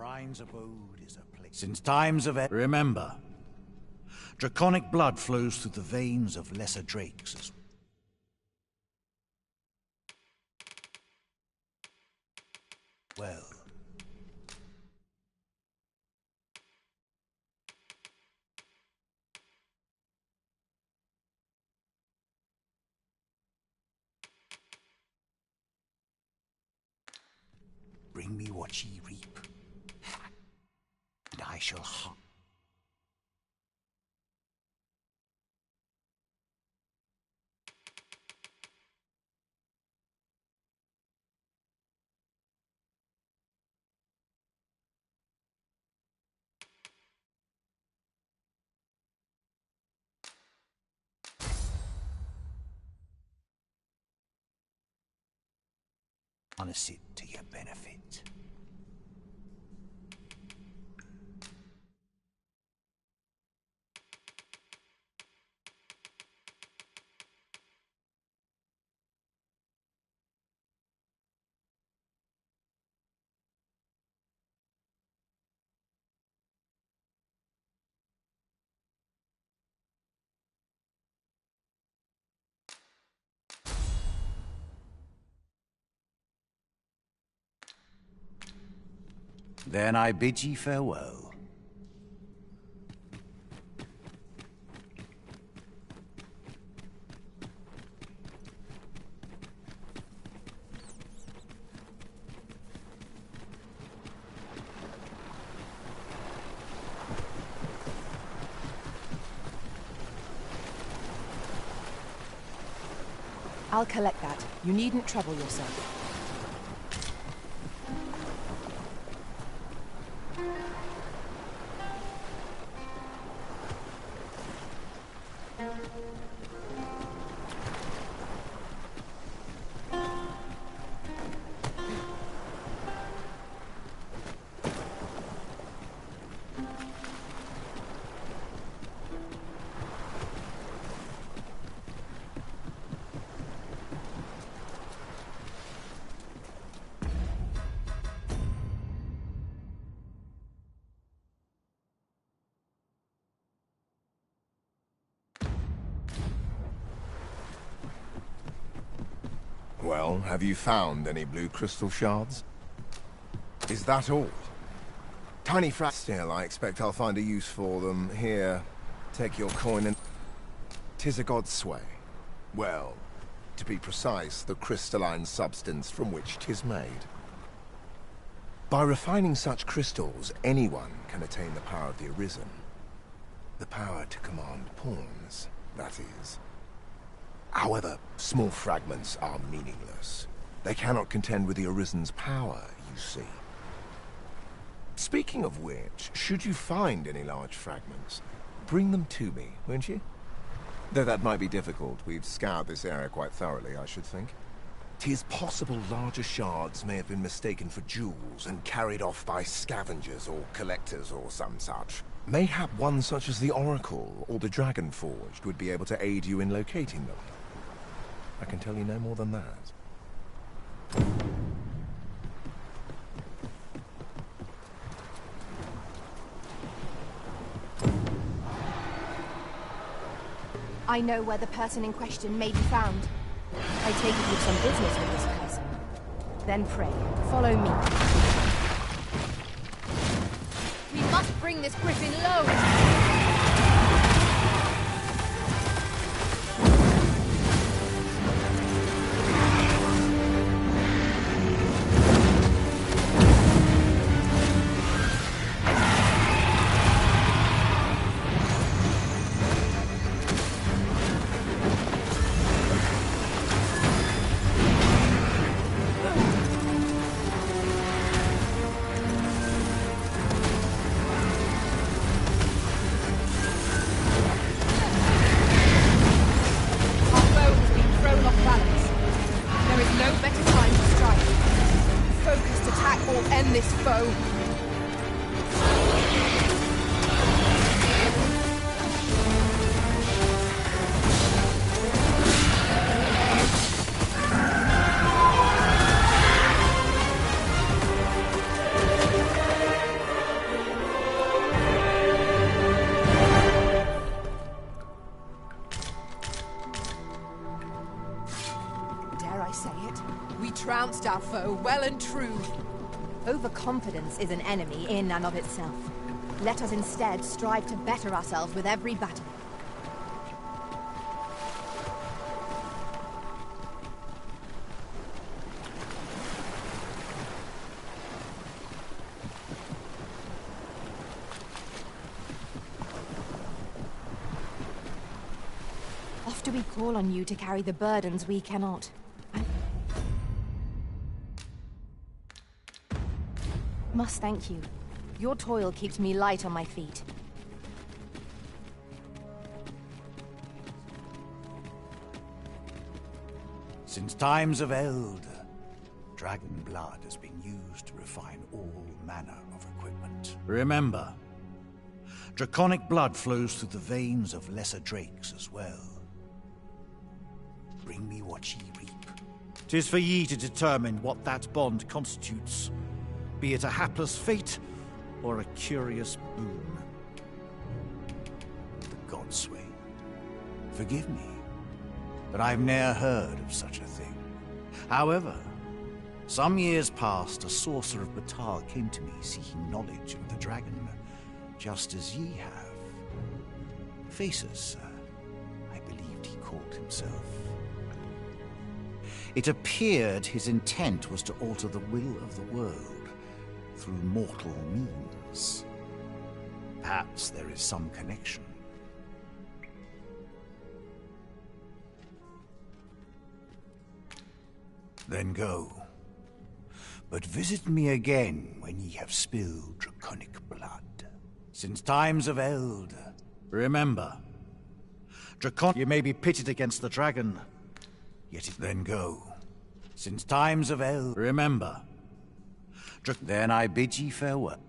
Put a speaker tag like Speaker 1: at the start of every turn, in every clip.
Speaker 1: Brine's abode is a place. Since times of... Remember, draconic blood flows through the veins of lesser drakes as well. Bring me what ye reap, and I shall hunt. Harness it to your benefit. Then I bid ye farewell.
Speaker 2: I'll collect that. You needn't trouble yourself.
Speaker 3: Well, have you found any blue crystal shards? Is that all? Tiny frats still, I expect I'll find a use for them. Here, take your coin and... 'Tis a god's sway. Well, to be precise, the crystalline substance from which 'tis made. By refining such crystals, anyone can attain the power of the Arisen. The power to command pawns, that is. However, small fragments are meaningless. They cannot contend with the Arisen's power, you see. Speaking of which, should you find any large fragments, bring them to me, won't you? Though that might be difficult. We've scoured this area quite thoroughly, I should think. 'Tis possible larger shards may have been mistaken for jewels and carried off by scavengers or collectors or some such. Mayhap one such as the Oracle or the Dragon Forged would be able to aid you in locating them. I can tell you no more than that.
Speaker 2: I know where the person in question may be found. I take it you've some business with this person. Then pray, follow me.
Speaker 4: We must bring this griffin low! renounced our foe, well and true.
Speaker 2: Overconfidence is an enemy in and of itself. Let us instead strive to better ourselves with every battle. Oft do we call on you to carry the burdens we cannot. Must thank you. Your toil keeps me light on my feet.
Speaker 1: Since times of eld, dragon blood has been used to refine all manner of equipment. Remember, draconic blood flows through the veins of lesser drakes as well. Bring me what ye reap. 'Tis for ye to determine what that bond constitutes, be it a hapless fate or a curious boon. The Godsway, forgive me, but I've ne'er heard of such a thing. However, some years past, a sorcerer of Batar came to me seeking knowledge of the dragon, just as ye have. Faces, sir, I believed he called himself. It appeared his intent was to alter the will of the world through mortal means. Perhaps there is some connection. Then go. But visit me again when ye have spilled draconic blood. Since times of eld, remember, you may be pitted against the dragon, yet then go. Since times of eld, remember, then I bid ye farewell.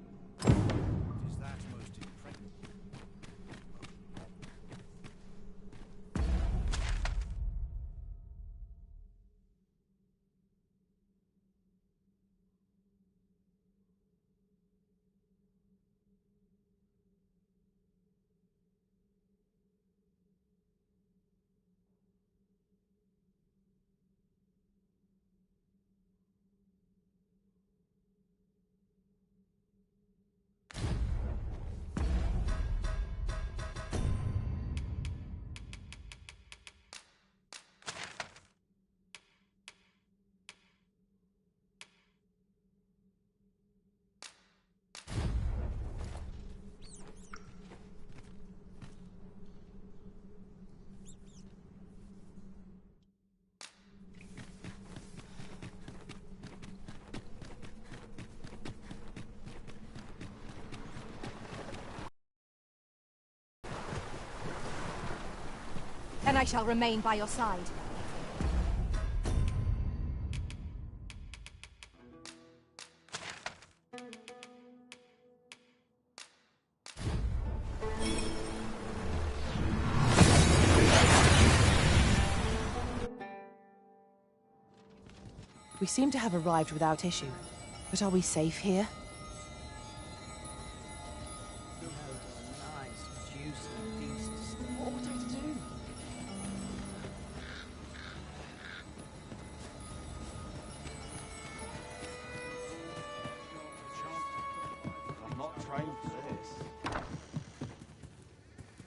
Speaker 2: And I shall remain by your side.
Speaker 5: We seem to have arrived without issue. But are we safe here?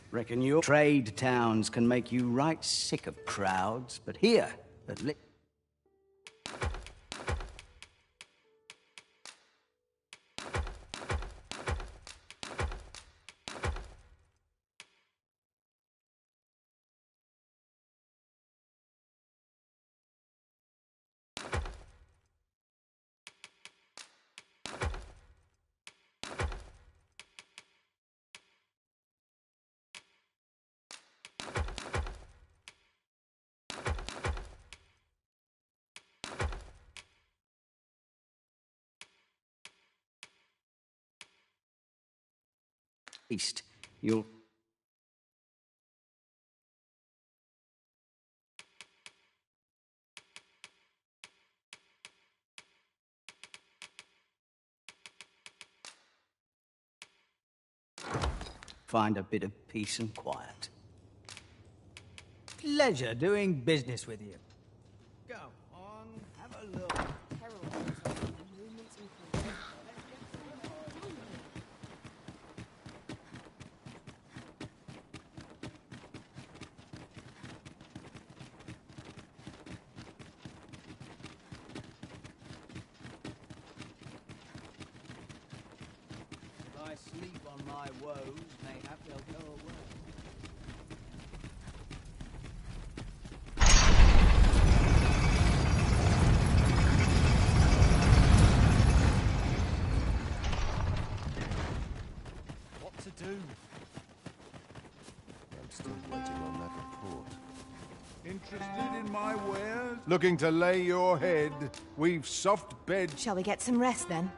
Speaker 6: Reckon your trade towns can make you right sick of crowds, but here, at least. You'll find a bit of peace and quiet.
Speaker 7: Pleasure doing business with you. Go on, have a look.
Speaker 6: on my woes, mayhap they'll go away.
Speaker 1: What to do?
Speaker 3: I'm still waiting on that report.
Speaker 7: Interested in my wares? Looking to lay your head? We've soft bed.
Speaker 2: Shall we get some rest then?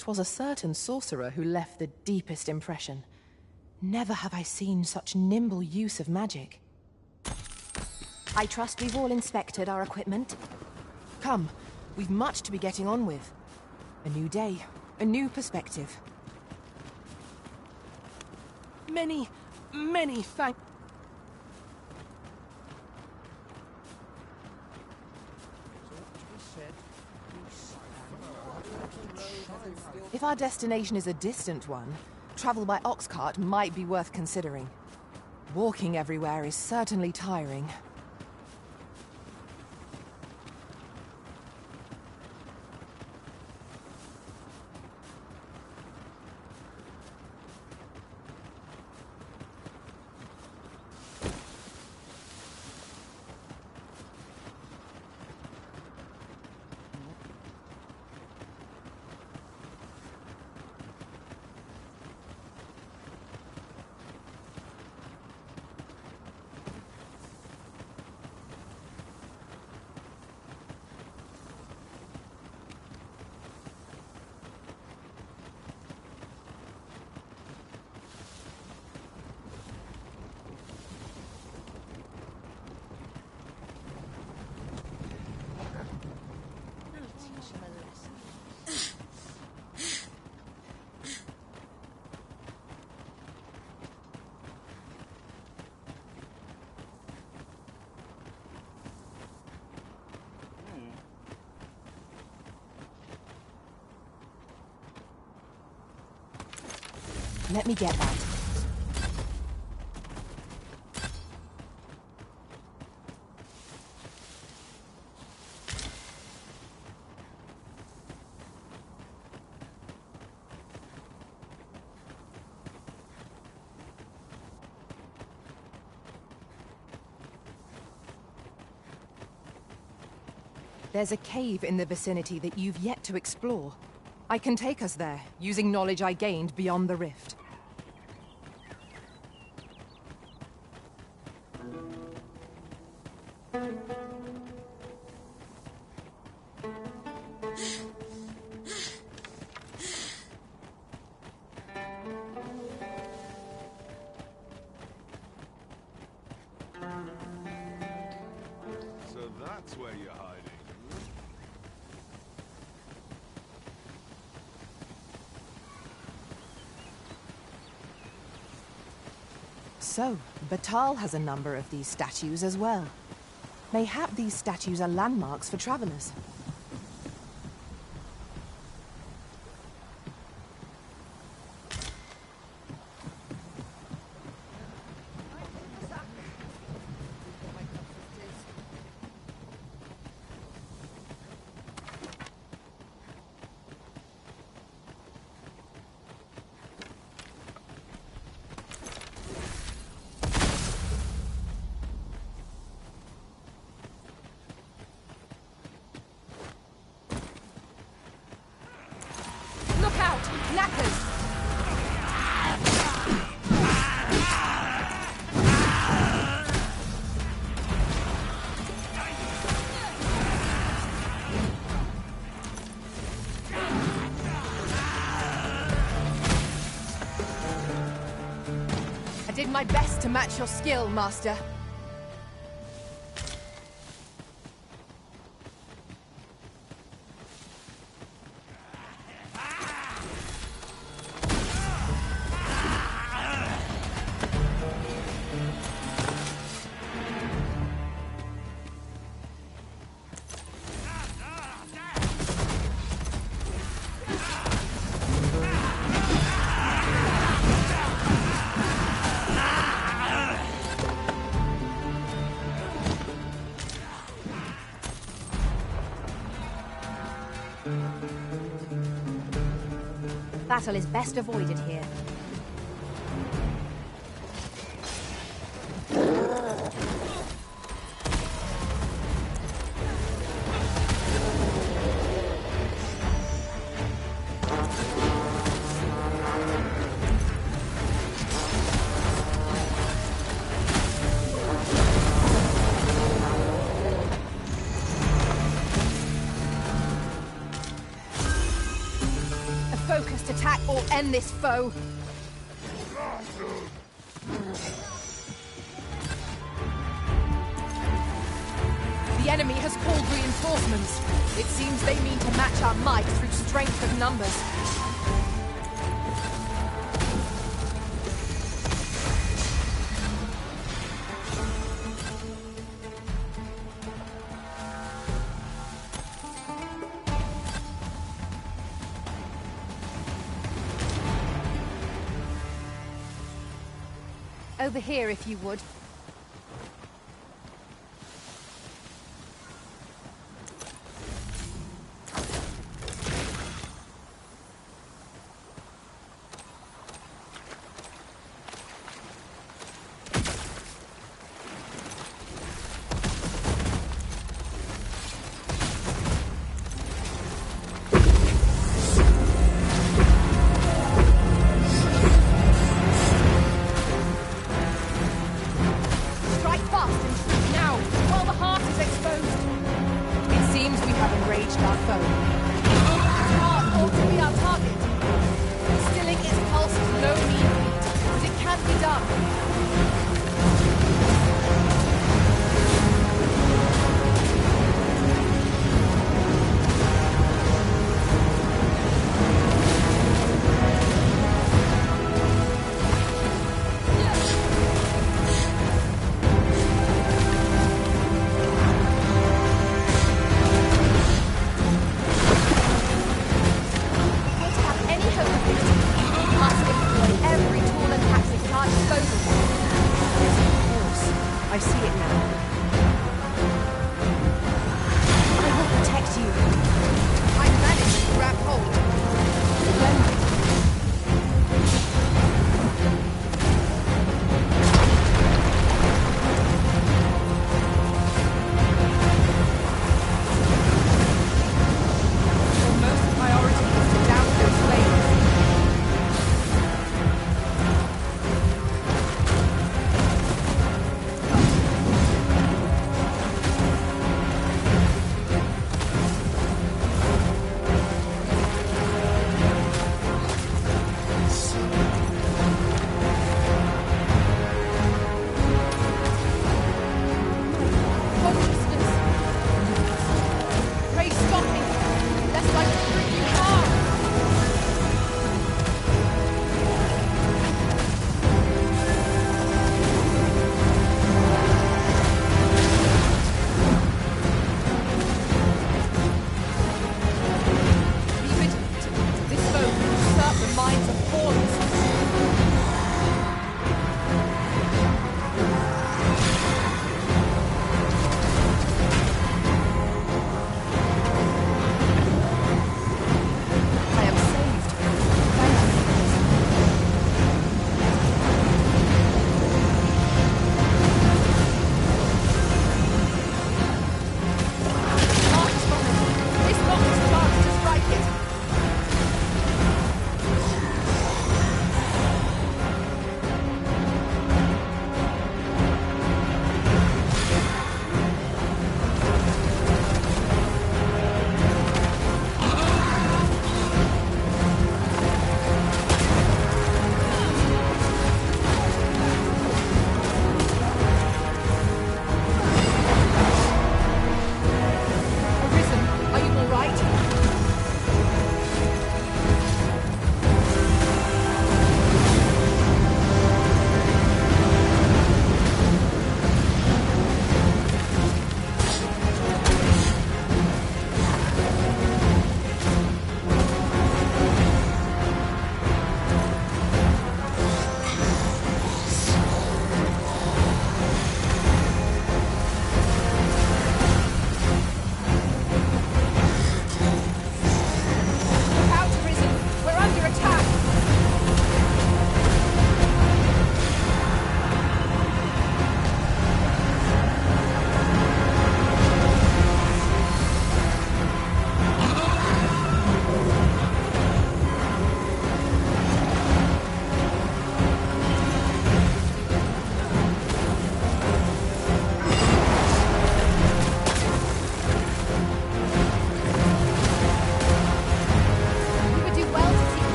Speaker 5: "'Twas a certain sorcerer who left the deepest impression. Never have I seen such nimble use of magic.
Speaker 2: I trust we've all inspected our equipment.
Speaker 5: Come, we've much to be getting on with. A new day, a new perspective. Many, many thank... If our destination is a distant one, travel by ox cart might be worth considering. Walking everywhere is certainly tiring. Let me get that. There's a cave in the vicinity that you've yet to explore. I can take us there, using knowledge I gained beyond the rift.
Speaker 7: So that's where you're hiding.
Speaker 5: So, Batal has a number of these statues as well. Mayhap these statues are landmarks for travelers.
Speaker 2: Look out! Knackers!
Speaker 5: I did my best to match your skill, Master.
Speaker 2: battle is best avoided here. Focused attack or end this foe. The enemy has called reinforcements. It seems they mean to match our might through strength of numbers. Over here, if you would.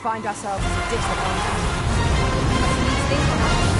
Speaker 2: find ourselves at a disadvantage. We must needs think on our feet.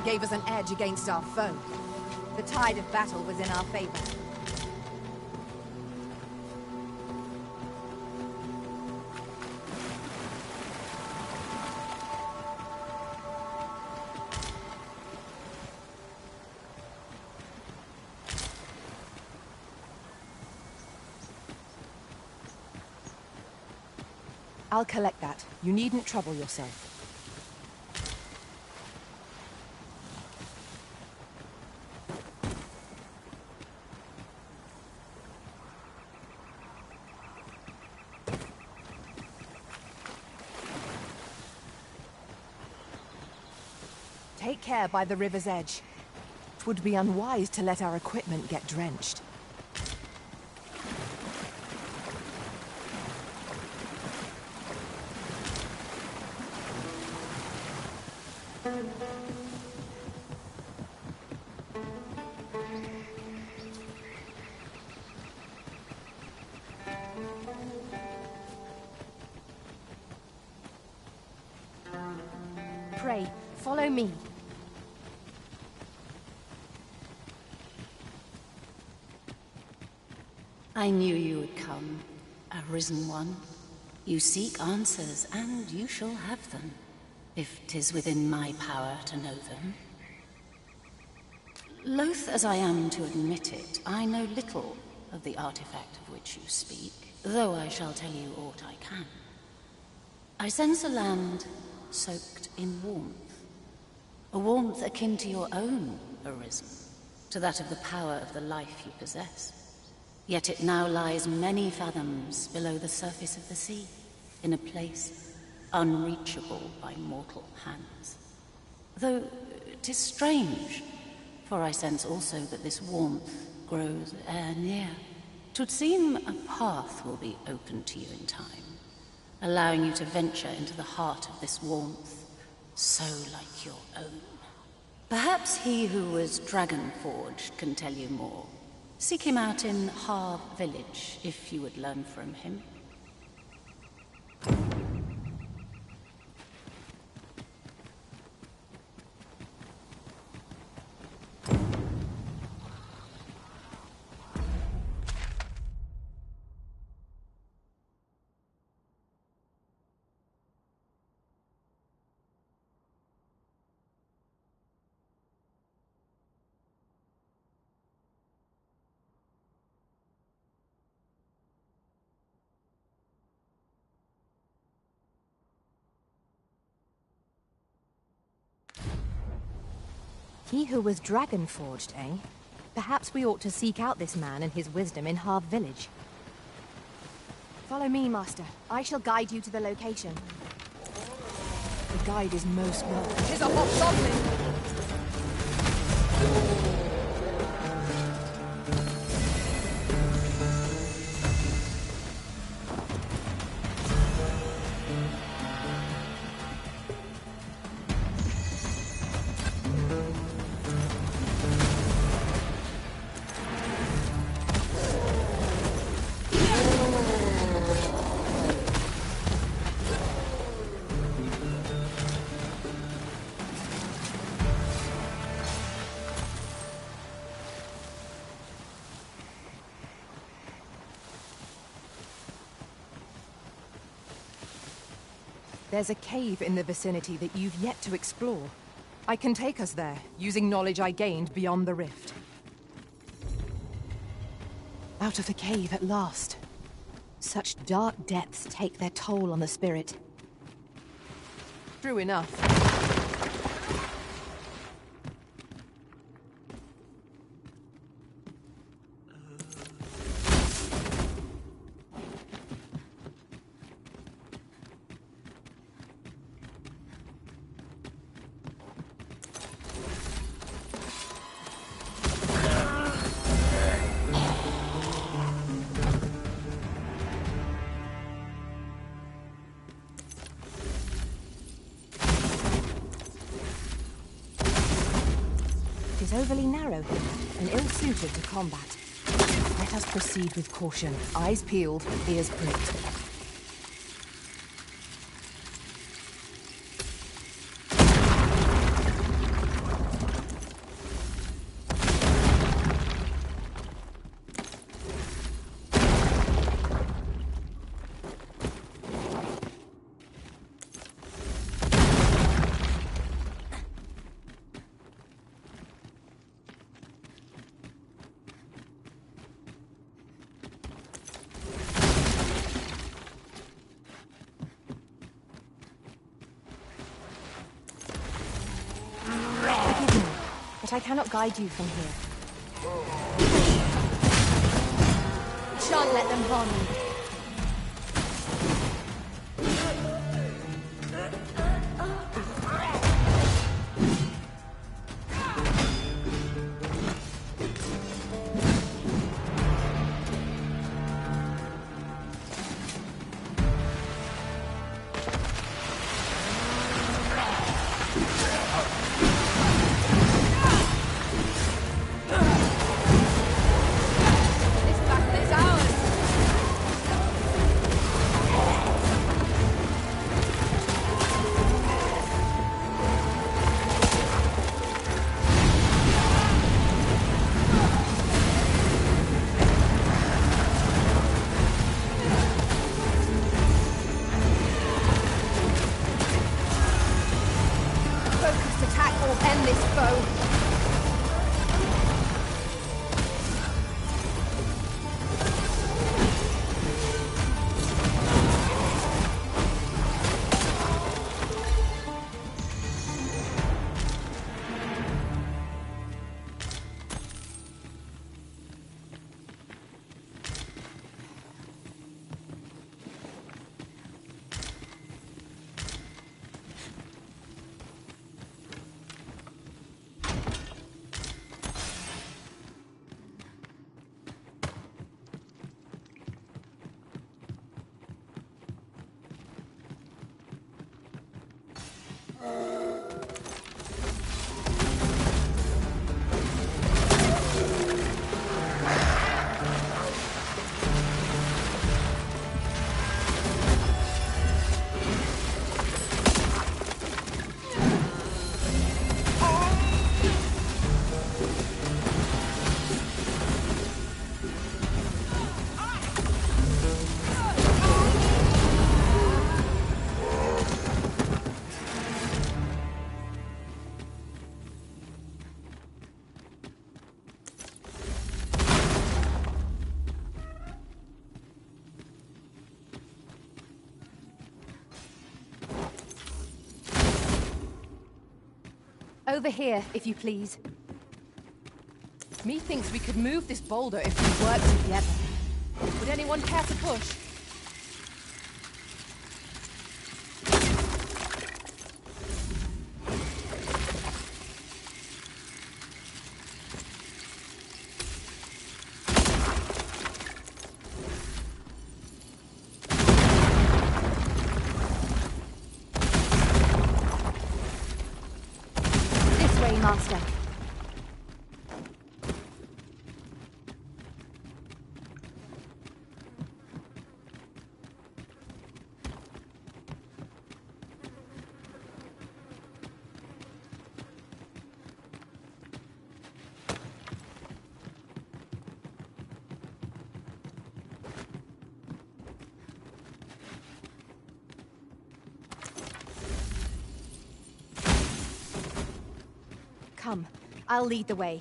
Speaker 5: Gave us an edge against our foe.
Speaker 2: The tide of battle was in our favor.
Speaker 5: I'll collect that. You needn't trouble yourself. Take care by the river's edge. It would be unwise to let our equipment get drenched.
Speaker 2: Pray, follow me.
Speaker 8: I knew you would come, Arisen One. You seek answers, and you shall have them, if 'tis within my power to know them. Loath as I am to admit it, I know little of the artifact of which you speak, though I shall tell you aught I can. I sense a land soaked in warmth, a warmth akin to your own, Arisen, to that of the power of the life you possess. Yet it now lies many fathoms below the surface of the sea, in a place unreachable by mortal hands. Though 'tis strange, for I sense also that this warmth grows ere near. 'Twould seem a path will be open to you in time, allowing you to venture into the heart of this warmth, so like your own. Perhaps he who was dragon-forged can tell you more. Seek him out in Harv village, if you would learn from him.
Speaker 2: He who was dragon-forged, eh? Perhaps we ought to seek out this man and his wisdom in Harv village. Follow me, Master. I shall guide you to the location.
Speaker 5: The guide is most welcome. 'Tis a hobgoblin! There's a cave in the vicinity that you've yet to explore. I can take us there, using knowledge I gained beyond the rift. Out of the cave at last.
Speaker 2: Such dark depths take their toll on the spirit.
Speaker 5: True enough.
Speaker 2: It is overly narrow here, and ill-suited to combat. Let us proceed with caution, eyes peeled, ears pricked. But I cannot guide you from here.
Speaker 4: Shan't let them harm you. This battle is ours. Focused attack will end this foe.
Speaker 2: Over here, if you please.
Speaker 5: Methinks we could move this boulder if we work together. Would anyone care to push?
Speaker 2: This way, Master. Come, I'll lead the way.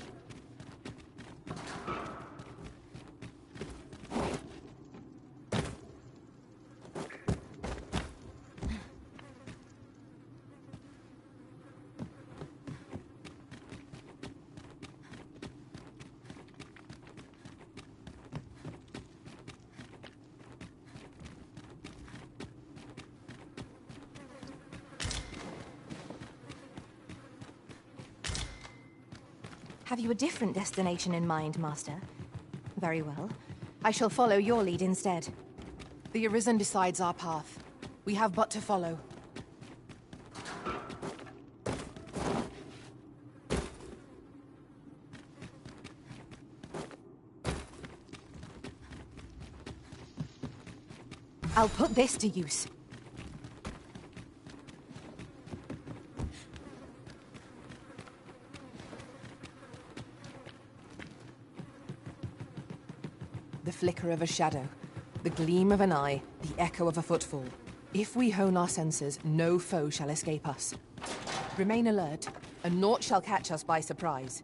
Speaker 2: Have you a different destination in mind, Master? Very well. I shall follow your lead instead.
Speaker 5: The Arisen decides our path. We have but to follow.
Speaker 2: I'll put this to use.
Speaker 5: The flicker of a shadow, the gleam of an eye, the echo of a footfall. If we hone our senses, no foe shall escape us. Remain alert, and naught shall catch us by surprise.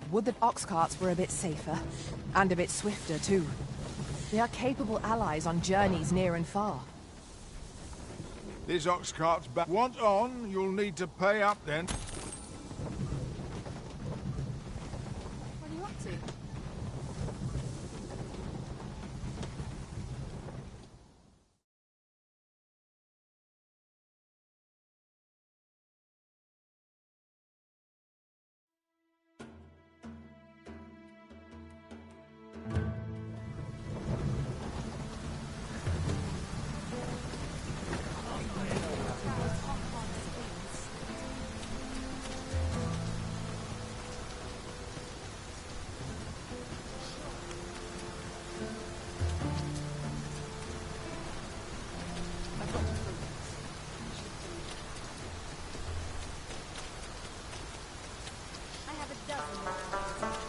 Speaker 5: Would that ox carts were a bit safer, and a bit swifter too. They are capable allies on journeys near and far.
Speaker 7: This ox cart's back. Want on, you'll need to pay up then.
Speaker 4: What are you up to? I have a dozen.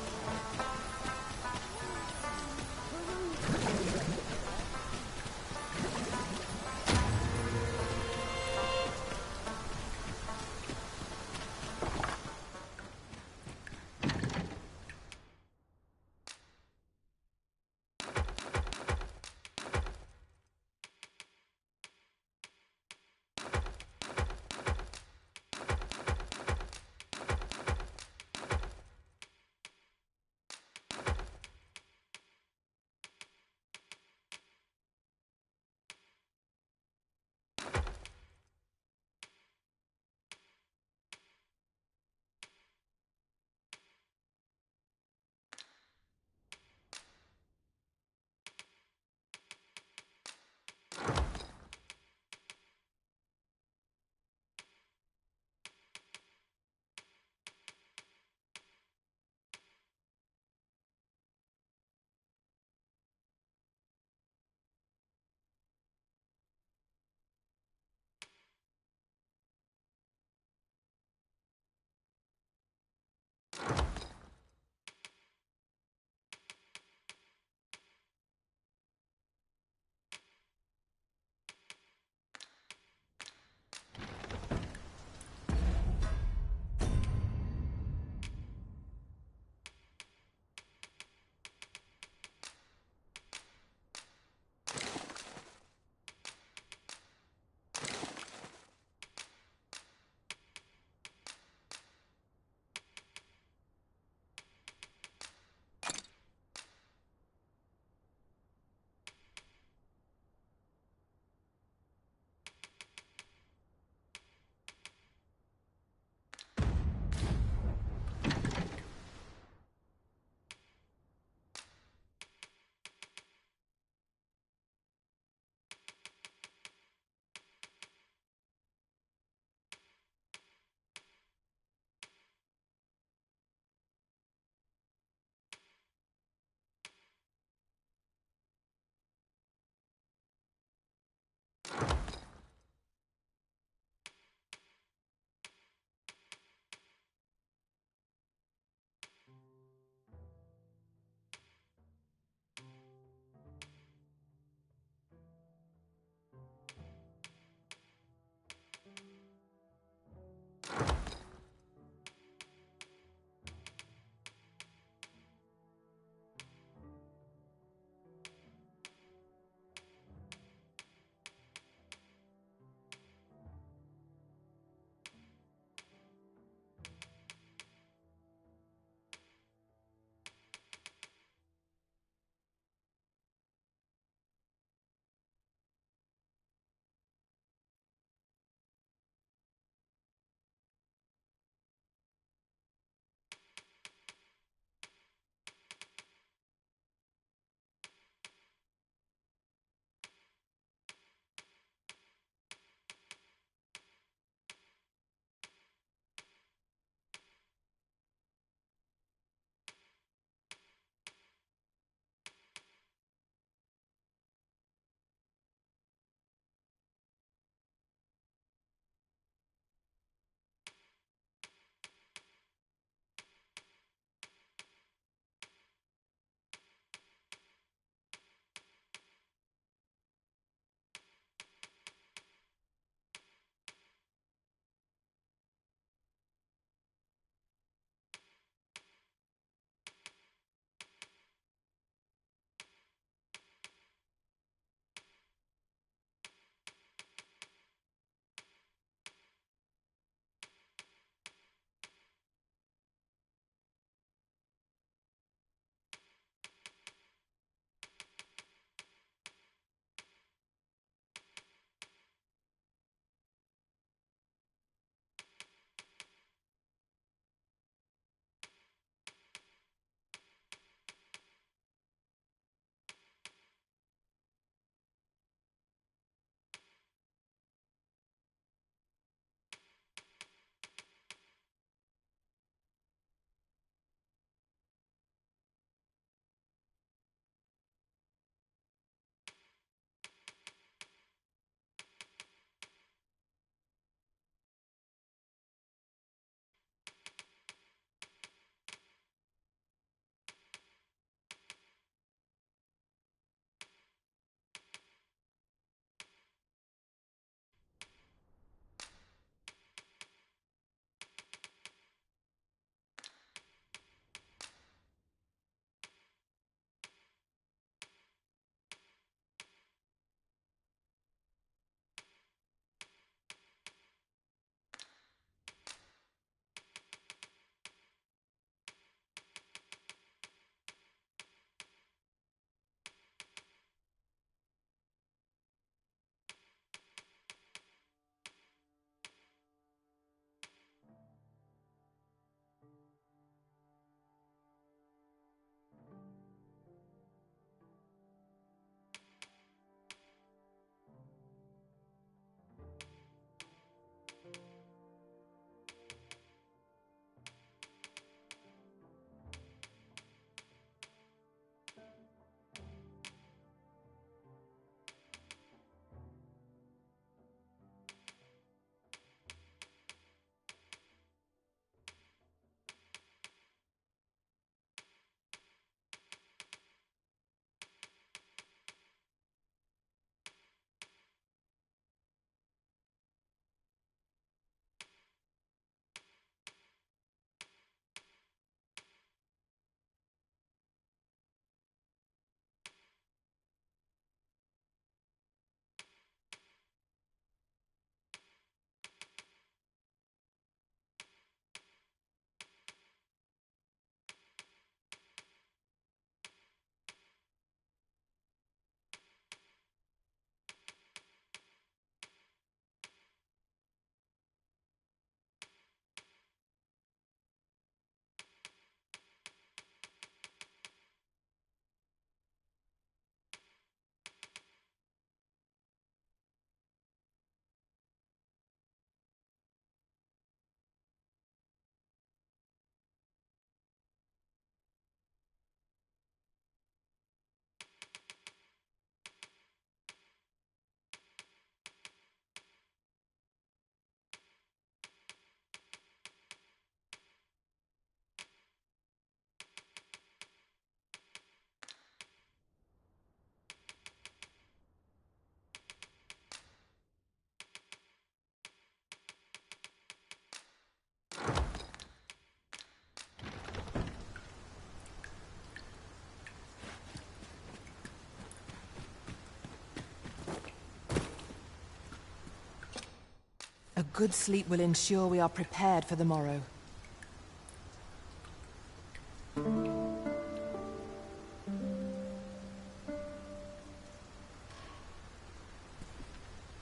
Speaker 5: good sleep will ensure we are prepared for the morrow.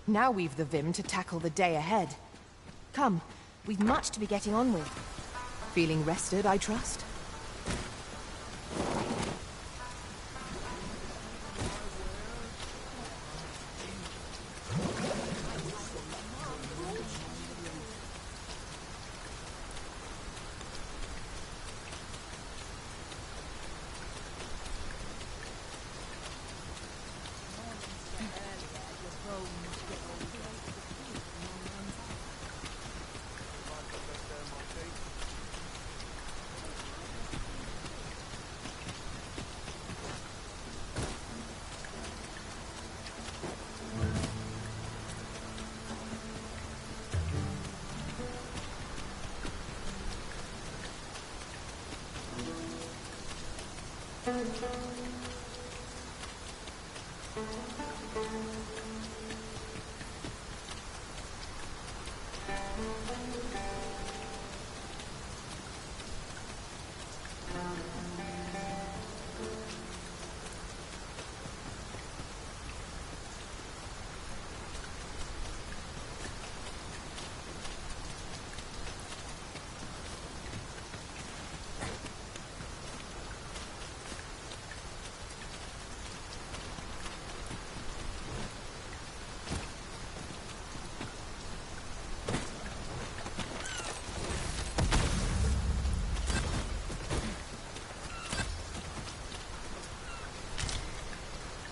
Speaker 5: Now we've the vim to tackle the day ahead.
Speaker 2: Come, we've much to be getting on with.
Speaker 5: Feeling rested, I trust?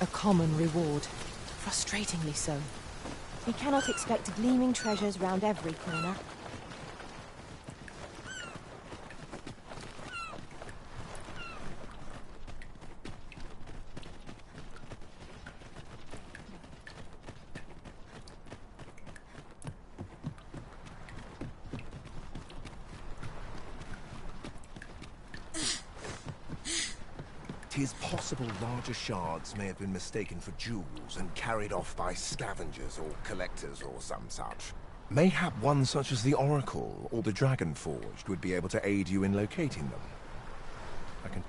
Speaker 5: A common reward. Frustratingly so.
Speaker 2: We cannot expect gleaming treasures round every corner.
Speaker 3: Tis possible larger shards may have been mistaken for jewels and carried off by scavengers or collectors or some such. Mayhap one such as the Oracle or the Dragon Forged would be able to aid you in locating them. I can...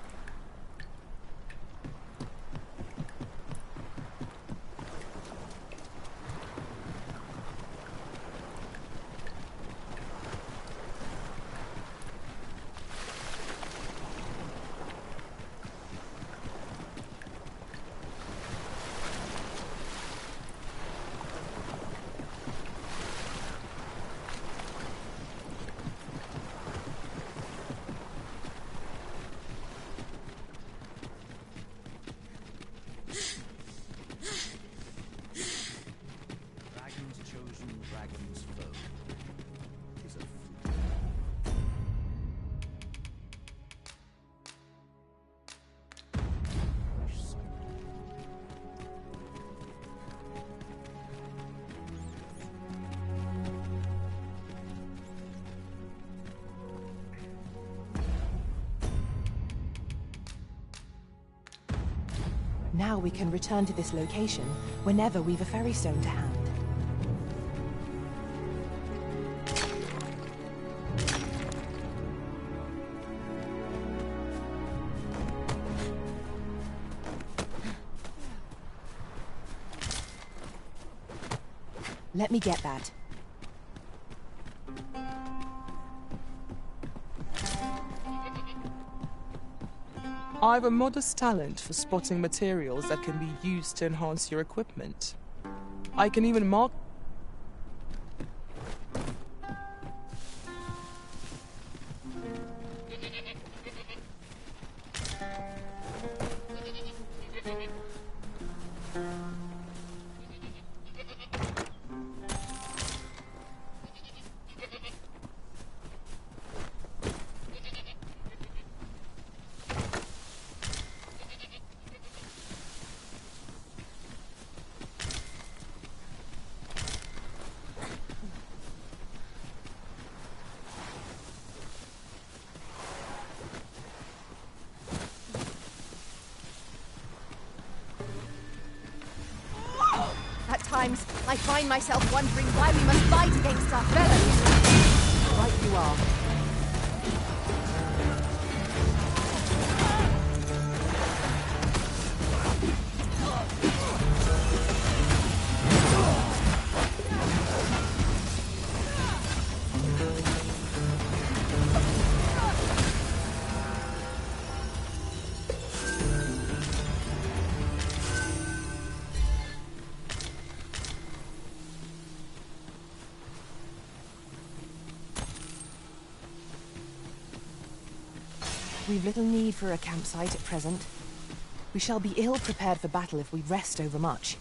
Speaker 5: Now we can return to this location whenever we've a ferry stone to hand. Let me get that.
Speaker 9: I've a modest talent for spotting materials that can be used to enhance your equipment. I can even mark...
Speaker 2: At times, I find myself wondering why we must fight against our fellows.
Speaker 5: Right you are. We've little need for a campsite at present. We shall be ill prepared for battle if we rest overmuch.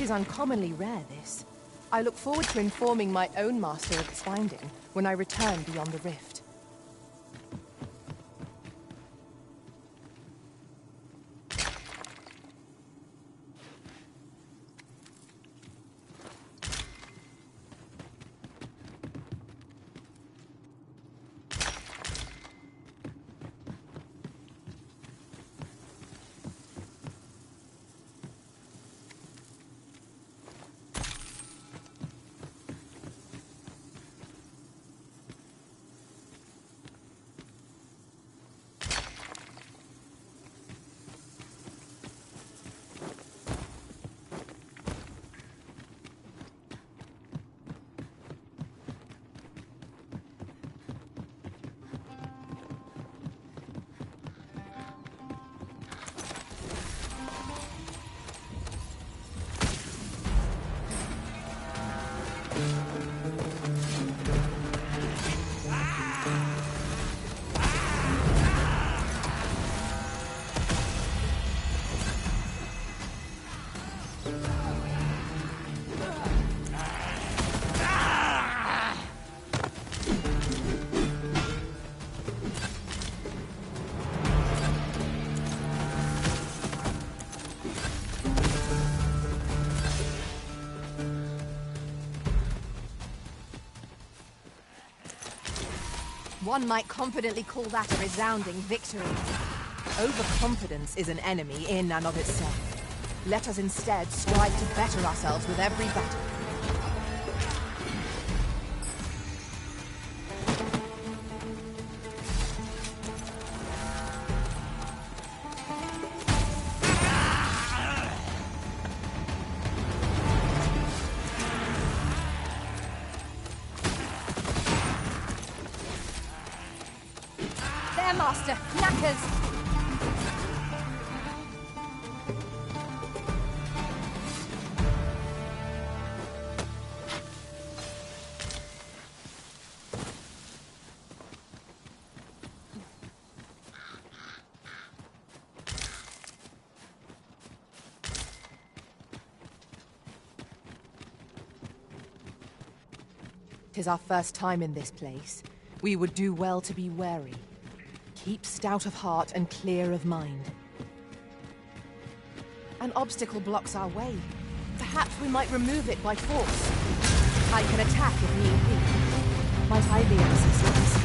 Speaker 5: It is uncommonly rare, this. I look forward to informing my own master of its finding when I return beyond the rift.
Speaker 2: One might confidently call that a resounding victory.
Speaker 5: Overconfidence is an enemy in and of itself. Let us instead strive to better ourselves with every battle.
Speaker 2: There, Master! Knackers!
Speaker 5: 'Tis our first time in this place. We would do well to be wary. Keep stout of heart and clear of mind. An obstacle blocks our way. Perhaps we might remove it by force. I can attack if need be. Might I be of assistance?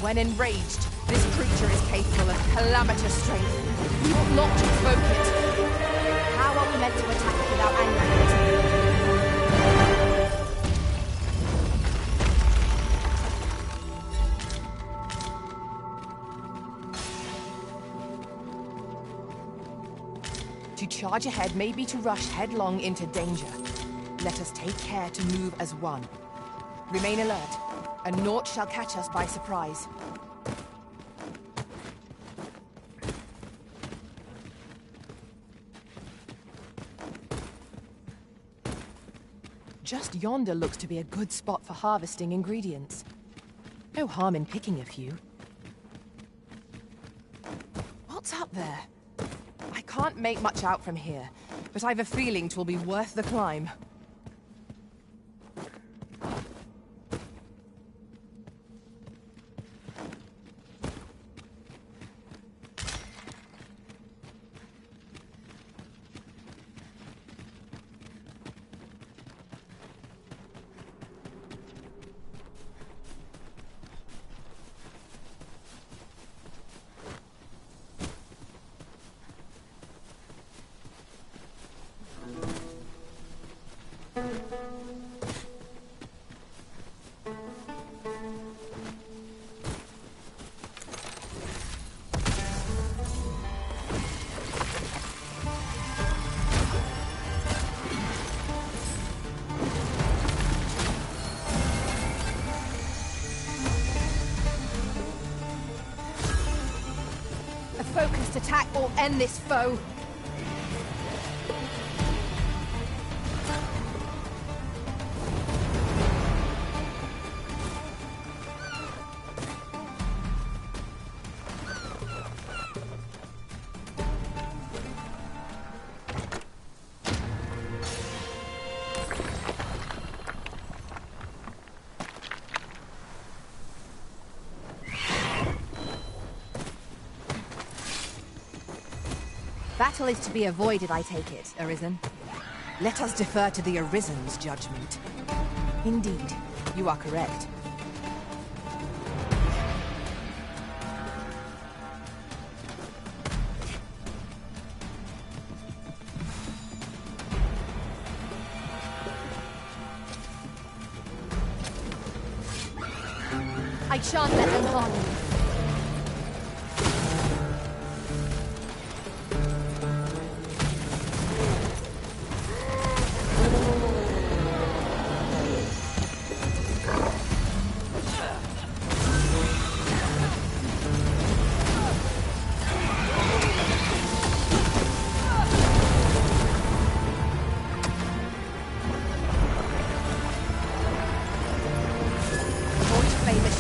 Speaker 5: When enraged, this creature is capable of calamitous strength. We ought not to provoke it.
Speaker 2: How are we meant to attack it without angering
Speaker 5: it? To charge ahead may be to rush headlong into danger. Let us take care to move as one. Remain alert, and naught shall catch us by surprise. Just yonder looks to be a good spot for harvesting ingredients. No harm in picking a few. What's up there? I can't make much out from here, but I've a feeling 'twill be worth the climb.
Speaker 2: focused attack or end this foe. Battle is to be avoided, I take it, Arisen.
Speaker 5: Let us defer to the Arisen's judgment. Indeed, you are correct.
Speaker 2: I shan't let them harm you.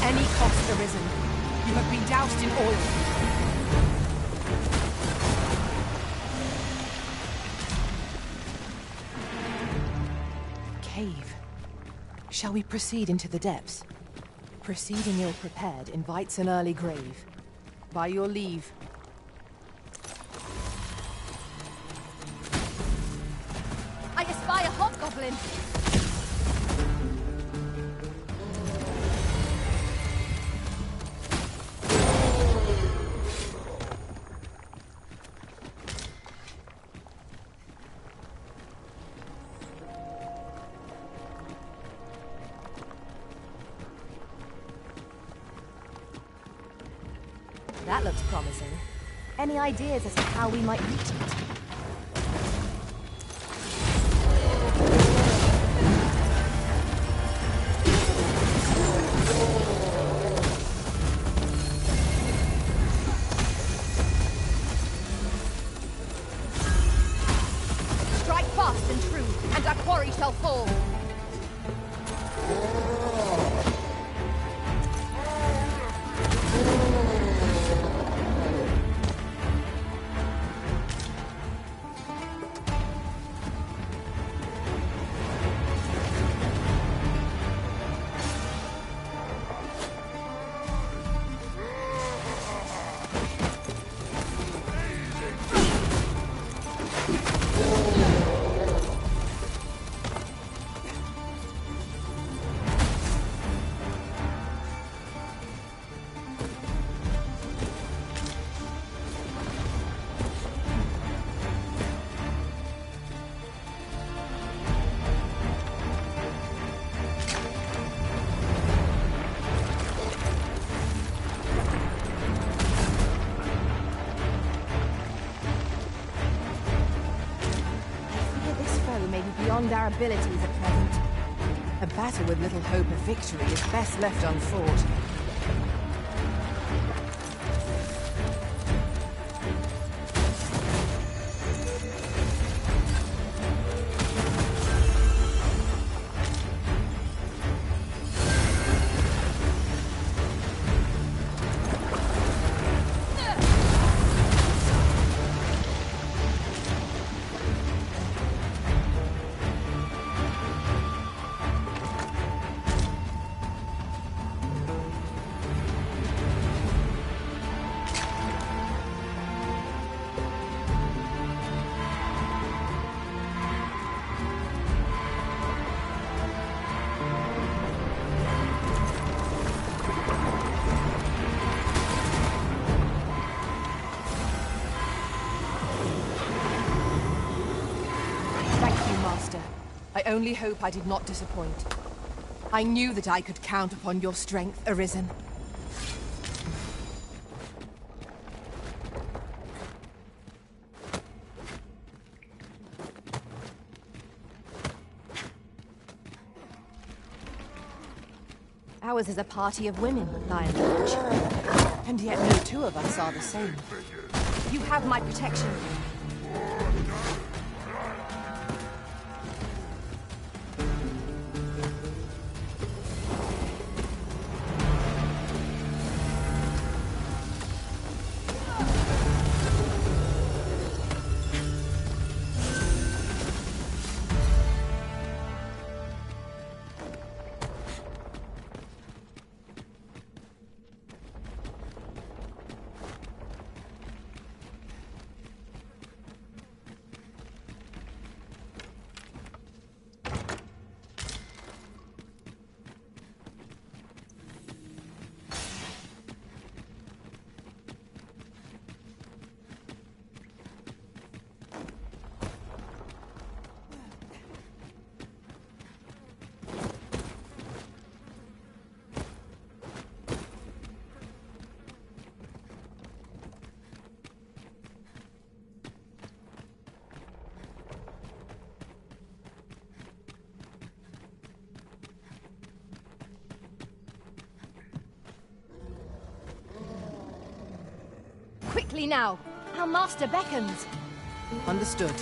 Speaker 5: Any cost arisen. You have been doused in oil. Cave. Shall we proceed into the depths? Proceeding ill-prepared invites an early grave. By your leave.
Speaker 2: I espy a hobgoblin! That looks promising. Any ideas as to how we might reach it? Strike fast and true, and our quarry shall fall. Beyond our abilities at present.
Speaker 5: A battle with little hope of victory is best left unfought. I only hope I did not disappoint. I knew that I could count upon your strength, Arisen.
Speaker 2: Ours is a party of women, by and large.
Speaker 5: And yet no two of us are the same.
Speaker 2: You have my protection. Quickly now! Our master beckons!
Speaker 5: Understood.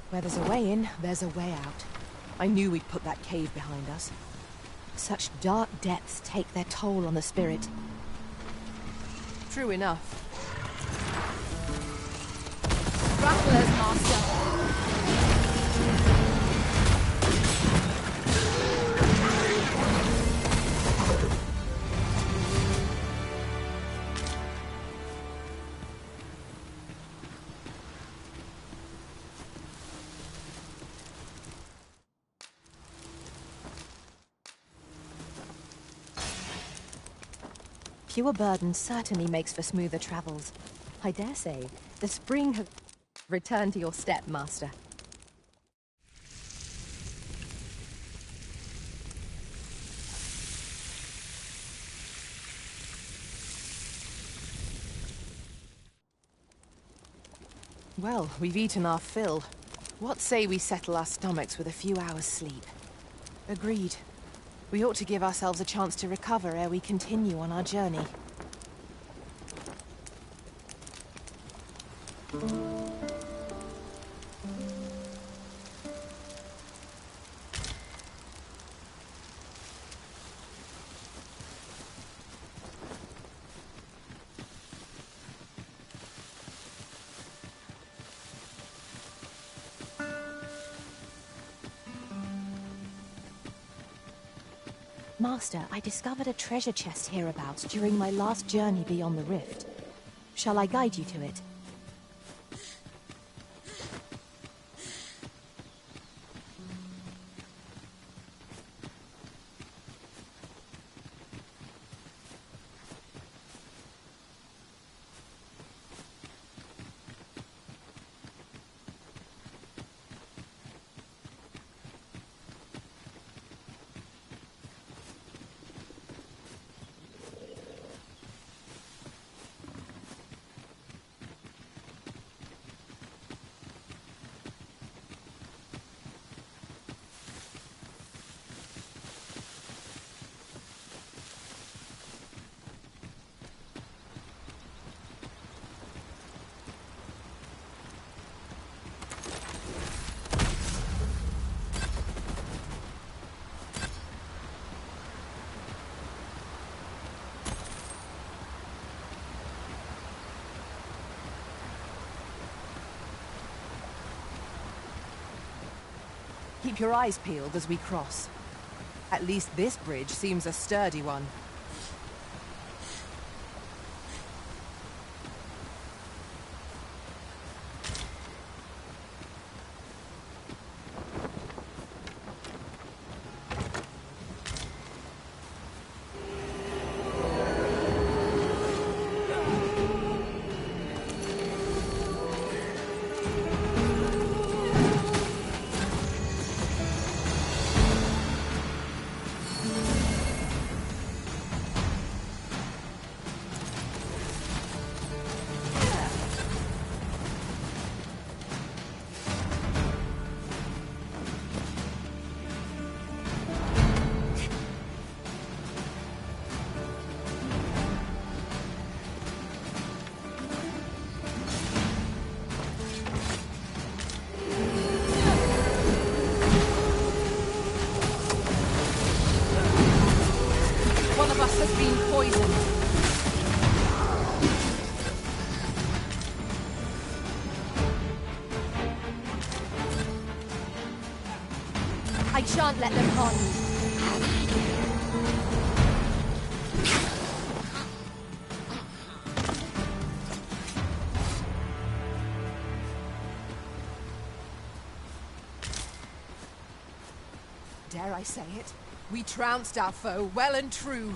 Speaker 5: Where there's a way in, there's a way out. I knew we'd put that cave behind us.
Speaker 2: Such dark depths take their toll on the spirit.
Speaker 5: True enough.
Speaker 4: Rattlers, master.
Speaker 2: Fewer burden certainly makes for smoother travels. I dare say, the spring has returned to your step, master.
Speaker 5: Well, we've eaten our fill. What say we settle our stomachs with a few hours' sleep? Agreed. We ought to give ourselves a chance to recover ere we continue on our journey.
Speaker 2: Master, I discovered a treasure chest hereabouts during my last journey beyond the rift. Shall I guide you to it?
Speaker 5: Keep your eyes peeled as we cross. At least this bridge seems a sturdy one. One of us has been poisoned.
Speaker 2: I shan't let them harm you.
Speaker 5: Dare I say it? We trounced our foe, well and true.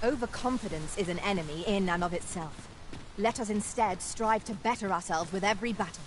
Speaker 2: Overconfidence is an enemy in and of itself. Let us instead strive to better ourselves with every battle.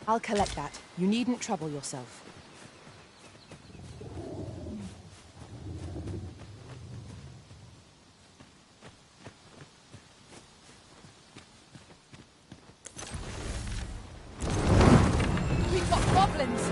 Speaker 5: I'll collect that. You needn't trouble yourself.
Speaker 2: We've got goblins!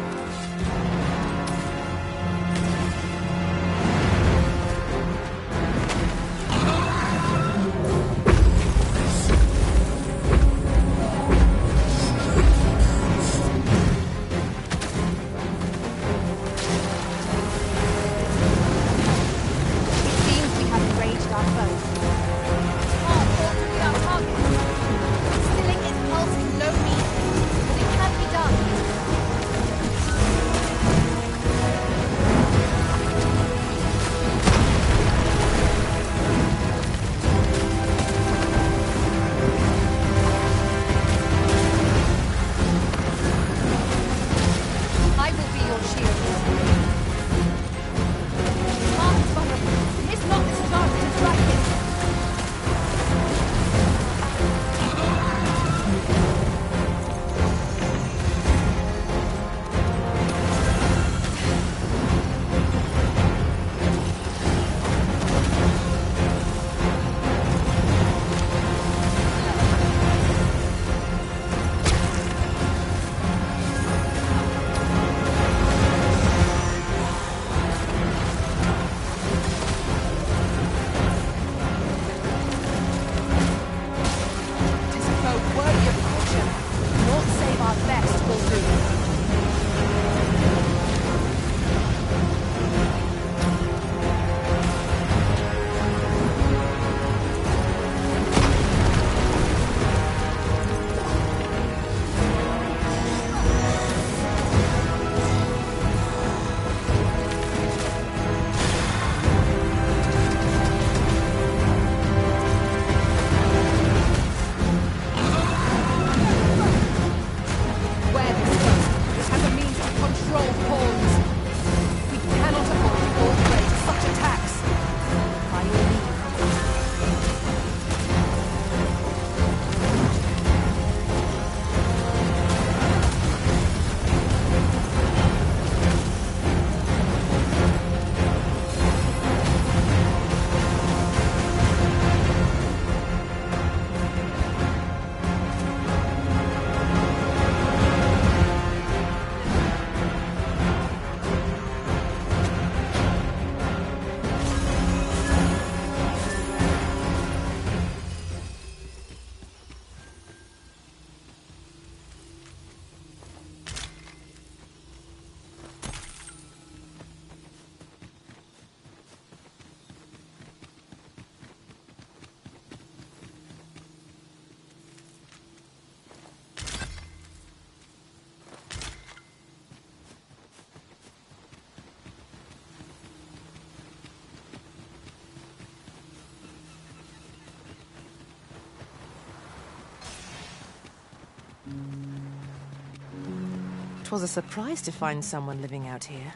Speaker 5: 'Twas a surprise to find someone living out here.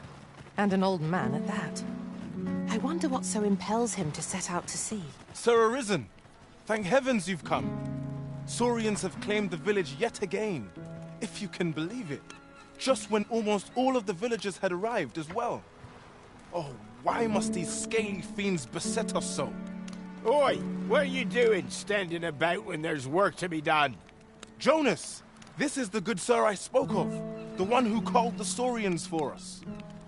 Speaker 5: And an old man at that. I wonder what so impels him to set out to sea.
Speaker 10: Sir Arisen, thank heavens you've come. Saurians have claimed the village yet again, if you can believe it. Just when almost all of the villagers had arrived as well. Oh, why must these scaly fiends beset us so?
Speaker 11: Oi, what are you doing standing about when there's work to be done?
Speaker 10: Jonas, this is the good sir I spoke of, the one who called the Saurians for us.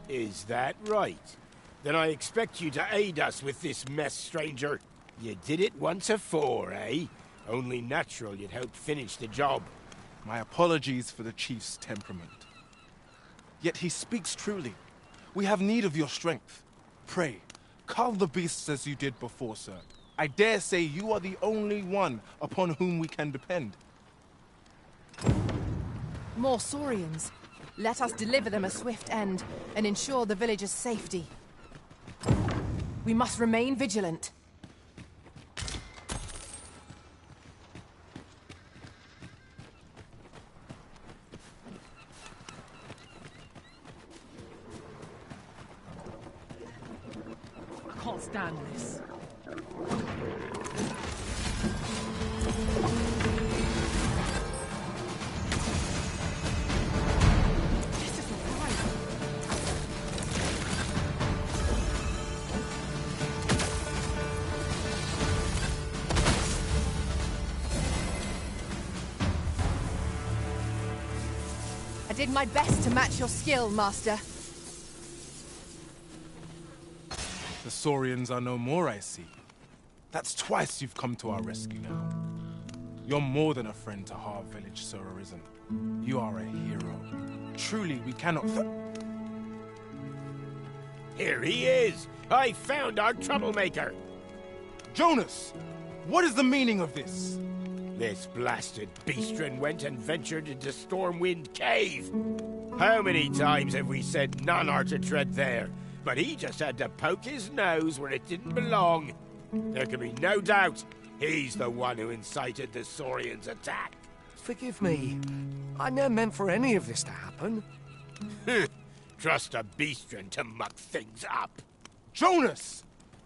Speaker 11: Is that right? Then I expect you to aid us with this mess, stranger. You did it once afore, eh? Only natural you'd help finish the job.
Speaker 10: My apologies for the chief's temperament. Yet he speaks truly. We have need of your strength. Pray, cull the beasts as you did before, sir. I dare say you are the only one upon whom we can depend.
Speaker 5: More Saurians. Let us deliver them a swift end and ensure the villagers' safety. We must remain vigilant. I can't stand this. I did my best to match your skill, Master.
Speaker 10: The Saurians are no more, I see. That's twice you've come to our rescue now. You're more than a friend to Har Village, Sir Arisen. You are a hero. Truly, we cannot
Speaker 11: Here he is! I found our troublemaker!
Speaker 10: Jonas! What is the meaning of this?
Speaker 11: This blasted beastren went and ventured into Stormwind Cave. How many times have we said none are to tread there? But he just had to poke his nose where it didn't belong. There can be no doubt he's the one who incited the Saurians' attack.
Speaker 12: Forgive me. I never meant for any of this to happen.
Speaker 11: Trust a beastren to muck things up.
Speaker 10: Jonas!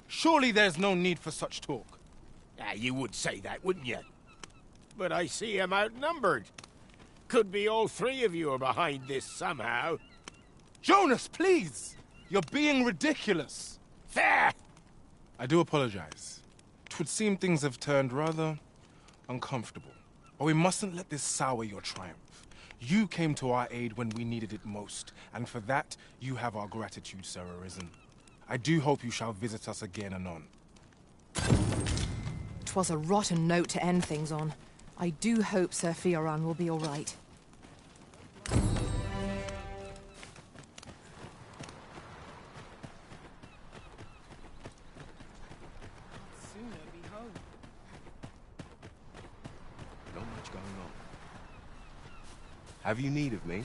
Speaker 10: Surely there's no need for such talk.
Speaker 11: You would say that, wouldn't you? But I see him outnumbered. Could be all three of you are behind this somehow.
Speaker 10: Jonas, please! You're being ridiculous.
Speaker 11: There!
Speaker 10: I do apologize. 'Twould seem things have turned rather uncomfortable. But we mustn't let this sour your triumph. You came to our aid when we needed it most, and for that, you have our gratitude, Sir Arisen. I do hope you shall visit us again anon.
Speaker 5: 'Twas a rotten note to end things on. I do hope Sir Fioran will be all right.
Speaker 3: Not much going on. Have you need of me?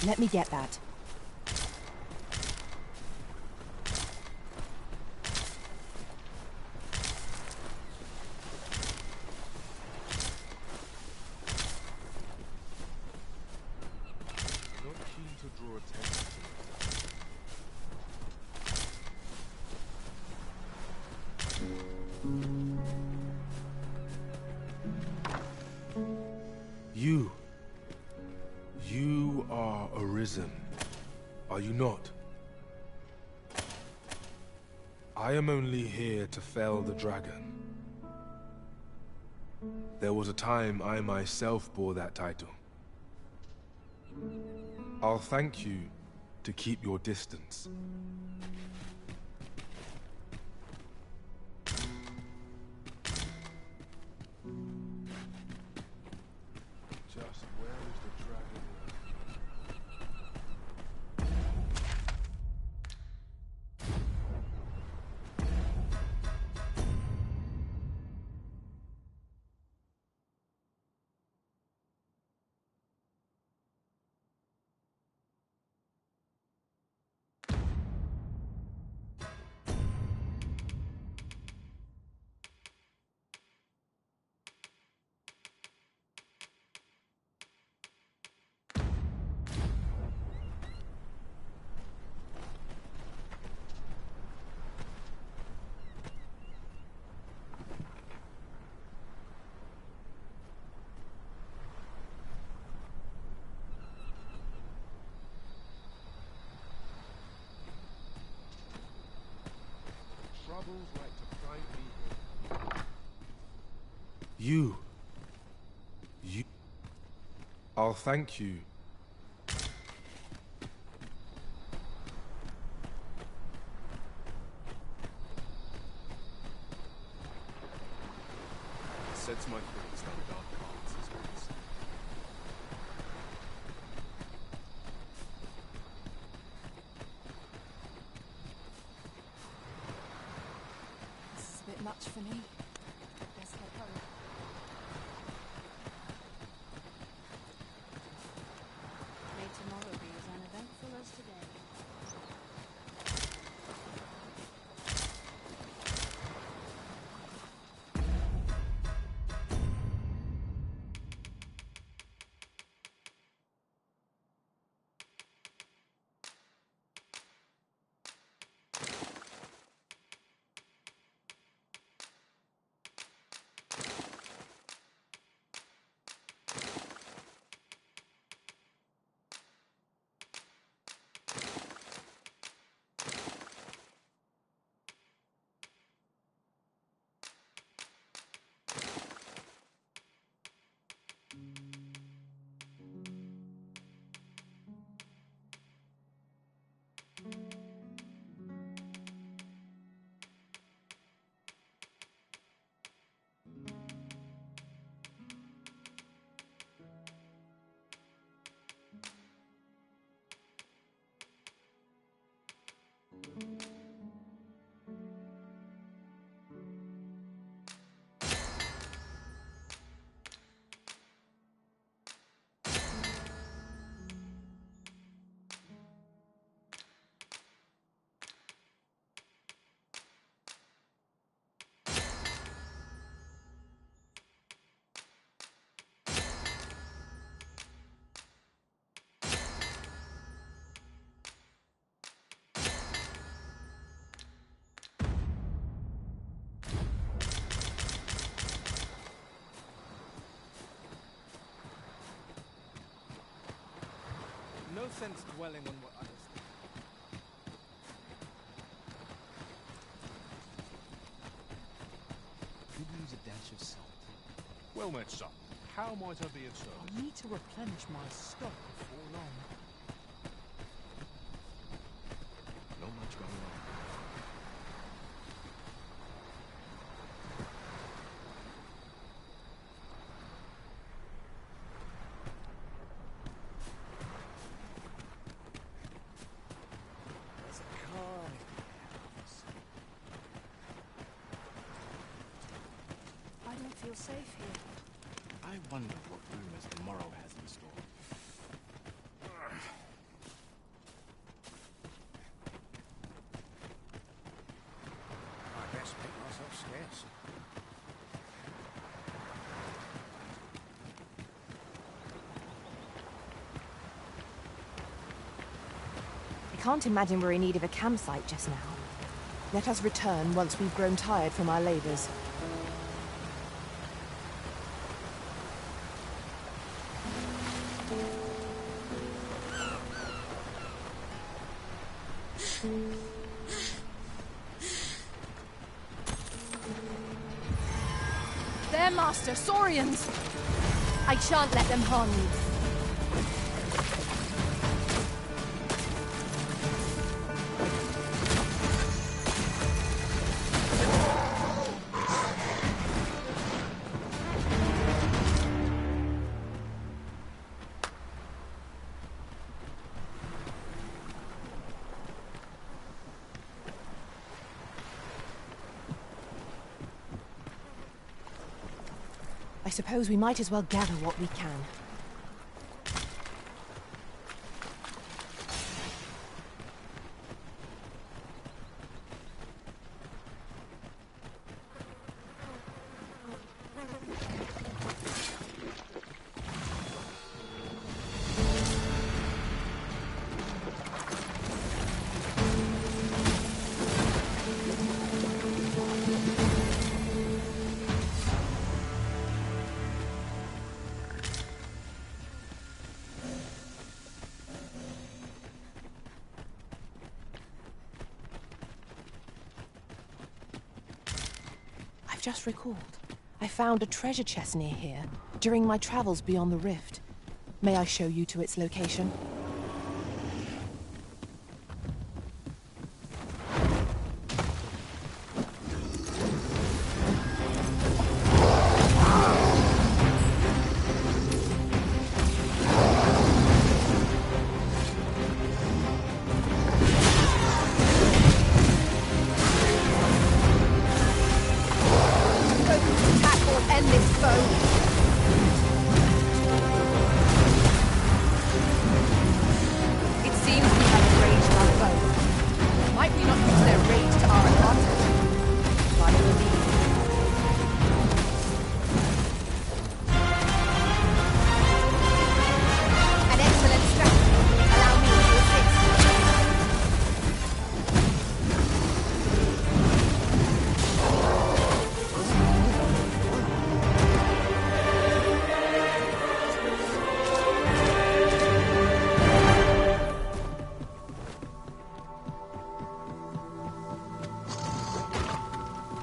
Speaker 5: Let me get that.
Speaker 10: Not keen to draw attention to it. You are Arisen, are you not? I am only here to fell the dragon. There was a time I myself bore that title. I'll thank you to keep your distance. Just where is the dragon? Troubles like to find me. You. I'll thank you. Sets my thoughts down dark paths as always.
Speaker 5: This is a bit much for me. Best head home.
Speaker 8: May tomorrow be as uneventful as today.
Speaker 13: No sense dwelling on what others think.
Speaker 14: Could use a dash of salt.
Speaker 7: Well met, son. How might I be of service?
Speaker 14: I need to replenish my stock before long.
Speaker 7: Not much going on.
Speaker 14: There's a car.
Speaker 2: I don't feel safe here.
Speaker 14: I wonder what rumors the morrow has in store.
Speaker 11: I best make myself scarce.
Speaker 2: I can't imagine we're in need of a campsite just now.
Speaker 5: Let us return once we've grown tired from our labors.
Speaker 2: They're Master Saurians! I shan't let them harm you.
Speaker 5: I suppose we might as well gather what we can. I've just recalled. I found a treasure chest near here during my travels beyond the rift. May I show you to its location?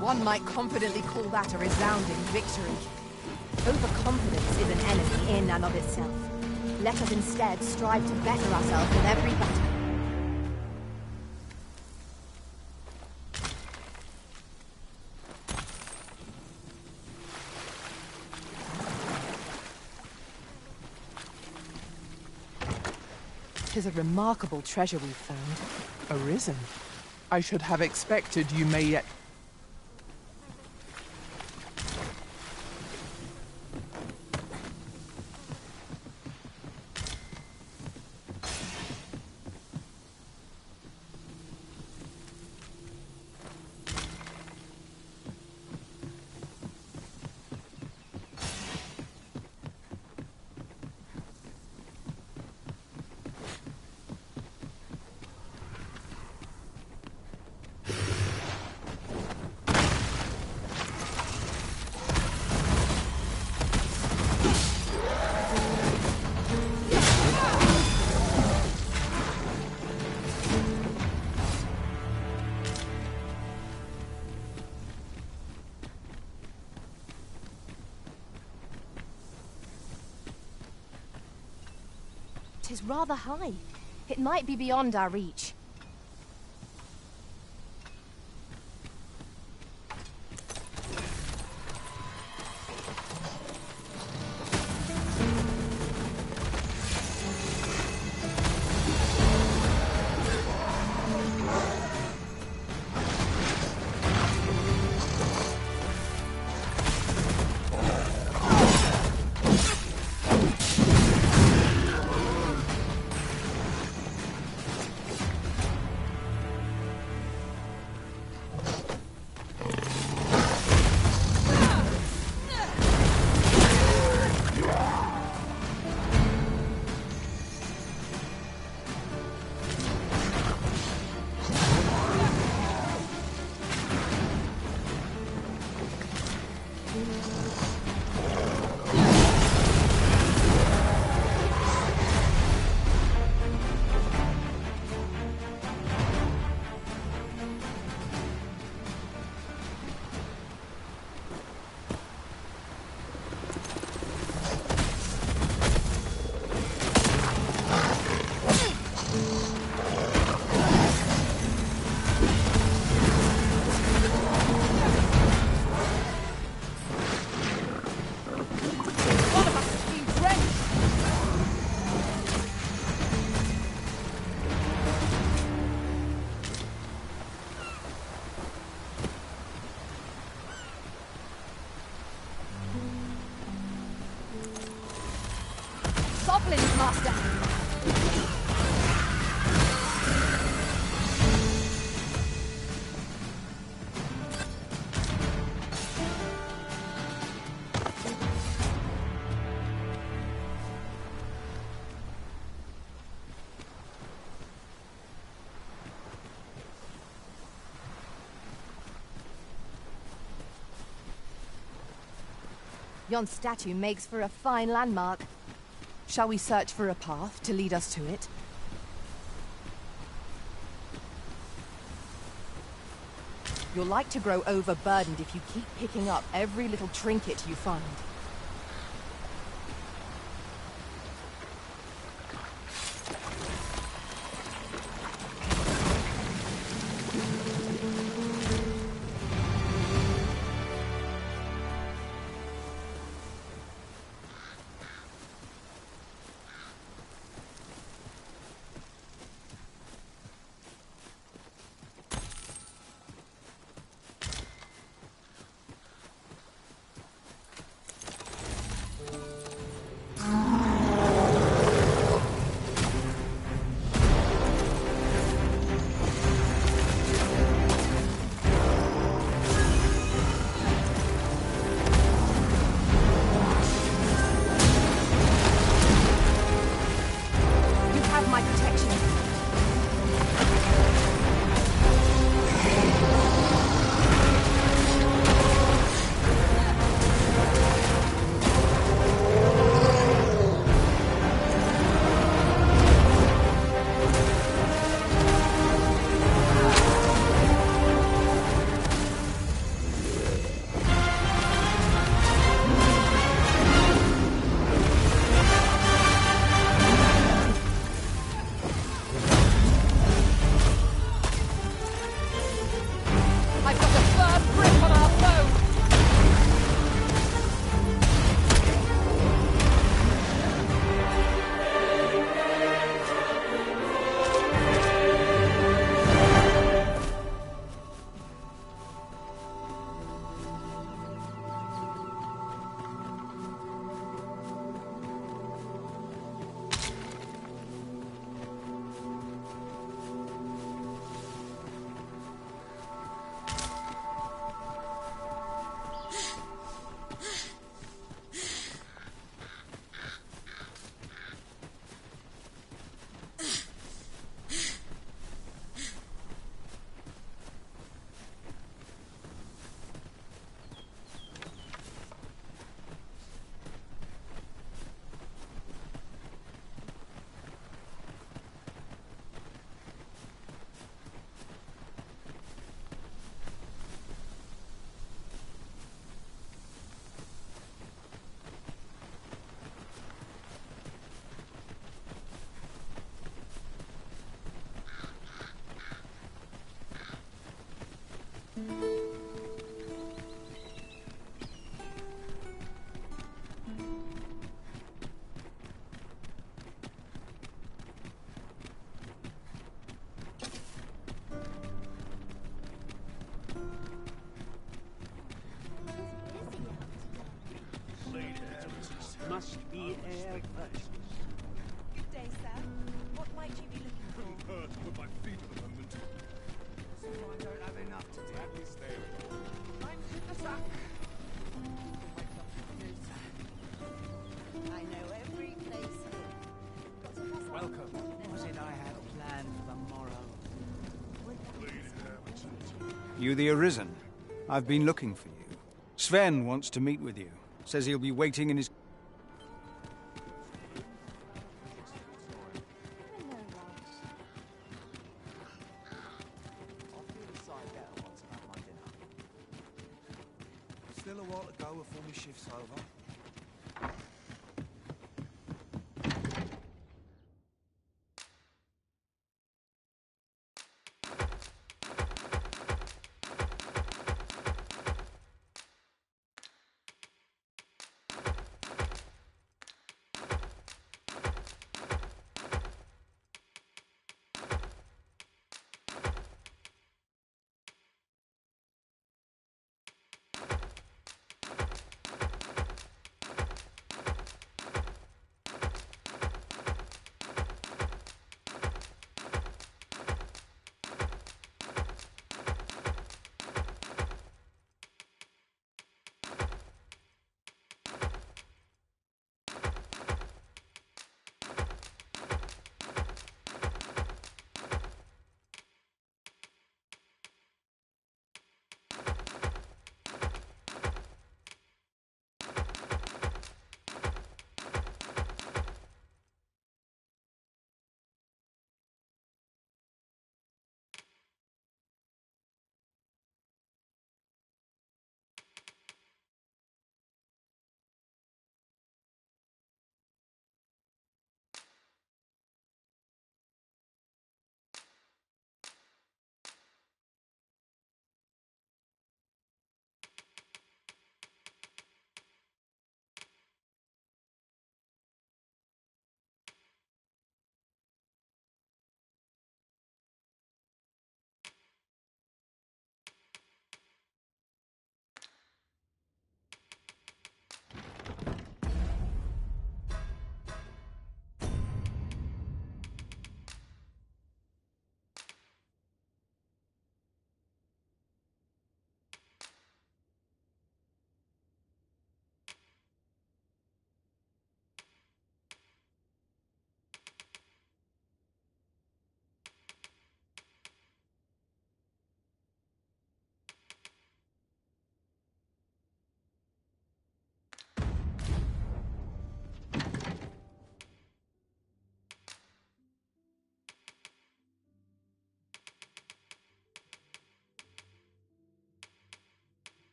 Speaker 5: One might confidently call that a resounding victory.
Speaker 2: Overconfidence is an enemy in and of itself. Let us instead strive to better ourselves with every battle.
Speaker 5: Tis a remarkable treasure we've found.
Speaker 9: Arisen. I should have expected you may yet...
Speaker 2: Tis rather high. It might be beyond our reach. javelins, Master! Yon statue makes for a fine landmark.
Speaker 5: Shall we search for a path to lead us to it? You're like to grow overburdened if you keep picking up every little trinket you find.
Speaker 15: Must be air first.
Speaker 16: Good day, sir. What might you be looking for?
Speaker 15: Couldn't hurt to put my feet at the moment. So I don't have enough to do. At least there. I'm in the sack.
Speaker 16: I know every place here.
Speaker 6: Welcome. Was it I had planned for the morrow? You the Arisen? I've been looking for you. Sven wants to meet with you. Says he'll be waiting in his...
Speaker 15: Still a while to go before my shift's over.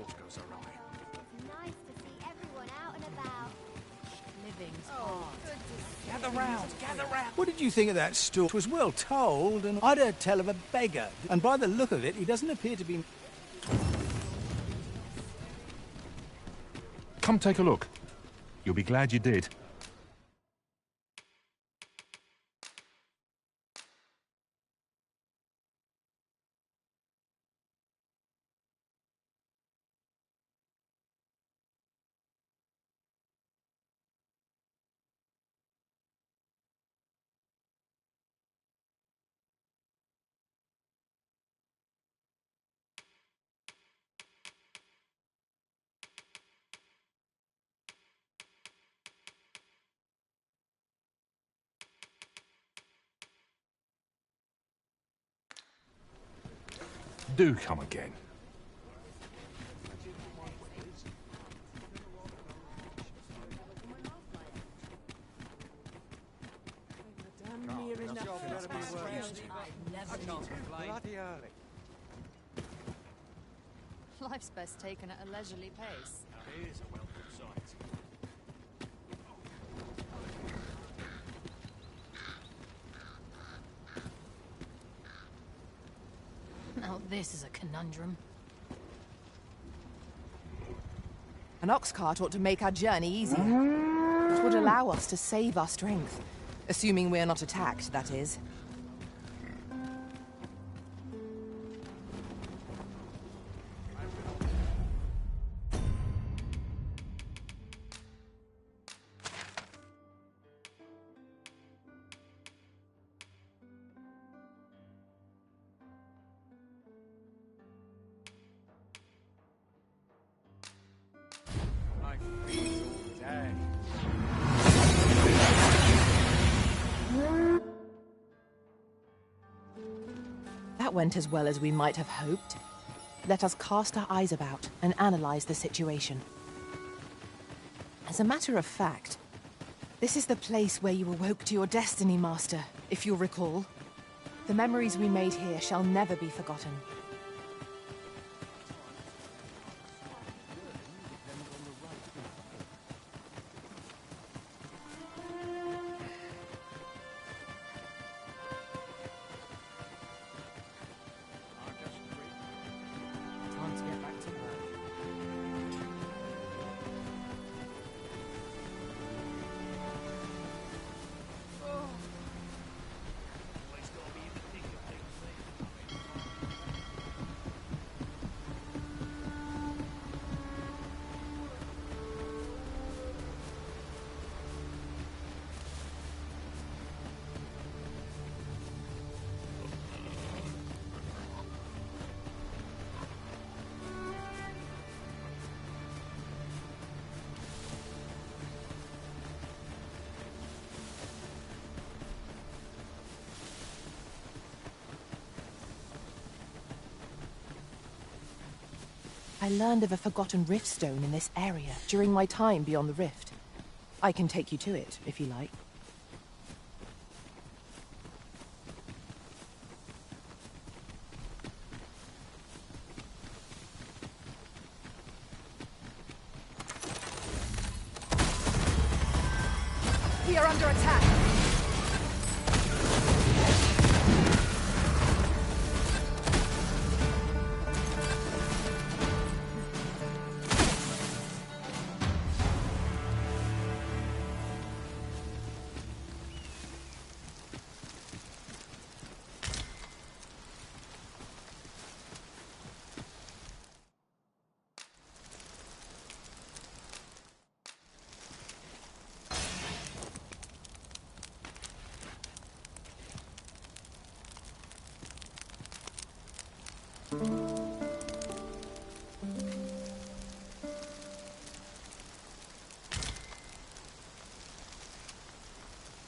Speaker 15: all goes awry.
Speaker 4: It's nice to see everyone out and about.
Speaker 2: Living's
Speaker 4: Oh,
Speaker 2: hard.
Speaker 4: good to see.
Speaker 15: Gather round, gather round.
Speaker 6: What did you think of that story? It was well told, and I'd heard tell of a beggar. And by the look of it, he doesn't appear to be...
Speaker 17: Come take a look. You'll be glad you did. Do come again.
Speaker 4: Life's best taken at a leisurely pace.
Speaker 15: Here's a welcome sight.
Speaker 2: Now this is a conundrum.
Speaker 5: An ox cart ought to make our journey easier. It would allow us to save our strength. Assuming we're not attacked, that is. That went as well as we might have hoped. Let us cast our eyes about and analyze the situation. As a matter of fact, this is the place where you awoke to your destiny, Master, if you'll recall. The memories we made here shall never be forgotten.
Speaker 13: Time to get back to work.
Speaker 5: I learned of a forgotten rift stone in this area during my time beyond the rift. I can take you to it, if you like.
Speaker 4: We are under attack.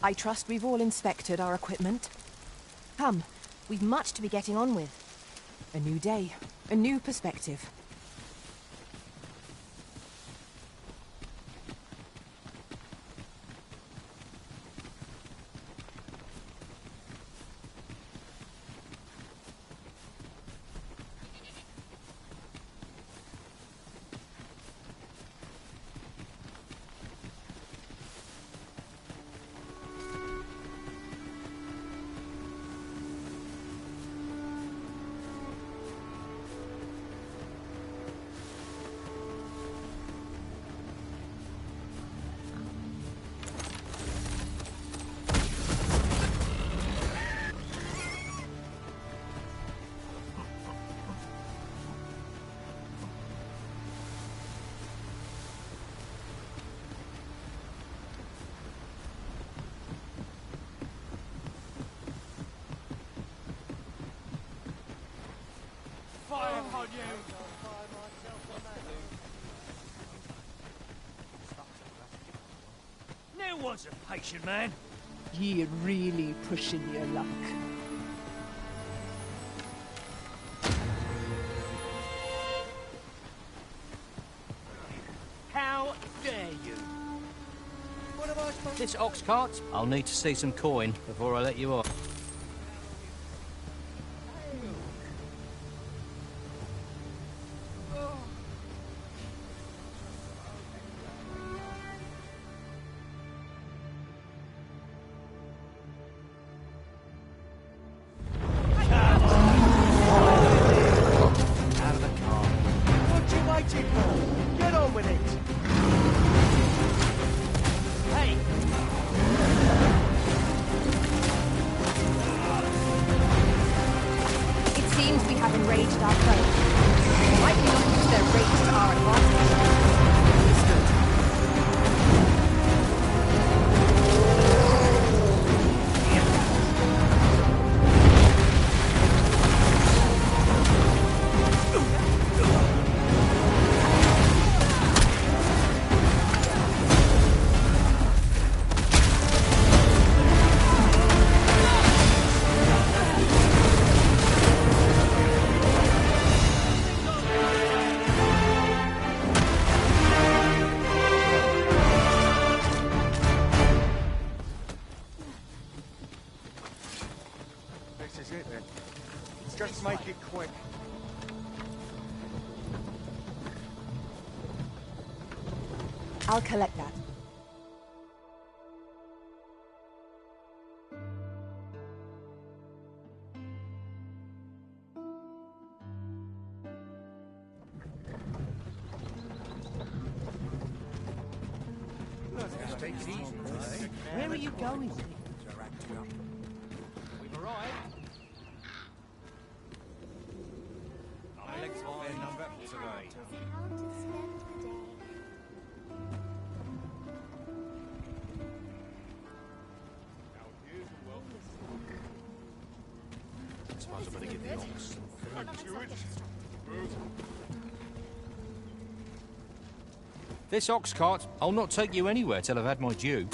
Speaker 5: I trust we've all inspected our equipment. Come, we've much to be getting on with. A new day, a new perspective.
Speaker 15: was a patient man.
Speaker 9: Ye really pushing your luck.
Speaker 15: How dare you? This ox cart, I'll need to see some coin before I let you off.
Speaker 7: Just make it quick.
Speaker 5: I'll collect that.
Speaker 15: Where are you going? We've arrived. My legs are fair number today.
Speaker 14: I suppose I better get the ox.
Speaker 15: This ox cart, I'll not take you anywhere till I've had my due.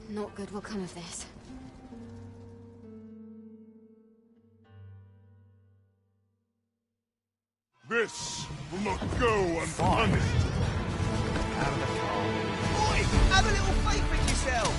Speaker 18: Not good will come of this.
Speaker 7: This will not go unpunished.
Speaker 15: Boy, have a little faith in yourself!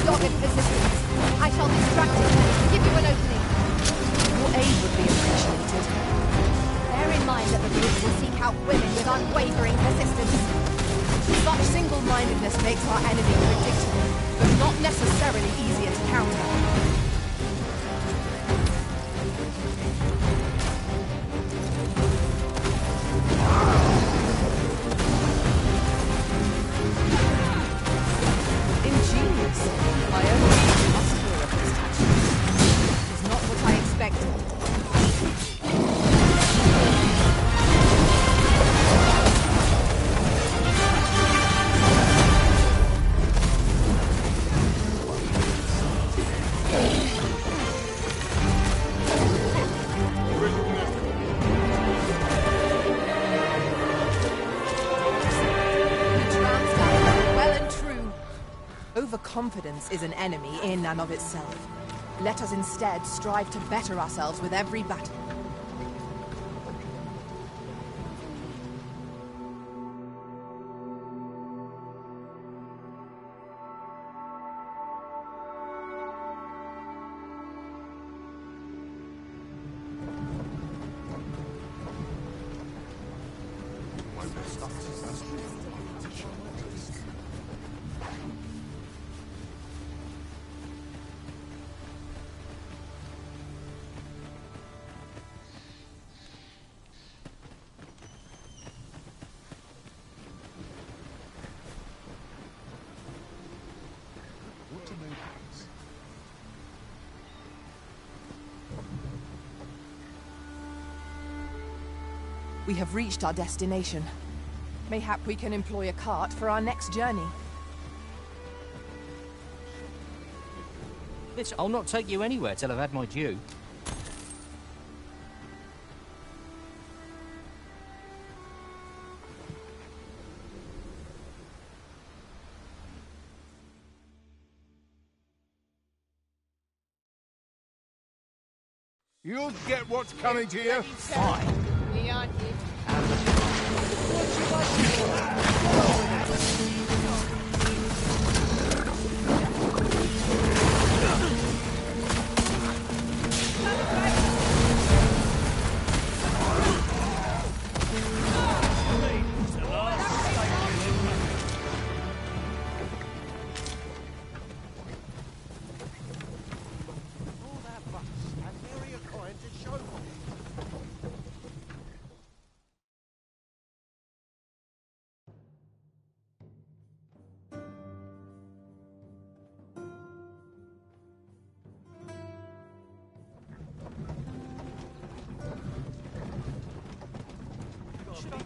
Speaker 2: Dogged persistence. I shall distract him and give you an opening.
Speaker 5: Your aid would be appreciated.
Speaker 2: Bear in mind that the brute will seek out women with unwavering persistence.
Speaker 5: Such single-mindedness makes our enemy predictable, but not necessarily easier to counter. My own muscular of this tactic is not what I expected. Overconfidence is an enemy in and of itself. Let us instead strive to better ourselves with every battle. We have reached our destination. Mayhap we can employ a cart for our next journey.
Speaker 19: I'll not take you anywhere till I've had my due.
Speaker 7: You'll get what's coming to you.
Speaker 19: Fine.
Speaker 4: We aren't you.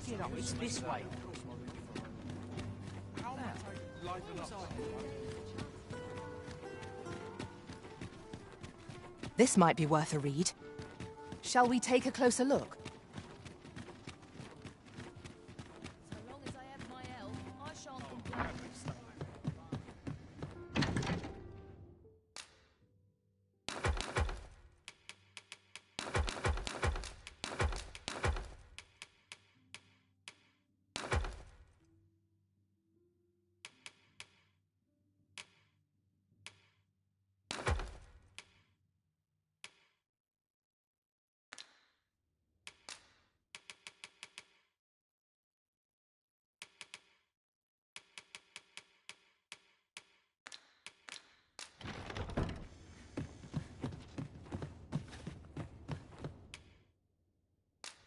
Speaker 19: Get up, it's this way.
Speaker 5: This might be worth a read. Shall we take a closer look?
Speaker 4: So long as I have my elf, I shan't complain.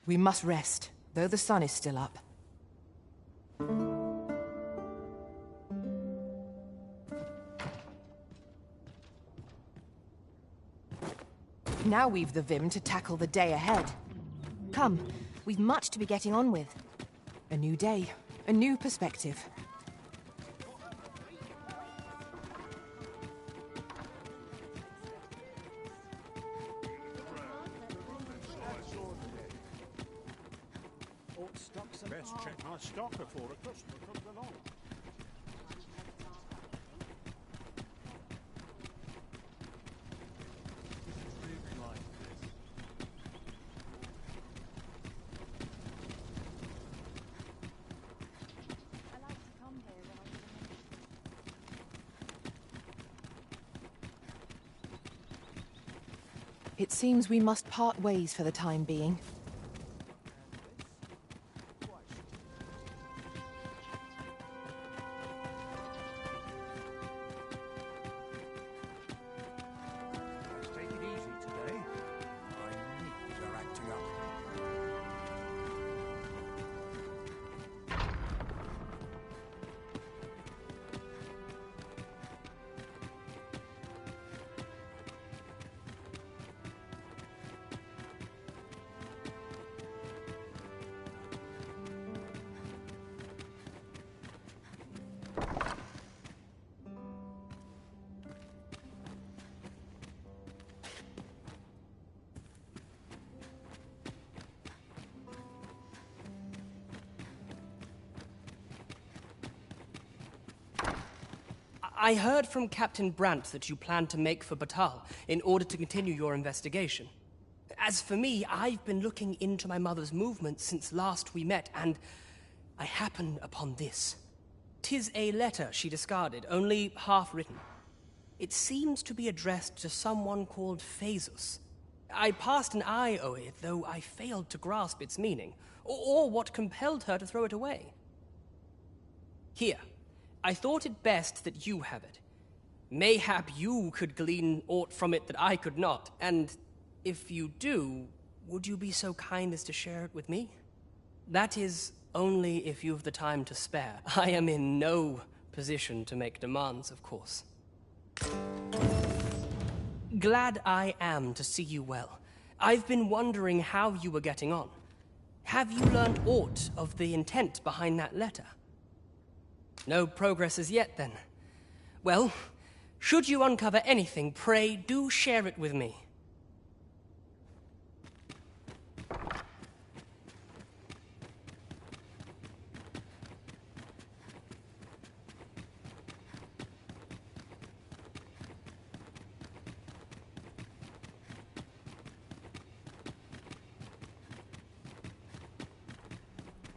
Speaker 5: We must rest, though the sun is still up. Now we've the vim to tackle the day ahead.
Speaker 2: Come, we've much to be getting on with.
Speaker 5: A new day, a new perspective.
Speaker 15: Best check my stock before a customer comes along.
Speaker 5: It seems we must part ways for the time being.
Speaker 1: Let's take it easy today. My knees are acting up.
Speaker 20: I heard from Captain Brandt that you plan to make for Batal in order to continue your investigation. As for me, I've been looking into my mother's movements since last we met, and I happened upon this. 'Tis a letter she discarded, only half written. It seems to be addressed to someone called Phaesus. I passed an eye over it, though I failed to grasp its meaning, or what compelled her to throw it away. Here. I thought it best that you have it. Mayhap you could glean aught from it that I could not, and if you do, would you be so kind as to share it with me? That is, only if you've the time to spare. I am in no position to make demands, of course. Glad I am to see you well. I've been wondering how you were getting on. Have you learned aught of the intent behind that letter? No progress as yet, then. Well, should you uncover anything, pray do share it with me.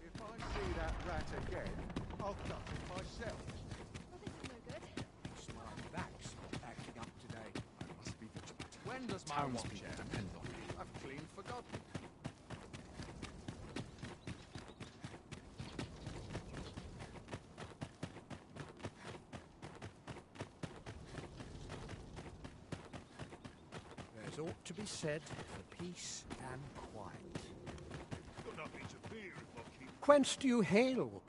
Speaker 7: If I see that rat again, I'll cut it myself.
Speaker 16: Well, this is no good.
Speaker 15: Looks like that's not acting up today. I must be vigilant.
Speaker 14: When does my watch depend on me?
Speaker 15: I've clean forgotten. There's aught to be said for peace and quiet.
Speaker 7: Got nothing to fear if I keep...
Speaker 12: Whence do you hail?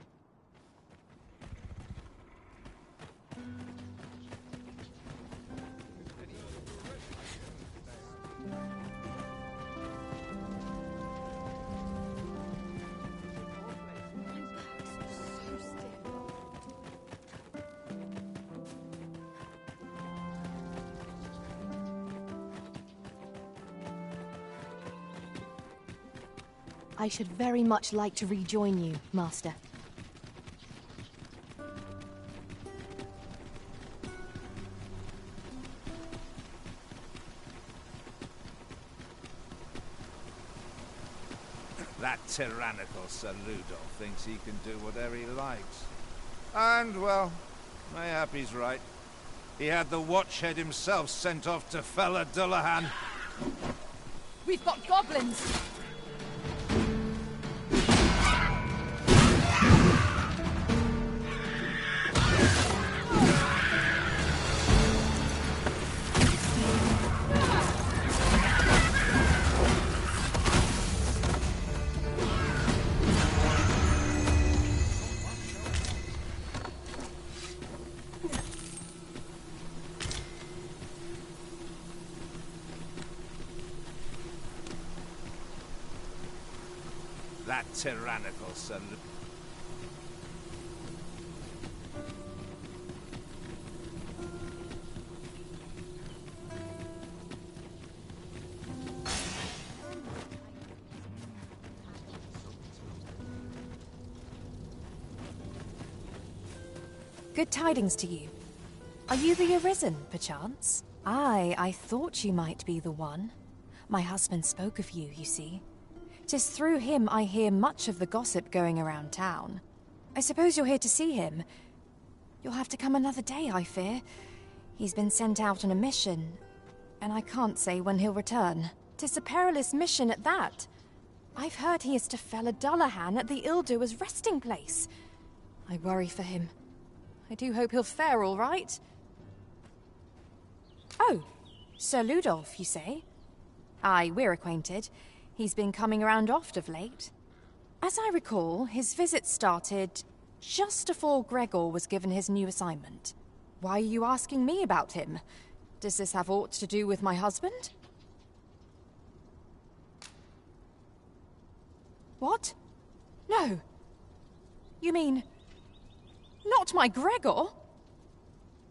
Speaker 2: I should very much like to rejoin you, Master.
Speaker 1: That tyrannical Sir Rudolph thinks he can do whatever he likes. And, well, mayhap he's right. He had the Watchhead himself sent off to fella Dullahan.
Speaker 5: We've got goblins!
Speaker 1: That tyrannical Sir Rudolph.
Speaker 2: Good tidings to you. Are you the Arisen, perchance? Aye, I thought you might be the one. My husband spoke of you, you see. 'Tis through him I hear much of the gossip going around town. I suppose you're here to see him. You'll have to come another day, I fear. He's been sent out on a mission, and I can't say when he'll return. 'Tis a perilous mission at that. I've heard he is to fell a Dullahan at the Ildua's resting place. I worry for him. I do hope he'll fare all right. Oh, Sir Ludolf, you say? Aye, we're acquainted. He's been coming around oft of late. As I recall, his visit started just afore Gregor was given his new assignment. Why are you asking me about him? Does this have aught to do with my husband? What? No. You mean... not my Gregor?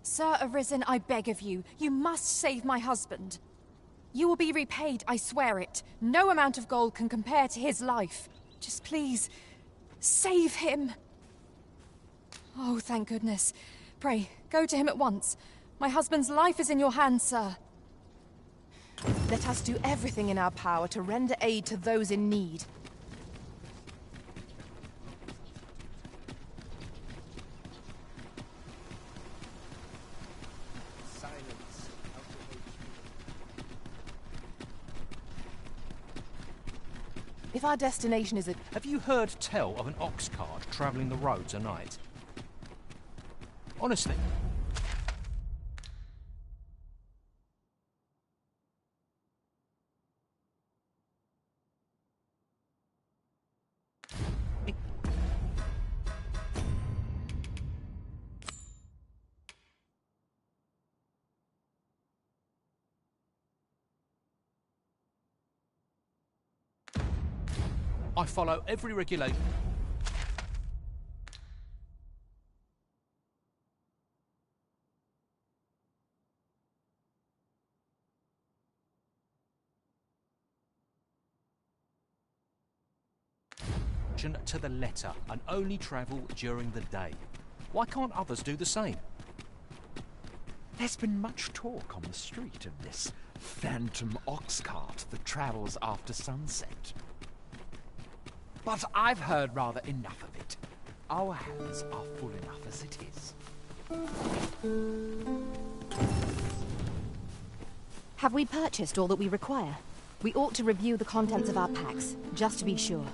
Speaker 2: Sir Arisen, I beg of you, you must save my husband. You will be repaid, I swear it. No amount of gold can compare to his life. Just please, save him. Oh, thank goodness. Pray, go to him at once. My husband's life is in your hands, sir.
Speaker 5: Let us do everything in our power to render aid to those in need. If our destination is a...
Speaker 14: Have you heard tell of an ox cart travelling the roads at night? Honestly. I follow every regulation. To the letter and only travel during the day. Why can't others do the same?
Speaker 21: There's been much talk on the street of this phantom ox cart that travels after sunset. But I've heard rather enough of it. Our hands are full enough as it is.
Speaker 2: Have we purchased all that we require? We ought to review the contents of our packs, just to be sure.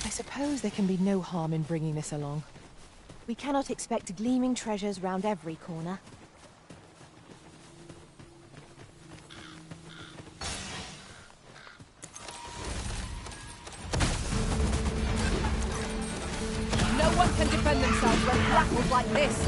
Speaker 5: I suppose there can be no harm in bringing this along.
Speaker 2: We cannot expect gleaming treasures round every corner.
Speaker 5: No one can defend themselves when grappled like this!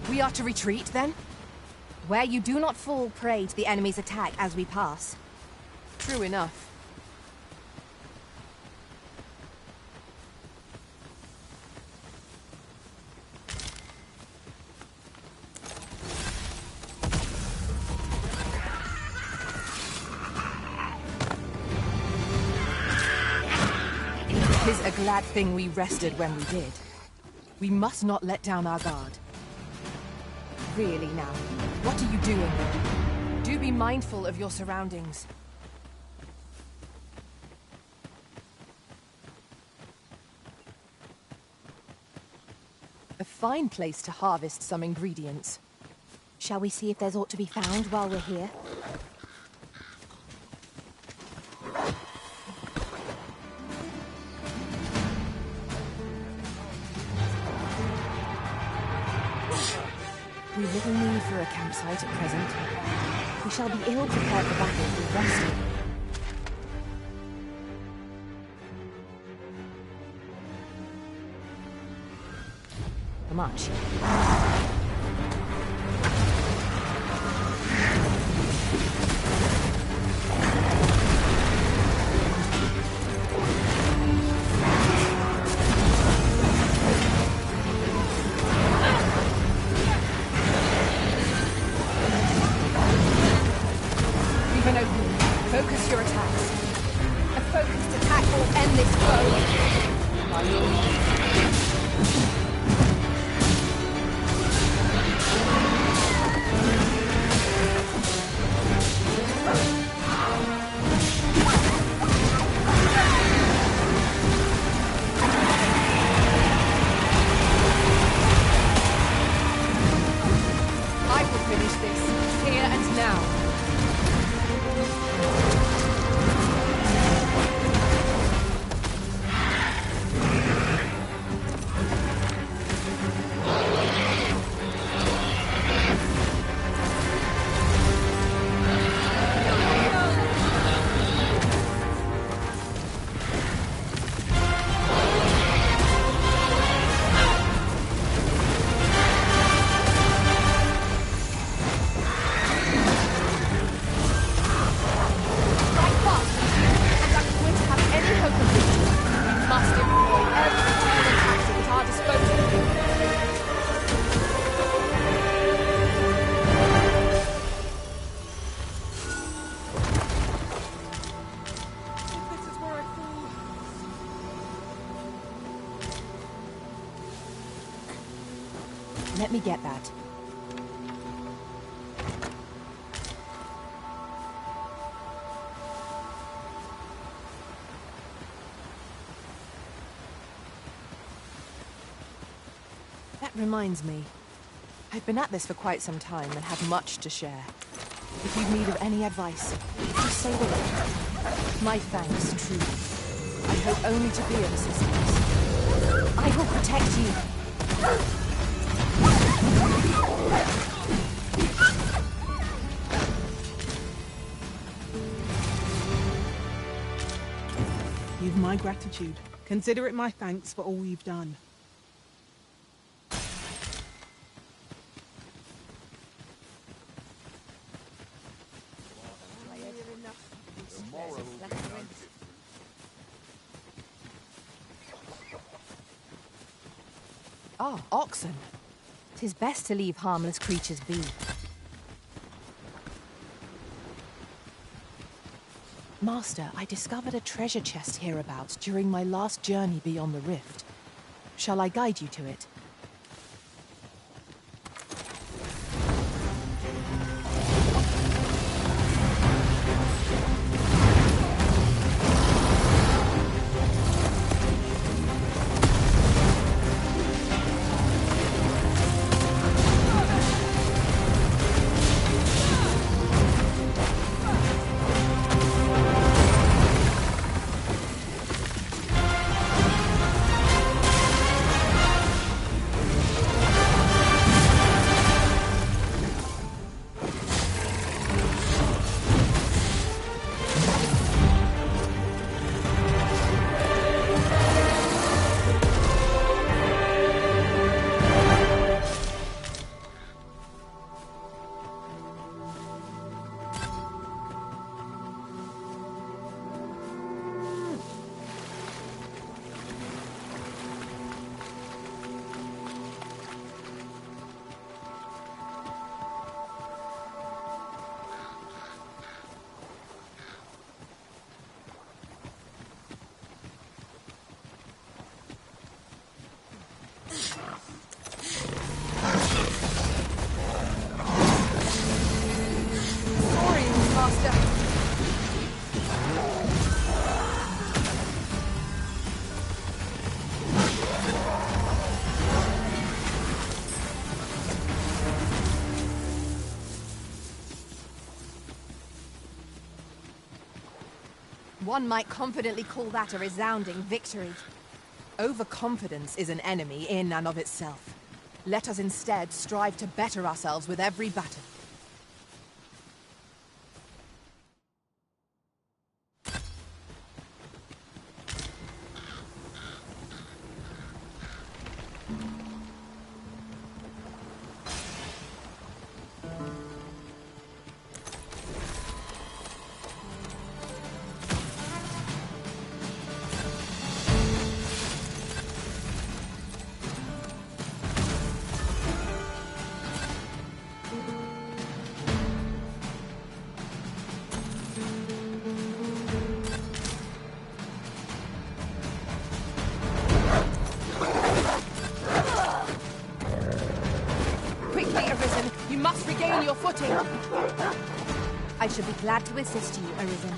Speaker 5: We are to retreat, then?
Speaker 2: Where you do not fall prey to the enemy's attack as we pass.
Speaker 5: True enough. Tis a glad thing we rested when we did. We must not let down our guard.
Speaker 2: Really now,
Speaker 5: what are you doing? Do be mindful of your surroundings. A fine place to harvest some ingredients.
Speaker 2: Shall we see if there's aught to be found while we're here?
Speaker 5: We little need for a campsite at present.
Speaker 2: We shall be ill prepared for battle if we rested. How much?
Speaker 5: Focus your attacks. A focused attack will end this foe. By your means. I will finish this, here and now.
Speaker 2: get that. That reminds me. I've been at this for quite some time and have much to share. If you've need of any advice, just say the word. My thanks, truly. I hope only to be of assistance. I will protect you.
Speaker 3: You've my gratitude. Consider it my thanks for all you've done.
Speaker 2: Ah, oxen. 'Tis best to leave harmless creatures be. Master, I discovered a treasure chest hereabouts during my last journey beyond the rift. Shall I guide you to it? One might confidently call that a resounding victory.
Speaker 5: Overconfidence is an enemy in and of itself. Let us instead strive to better ourselves with every battle.
Speaker 2: Your footing. I should be glad to assist you, Arisen.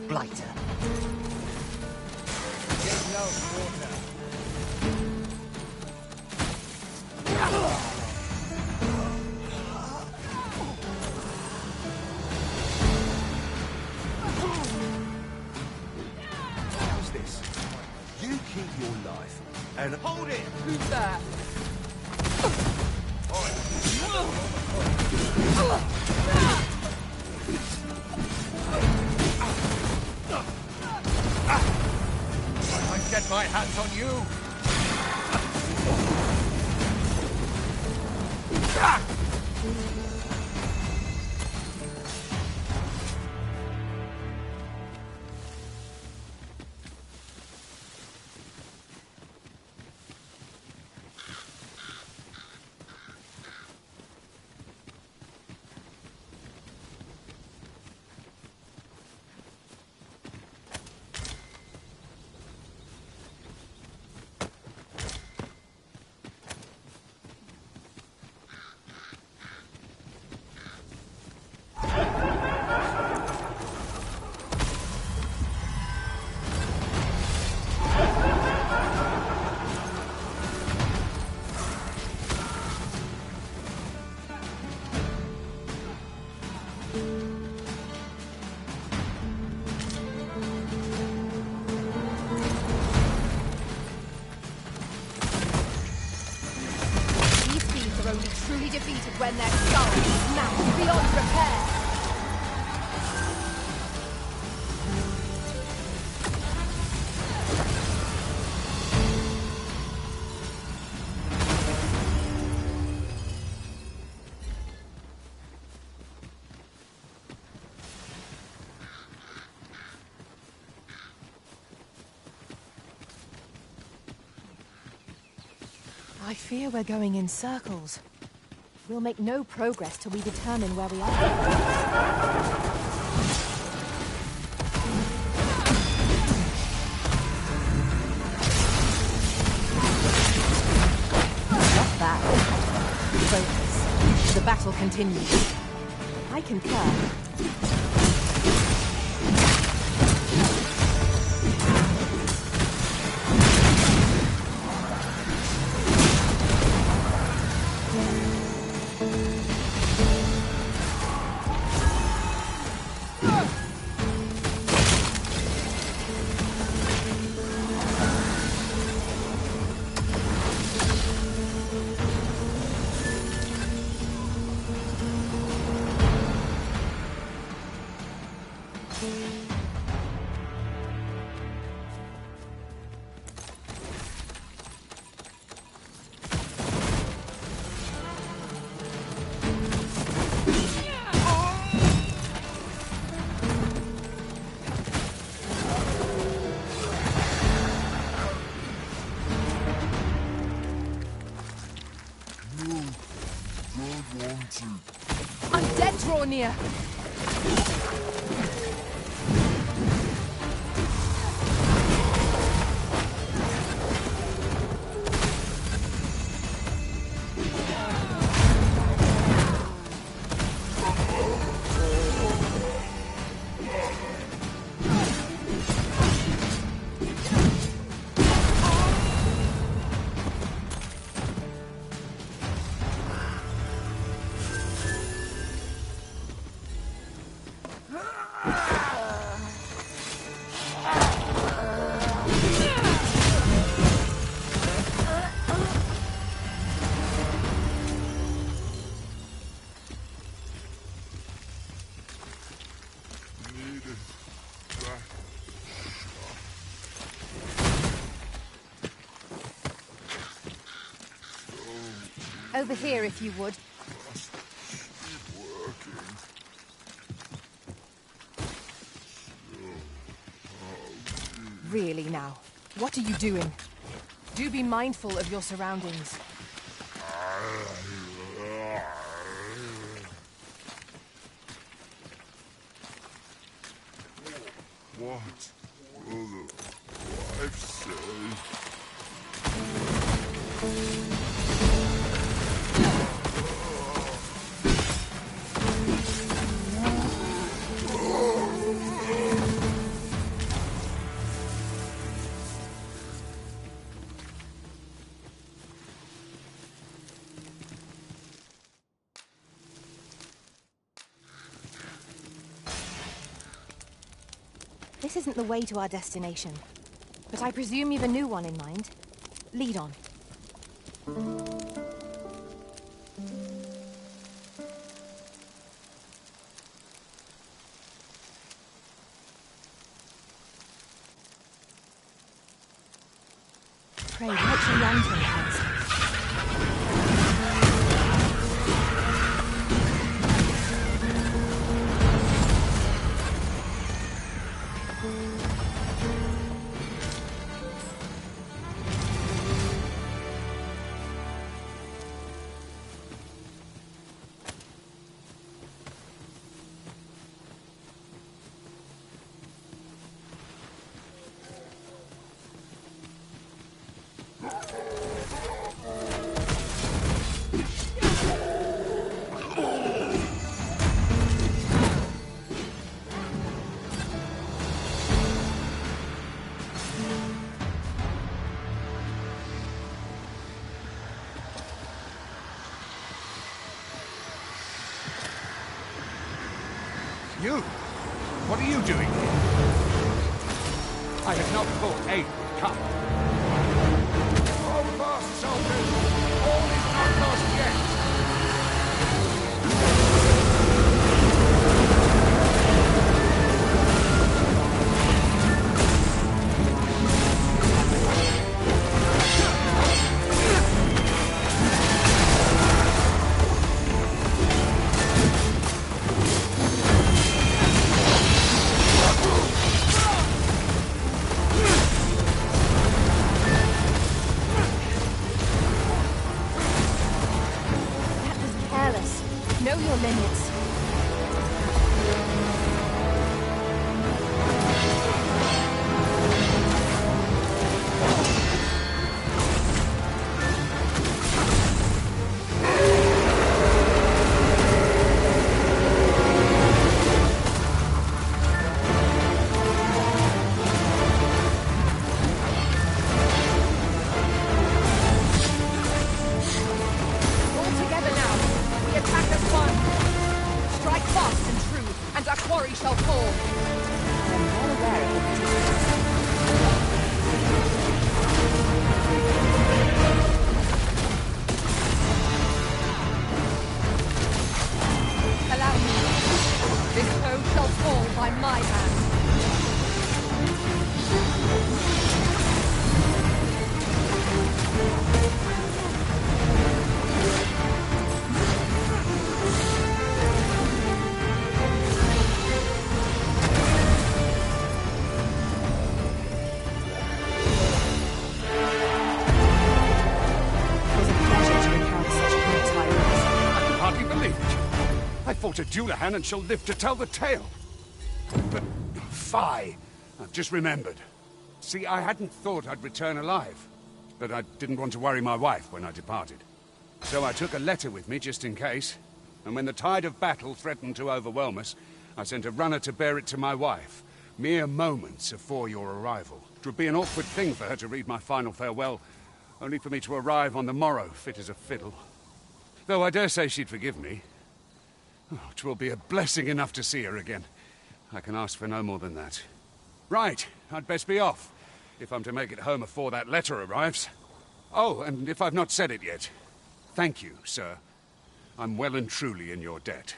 Speaker 19: Blighter.
Speaker 11: Get no water.
Speaker 12: How's this? You keep your life and hold it.
Speaker 5: Who's that?
Speaker 12: Get my hands on you!
Speaker 4: when their skulls snap beyond repair.
Speaker 2: I fear we're going in circles. We'll make no progress till we determine where we are. Not bad. Focus. The battle continues. I concur.
Speaker 4: Undead draw near.
Speaker 2: Over here, if you would. Really now, what are you doing? Do be mindful of your surroundings.
Speaker 15: What will the wife say?
Speaker 2: This isn't the way to our destination, but I presume you've a new one in mind. Lead on. Pray, light your lantern, Hanson.
Speaker 17: You? What are you doing here? I had not thought aid would come. Hold fast, soldiers! All is not lost yet!
Speaker 5: and our quarry shall fall. I am well aware of the Allow me. This foe shall fall by my hand.
Speaker 17: I fought a Dullahan and shall live to tell the tale. But, fie, I've just remembered. See, I hadn't thought I'd return alive, but I didn't want to worry my wife when I departed. So I took a letter with me just in case, and when the tide of battle threatened to overwhelm us, I sent a runner to bear it to my wife, mere moments before your arrival. It would be an awkward thing for her to read my final farewell, only for me to arrive on the morrow, fit as a fiddle. Though I dare say she'd forgive me. Oh, 'twill be a blessing enough to see her again. I can ask for no more than that. Right, I'd best be off, if I'm to make it home afore that letter arrives. Oh, and if I've not said it yet, thank you, sir. I'm well and truly in your debt.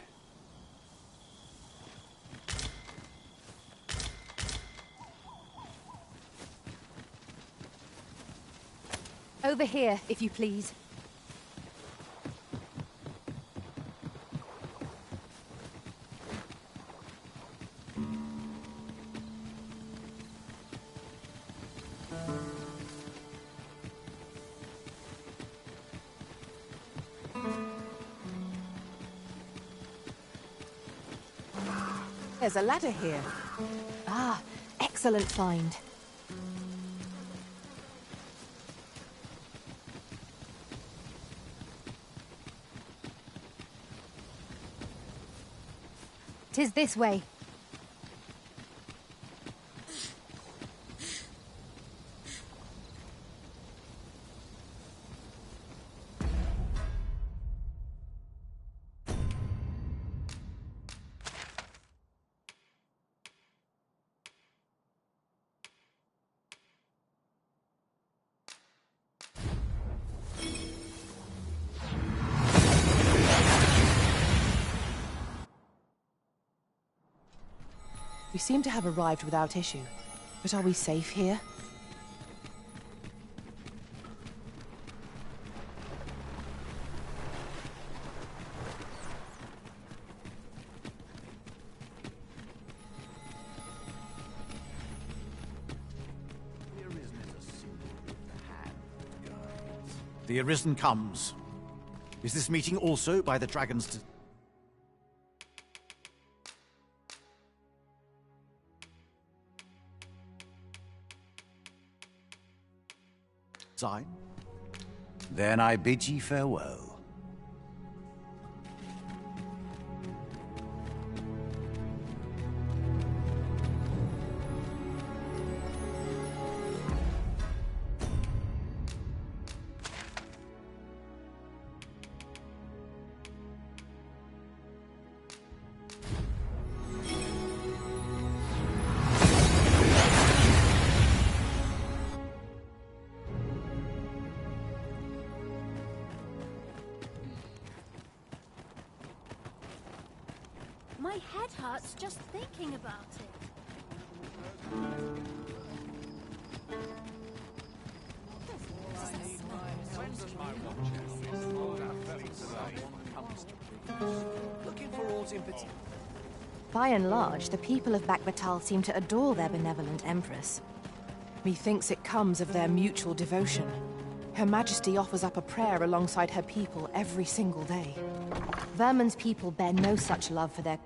Speaker 2: Over here, if you please.
Speaker 5: There's a ladder here.
Speaker 2: Ah, excellent find. "'Tis this way."
Speaker 5: We seem to have arrived without issue. But are we safe here?
Speaker 1: The Arisen comes. Is this meeting also by the dragon's design? Then I bid ye farewell.
Speaker 10: My head hurts just thinking about it.
Speaker 19: Looking for aught in particular?
Speaker 2: By and large, the people of Bakbatal seem to adore their benevolent empress.
Speaker 5: Methinks it comes of their mutual devotion. Her Majesty offers up a prayer alongside her people every single day.
Speaker 2: Vermin's people bear no such love for their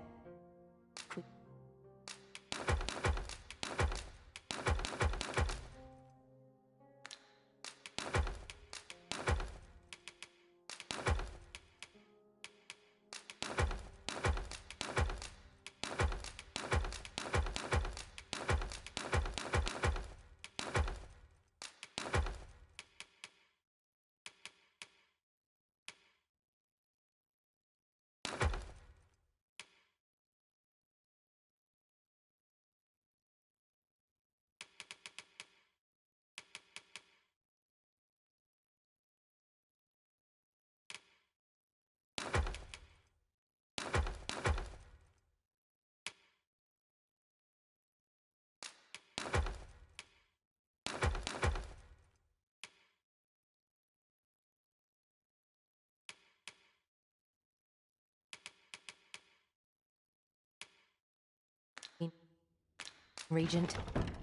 Speaker 2: Regent.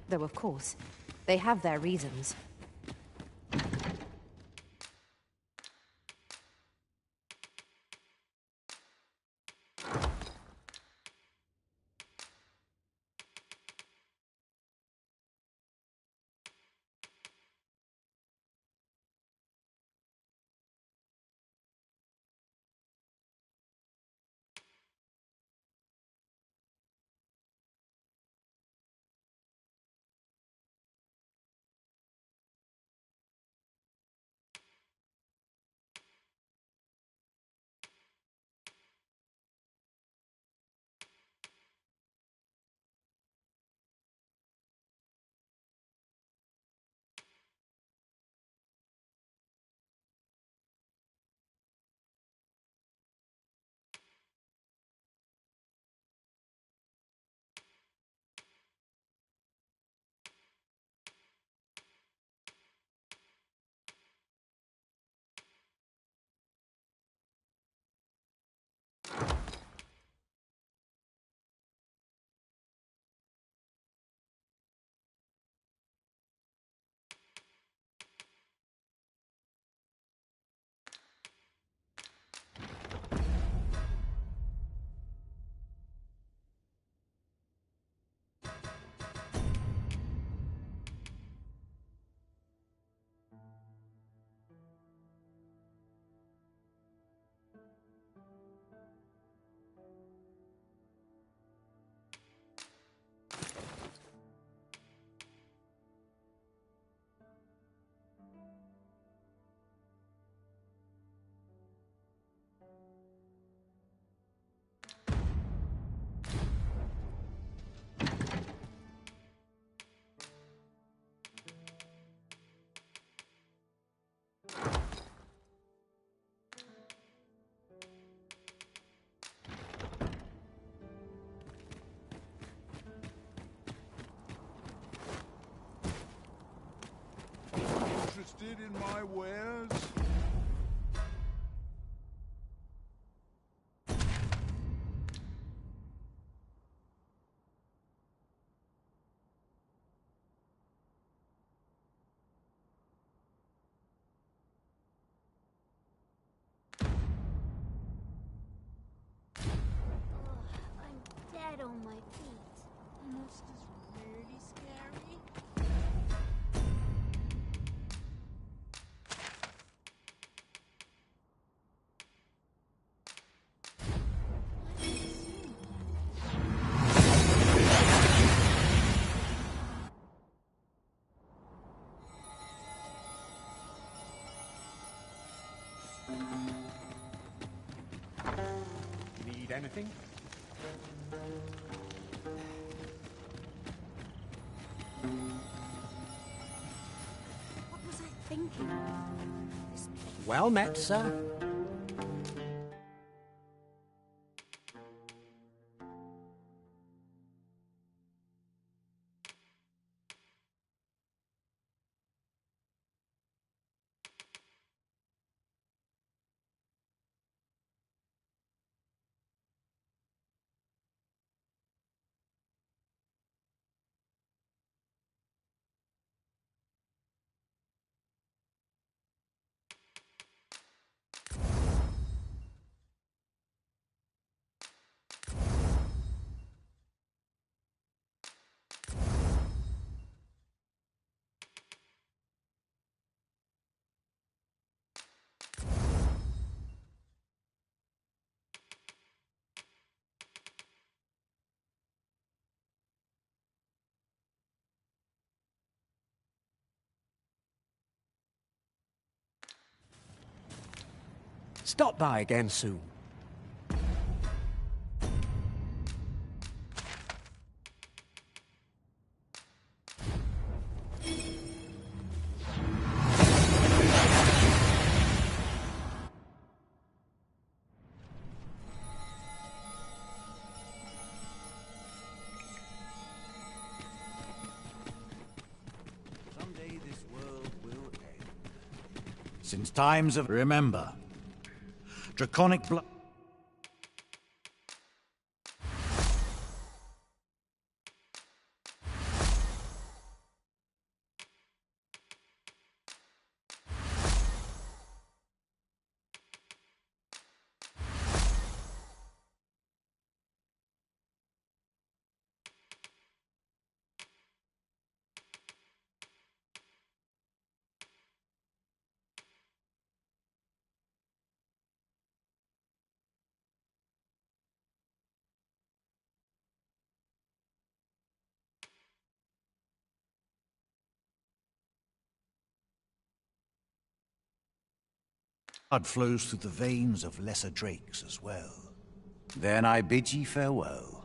Speaker 2: Though, of course, they have their reasons.
Speaker 7: Interested in my wares?
Speaker 10: I'm dead on my feet. This is really scary.
Speaker 17: Need anything?
Speaker 10: What was I thinking?
Speaker 19: Well met, sir. Stop by again soon.
Speaker 1: Someday this world will end. Since times of... Remember, draconic blood... Blood flows through the veins of lesser drakes as well. Then I bid ye farewell.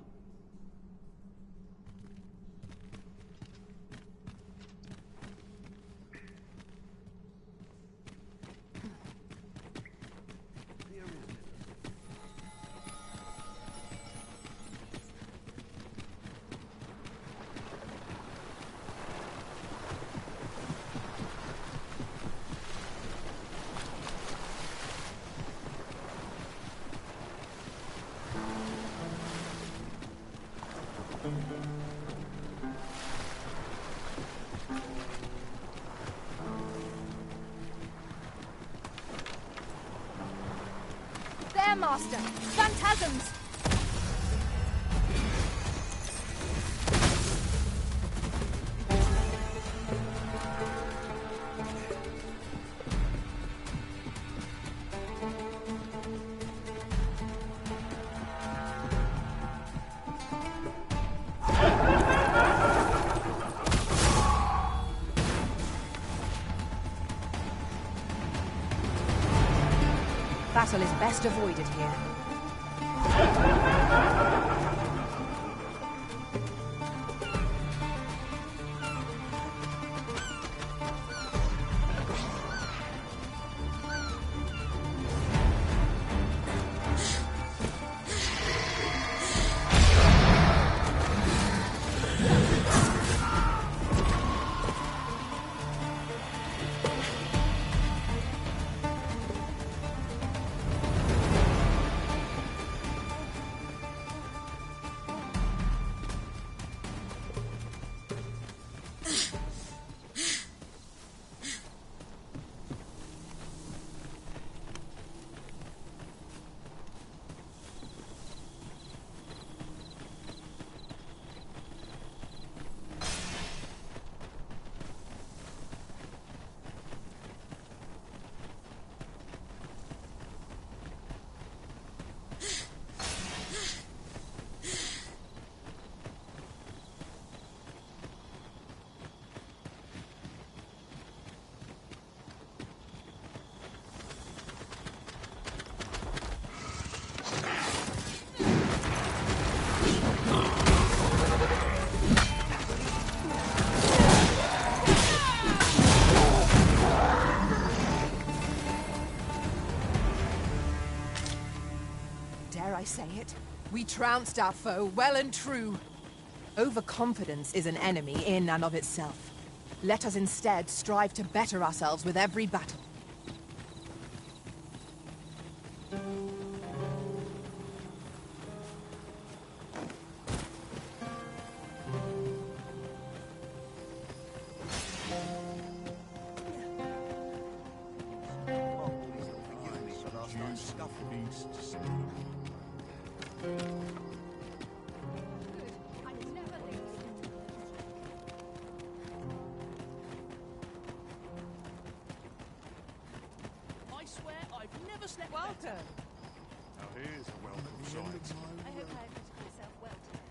Speaker 4: There, Master! Phantasms!
Speaker 5: Battle is best avoided here. Dare I say it? We trounced our foe well and true. Overconfidence is an enemy in and of itself. Let us instead strive to better ourselves with every battle.
Speaker 8: I swear I've never slept well done.
Speaker 15: Now here's a welcome sight.
Speaker 10: I hope I acquitted myself well today.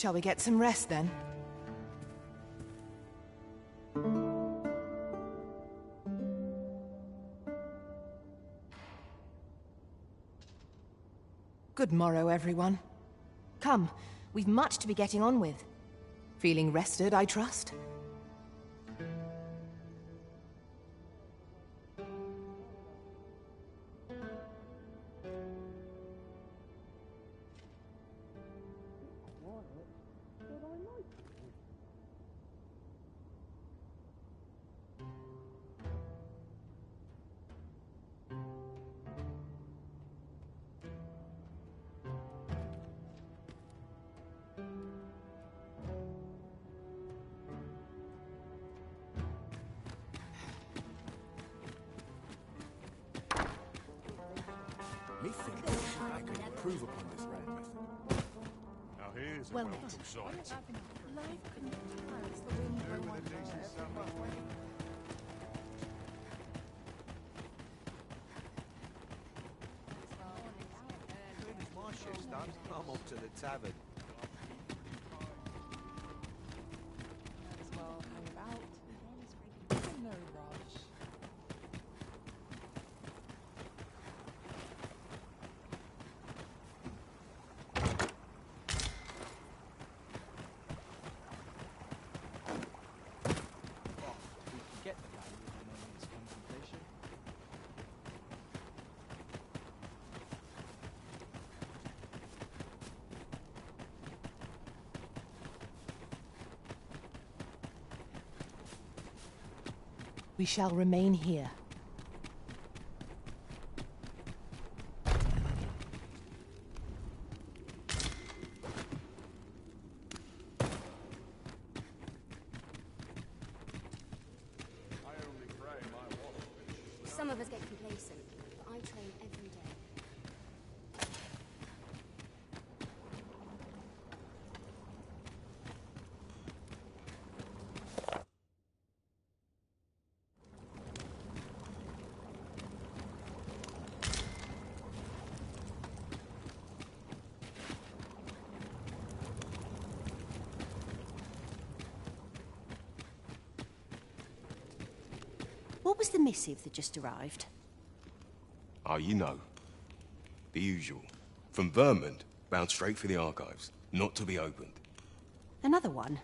Speaker 5: Shall we get some rest then? Good morrow, everyone.
Speaker 2: Come, we've much to be getting on with.
Speaker 5: Feeling rested, I trust?
Speaker 12: Methinks I could improve upon this rare method. Now here's a welcome sight.
Speaker 15: My shift's done. I'm off to the tavern.
Speaker 5: We shall remain here.
Speaker 18: Some of us get complacent, but I train every day.
Speaker 6: What was the missive that just arrived?
Speaker 22: Oh, you know. The usual. From Vermont, bound straight for the archives. Not to be opened.
Speaker 6: Another one?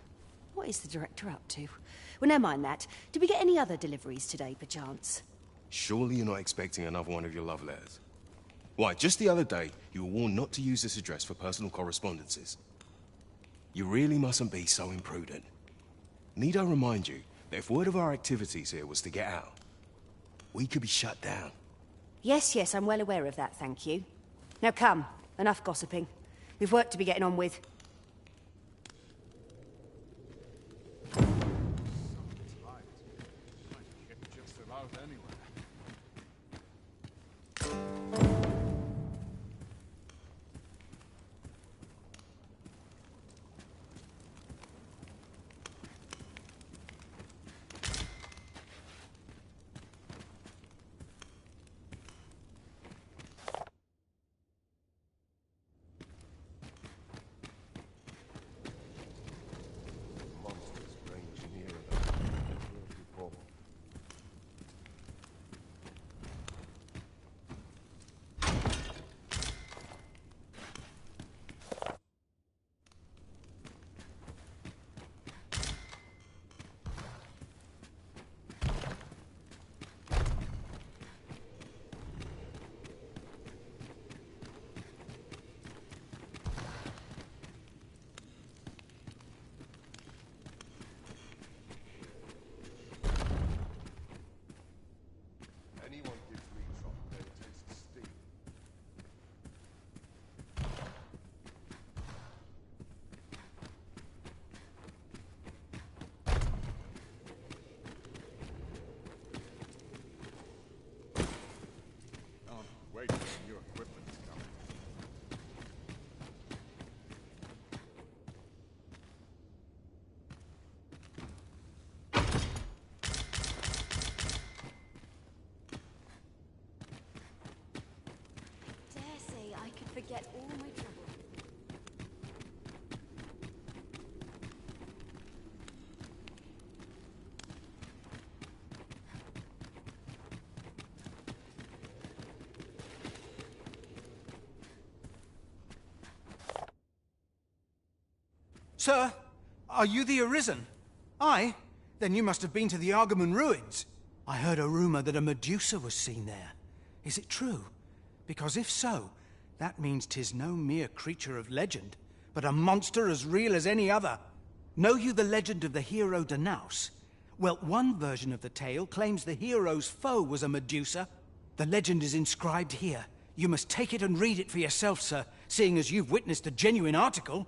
Speaker 6: What is the director up to? Well, never mind that. Did we get any other deliveries today, perchance?
Speaker 22: Surely you're not expecting another one of your love letters? Why, just the other day, you were warned not to use this address for personal correspondences. You really mustn't be so imprudent. Need I remind you that if word of our activities here was to get out, we could be shut down.
Speaker 6: Yes, yes, I'm well aware of that, thank you. Now come, enough gossiping. We've work to be getting on with.
Speaker 7: Just about anywhere. Wait, new equipment's coming.
Speaker 18: Dare say I could forget all my trouble.
Speaker 9: Sir, are you the Arisen? Aye? Then you must have been to the Argamon ruins. I heard a rumor that a Medusa was seen there. Is it true? Because if so, that means 'tis no mere creature of legend, but a monster as real as any other. Know you the legend of the hero Danaus? Well, one version of the tale claims the hero's foe was a Medusa. The legend is inscribed here. You must take it and read it for yourself, sir, seeing as you've witnessed a genuine article.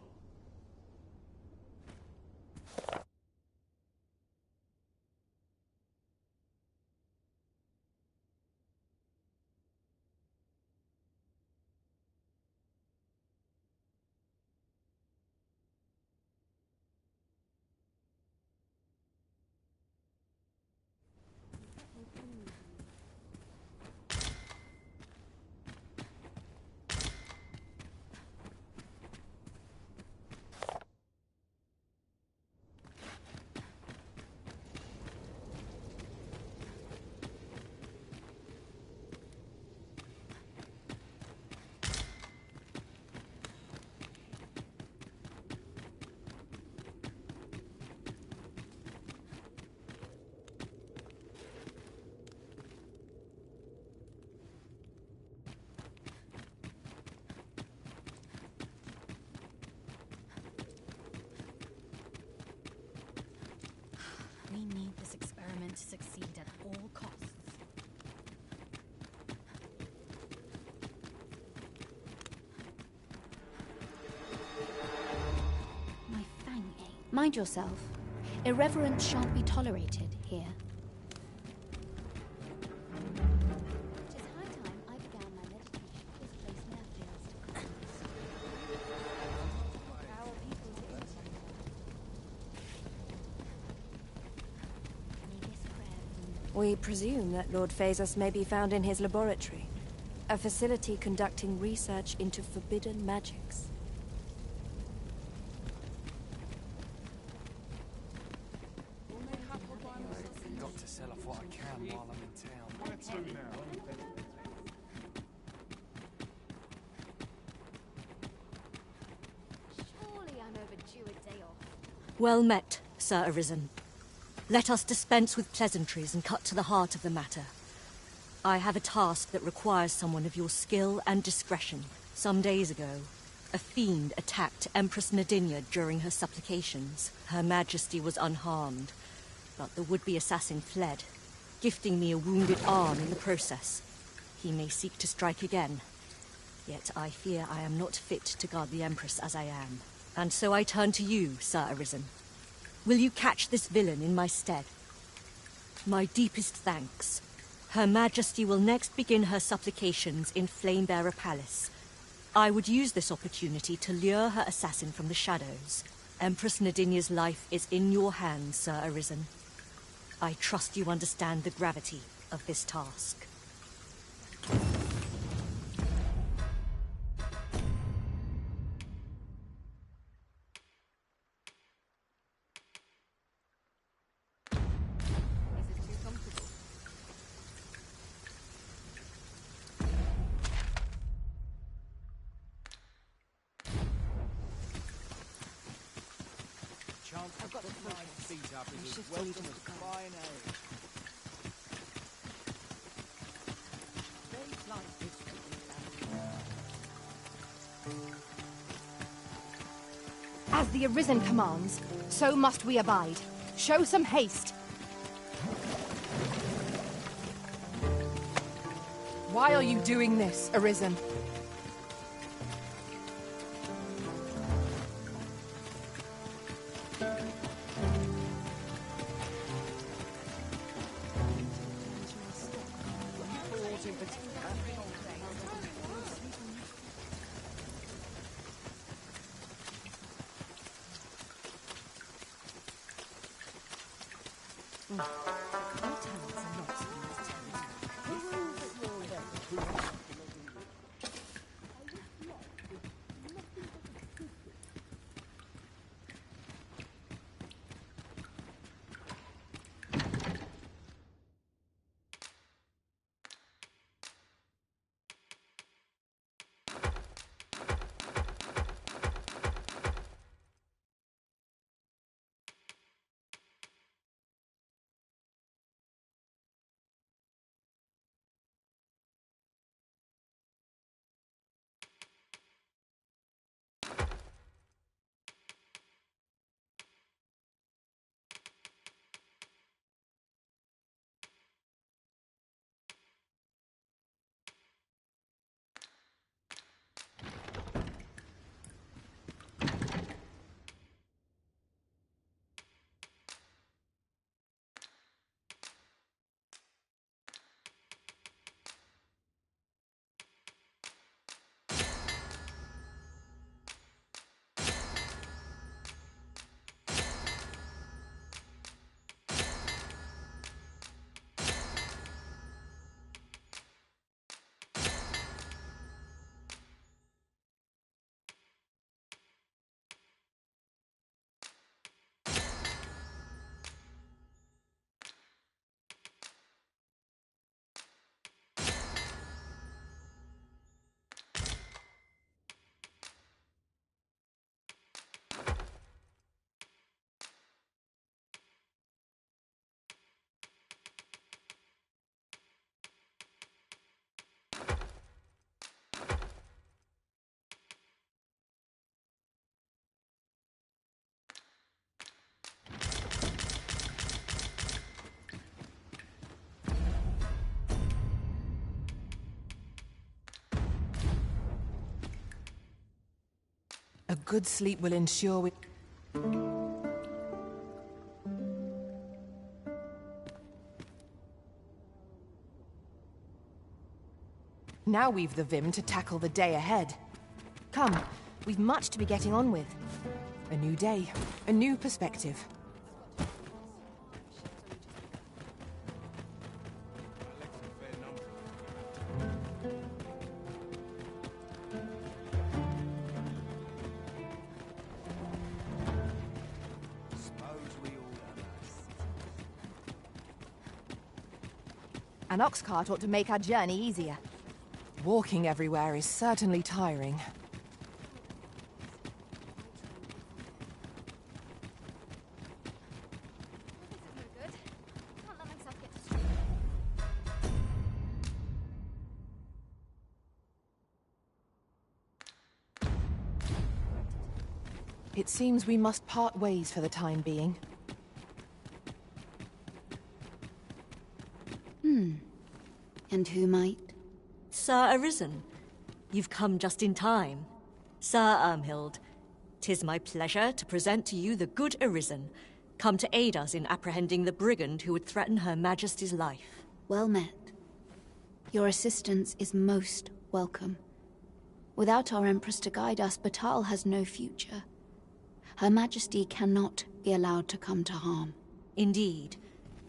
Speaker 13: We need this experiment to succeed at all costs.
Speaker 18: My fang ache. Mind yourself. Irreverence shan't be tolerated here. Tis high time I began my meditation. This place now fails to cleanse. Our people's ignorance. May this prayer be
Speaker 2: We presume that Lord Phaesus may be found in his laboratory, a facility conducting research into forbidden magics.
Speaker 21: Got to sell off what I can while I'm in town.
Speaker 7: Where to now?
Speaker 18: Surely I'm overdue a day off.
Speaker 6: Well met, Sir Arisen. Let us dispense with pleasantries and cut to the heart of the matter. I have a task that requires someone of your skill and discretion. Some days ago, a fiend attacked Empress Nadinia during her supplications. Her Majesty was unharmed, but the would-be assassin fled, gifting me a wounded arm in the process. He may seek to strike again, yet I fear I am not fit to guard the Empress as I am. And so I turn to you, Sir Arisen. Will you catch this villain in my stead? My deepest thanks. Her Majesty will next begin her supplications in Flamebearer Palace. I would use this opportunity to lure her assassin from the shadows. Empress Nadinia's life is in your hands, Sir Arisen. I trust you understand the gravity of this task.
Speaker 21: I've got to put my feet up is as welcome as fine ale. Days like this
Speaker 2: As the Arisen commands, so must we abide. Show some haste.
Speaker 5: Why are you doing this, Arisen? good sleep will ensure we... Now we've the vim to tackle the day ahead.
Speaker 2: Come, we've much to be getting on with.
Speaker 5: A new day, a new perspective.
Speaker 2: An ox cart ought to make our journey easier.
Speaker 5: Walking everywhere is certainly tiring. It seems we must part ways for the time being.
Speaker 16: And who might?
Speaker 6: Sir Arisen, you've come just in time. Sir Ermhild, 'tis my pleasure to present to you the good Arisen, come to aid us in apprehending the brigand who would threaten Her Majesty's life.
Speaker 16: Well met. Your assistance is most welcome. Without our Empress to guide us, Batal has no future. Her Majesty cannot be allowed to come to harm.
Speaker 6: Indeed.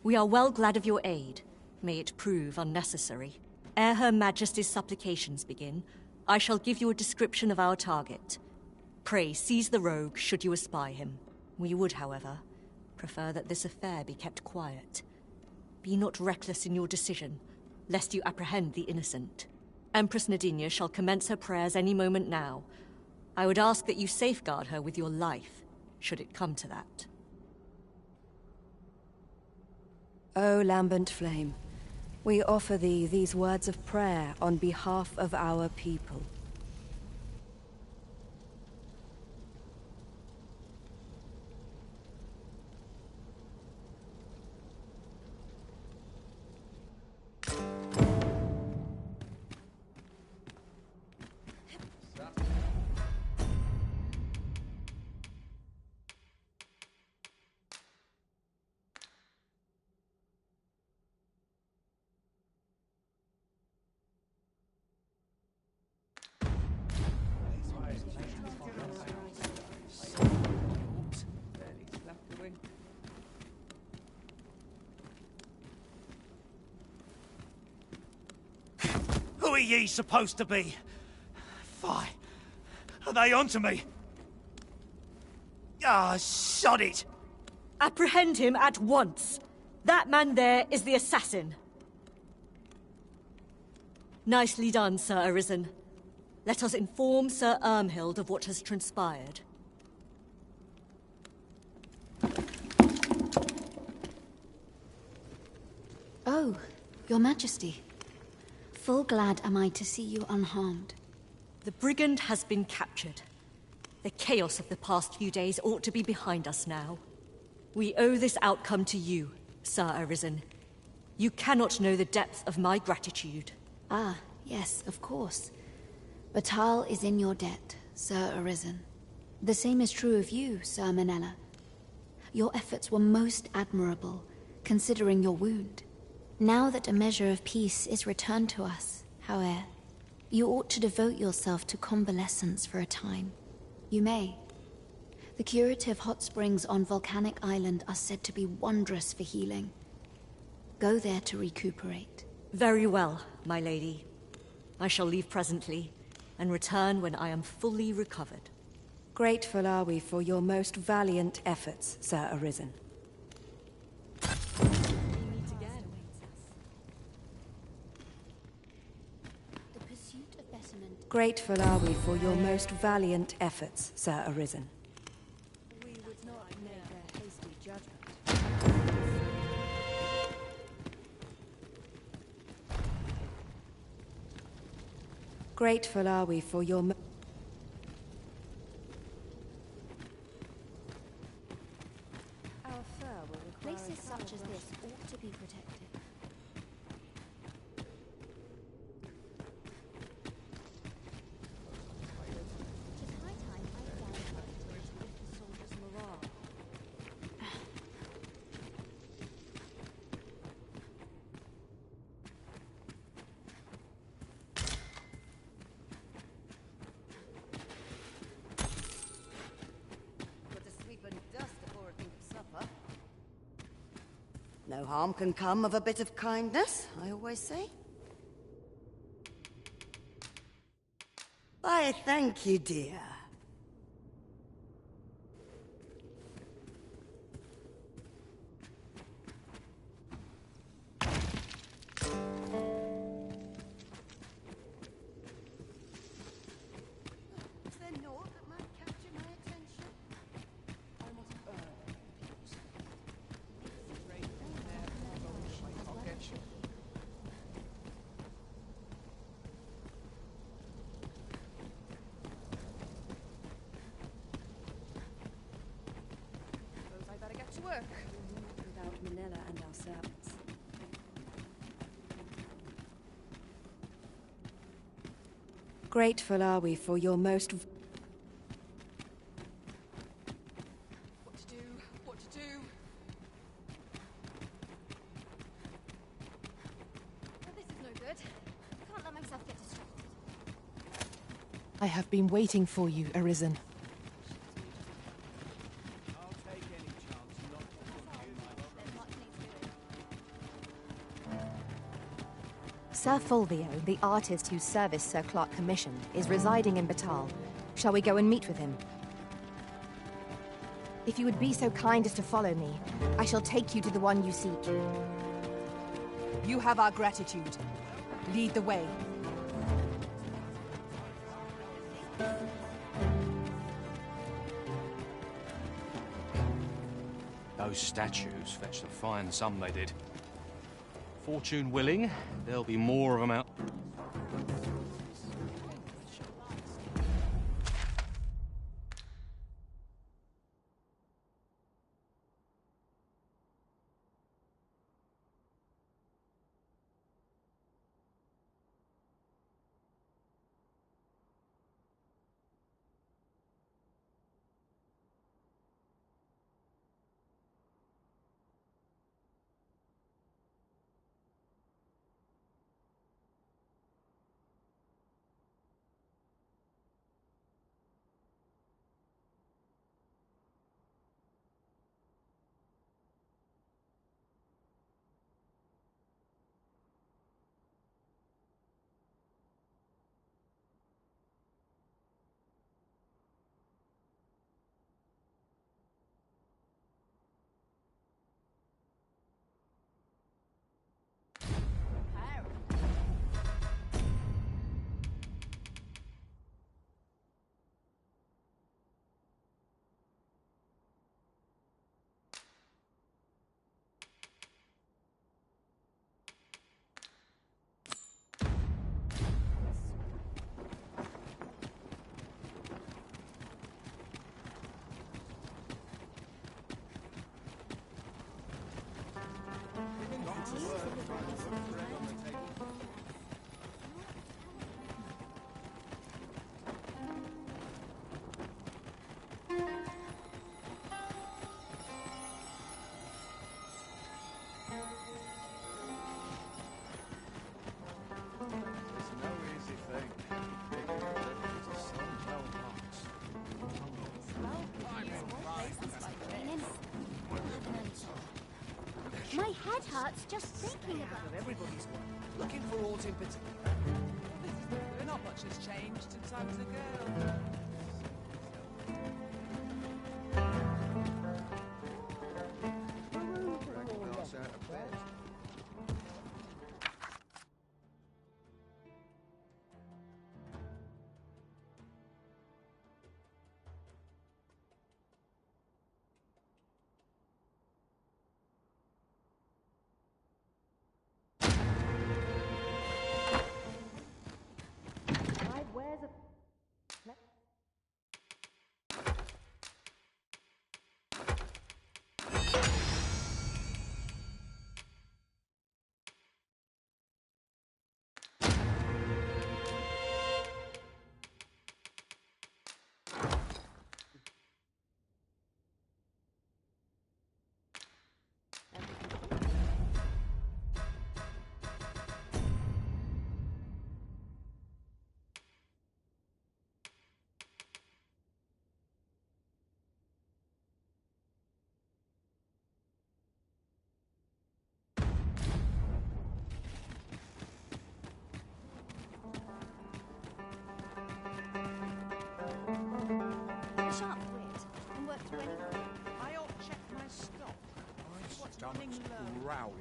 Speaker 6: We are well glad of your aid. May it prove unnecessary. Ere Her Majesty's supplications begin, I shall give you a description of our target. Pray seize the rogue should you espy him. We would, however, prefer that this affair be kept quiet. Be not reckless in your decision, lest you apprehend the innocent. Empress Nadinia shall commence her prayers any moment now. I would ask that you safeguard her with your life, should it come to that.
Speaker 20: O lambent flame, we offer thee these words of prayer on behalf of our people.
Speaker 1: Who are ye supposed to be? Fie. Are they onto me? Ah, sod it!
Speaker 6: Apprehend him at once! That man there is the assassin. Nicely done, Sir Arisen. Let us inform Sir Ermhild of what has transpired.
Speaker 16: Oh, Your Majesty. Full glad am I to see you unharmed.
Speaker 6: The brigand has been captured. The chaos of the past few days ought to be behind us now. We owe this outcome to you, Sir Arisen. You cannot know the depth of my gratitude.
Speaker 16: Ah, yes, of course. Batal is in your debt, Sir Arisen. The same is true of you, Sir Manella. Your efforts were most admirable, considering your wound. Now that a measure of peace is returned to us, however, you ought to devote yourself to convalescence for a time. You may. The curative hot springs on Volcanic Island are said to be wondrous for healing. Go there to recuperate.
Speaker 6: Very well, my lady. I shall leave presently, and return when I am fully recovered.
Speaker 20: Grateful are we for your most valiant efforts, Sir Arisen. Grateful are we for your most valiant efforts, Sir Arisen.
Speaker 2: We would not make a hasty judgment.
Speaker 20: Grateful are we for your...
Speaker 2: Our fur will require
Speaker 18: Places such as this ought to be protected. It is high time I found
Speaker 3: No harm can come of a bit of kindness, I always say. Why, thank you, dear. Is there naught that might capture my attention? I must earn peace.
Speaker 9: I'll get you.
Speaker 5: Suppose I better get to work.
Speaker 20: Without Manila and our servants. Grateful are we for your most...
Speaker 5: What to do? What to do?
Speaker 4: Well, this is no good. I can't let myself get distracted.
Speaker 5: I have been waiting for you, Arisen.
Speaker 2: Sir Fulvio, the artist whose service Sir Clark commissioned, is residing in Batal. Shall we go and meet with him? If you would be so kind as to follow me, I shall take you to the one you seek.
Speaker 5: You have our gratitude. Lead the way.
Speaker 14: Those statues fetched a fine sum, they did. Fortune willing, there'll be more of them out.
Speaker 10: My head hurts just thinking about it.
Speaker 15: Everybody's one. Looking for aught in particular. Not much has changed since I was a girl.
Speaker 12: stomachs growling.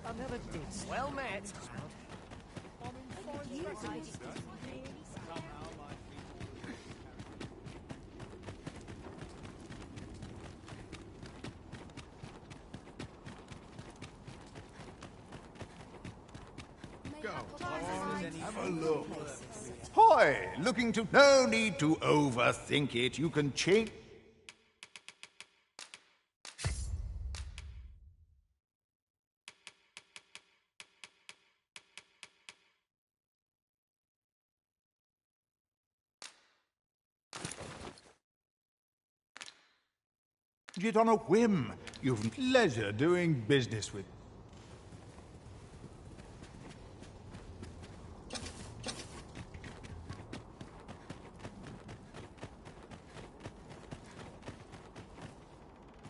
Speaker 19: I never did. Well met.
Speaker 7: Have a look. Hi, looking to... No need to overthink it. You can change... it on a whim. You've pleasure doing business with...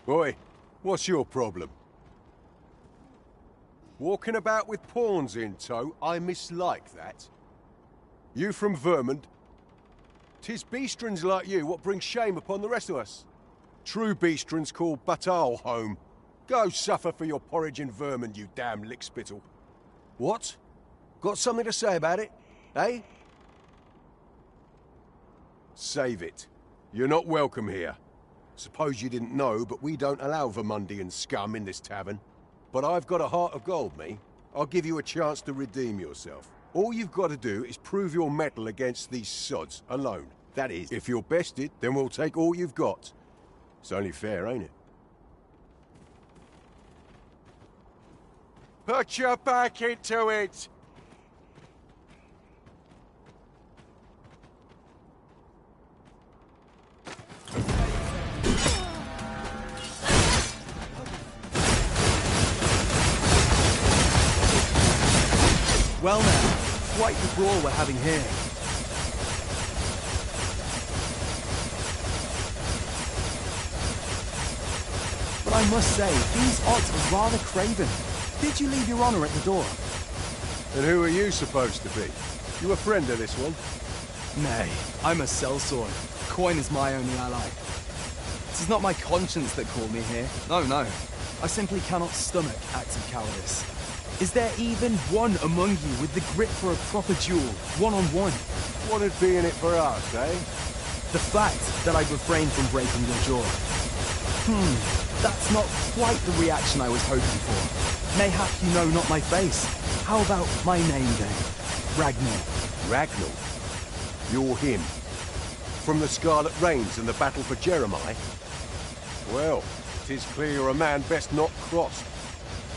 Speaker 11: Oi, what's your problem? Walking about with pawns in tow, I mislike that. You from Vermont? 'Tis beastrons like you what bring shame upon the rest of us. True beastrons call Batal home. Go suffer for your porridge in Vermont, you damn lickspittle. What? Got something to say about it, eh? Save it. You're not welcome here. Suppose you didn't know, but we don't allow Vermundian scum in this tavern. But I've got a heart of gold, me. I'll give you a chance to redeem yourself. All you've got to do is prove your mettle against these sods, alone. That is, if you're bested, then we'll take all you've got. It's only fair, ain't it? Put your back into it!
Speaker 17: Well now, quite the brawl we're having here. But I must say, these odds are rather craven. Did you leave your honor at the door?
Speaker 11: And who are you supposed to be? You a friend of this one?
Speaker 17: Nay, I'm a sellsword. Coin is my only ally. It is not my conscience that called me here. No, no. I simply cannot stomach acts of cowardice. Is there even one among you with the grit for a proper duel, one-on-one?
Speaker 11: What'd be in it for us, eh?
Speaker 17: The fact that I'd refrain from breaking your jaw. That's not quite the reaction I was hoping for. Mayhap you know not my face. How about my name then? Ragnar.
Speaker 11: Ragnar? You're him. From the Scarlet Rains and the battle for Jeremiah? Well, 'tis clear you're a man best not crossed.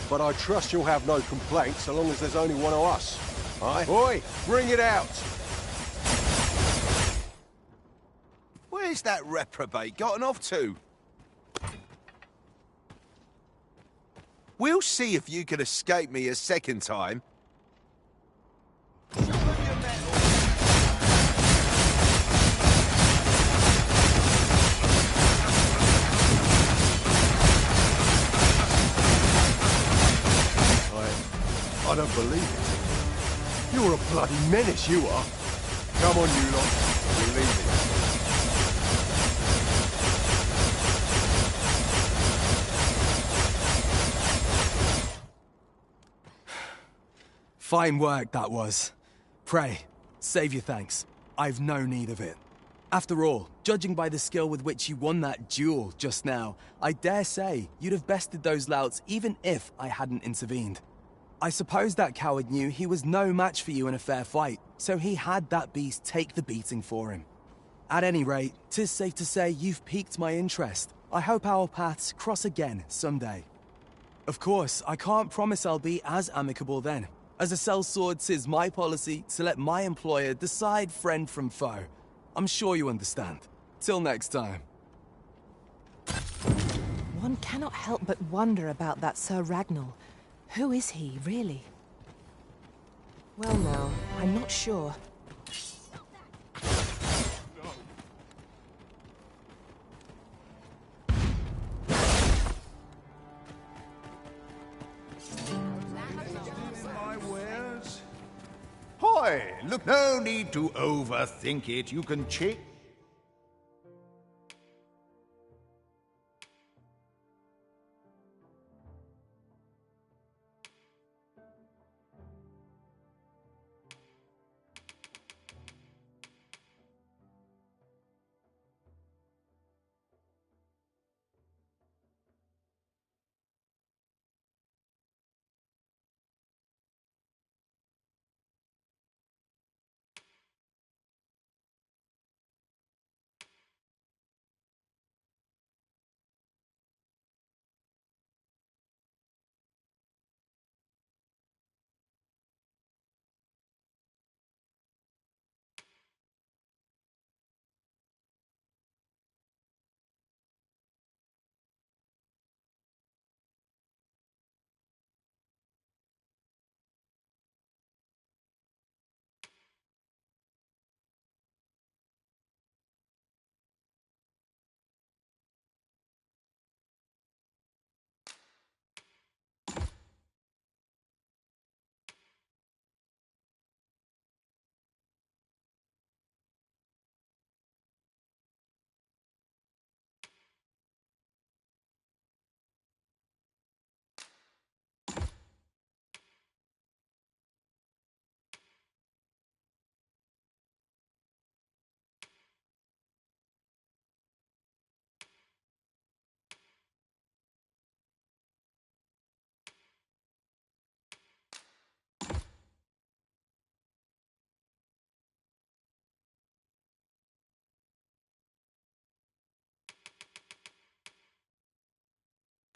Speaker 11: But I trust you'll have no complaints so long as there's only one of us. Aye? Oi, bring it out!
Speaker 23: Where's that reprobate gotten off to? We'll see if you can escape me a second time.
Speaker 11: I don't believe it. You're a bloody menace, you are. Come on, you lot. We're leaving.
Speaker 17: Fine work, that was. Pray, save your thanks. I've no need of it. After all, judging by the skill with which you won that duel just now, I dare say you'd have bested those louts even if I hadn't intervened. I suppose that coward knew he was no match for you in a fair fight, so he had that beast take the beating for him. At any rate, 'tis safe to say you've piqued my interest. I hope our paths cross again someday. Of course, I can't promise I'll be as amicable then. As a sellsword, 'tis my policy to let my employer decide friend from foe. I'm sure you understand. Till next time.
Speaker 5: One cannot help but wonder about that Sir Ragnar. Who is he, really? Well now, I'm not sure.
Speaker 7: Hi, look, no need to overthink it. You can check.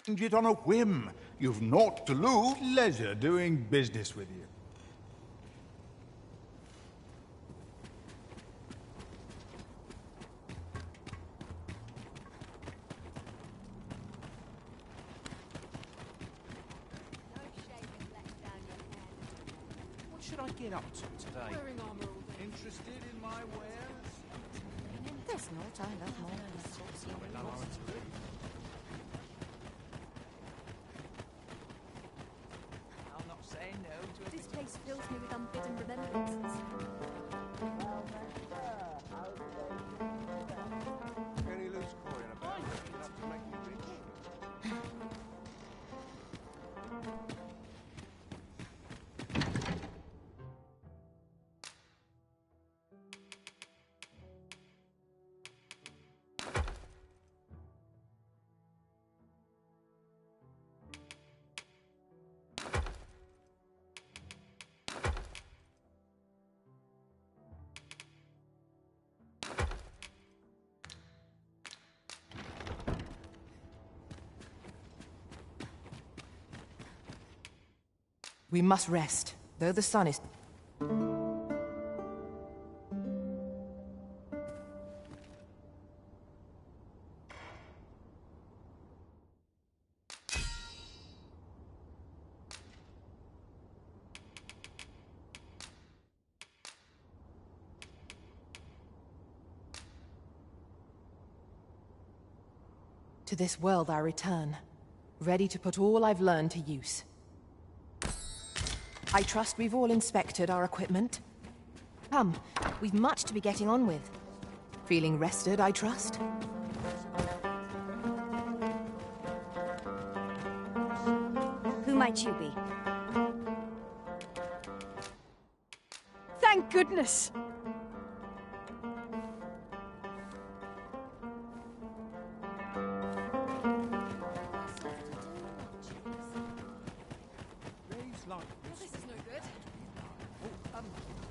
Speaker 7: Change it on a whim. You've naught to lose. Pleasure doing business with you.
Speaker 14: What should I get up to today?
Speaker 3: Wearing armor all day.
Speaker 7: Interested in my wares?
Speaker 2: There's naught I love more than the saucy
Speaker 19: I'll not say no to
Speaker 2: This place fills me with unbidden remembrances.
Speaker 11: Any loose coin about enough to make me rich?
Speaker 5: We must rest, though the sun is... To this world I return, ready to put all I've learned to use. I trust we've all inspected our equipment.
Speaker 2: Come, we've much to be getting on with.
Speaker 5: Feeling rested, I trust?
Speaker 6: Who might you be?
Speaker 2: Thank goodness!
Speaker 3: This is no good.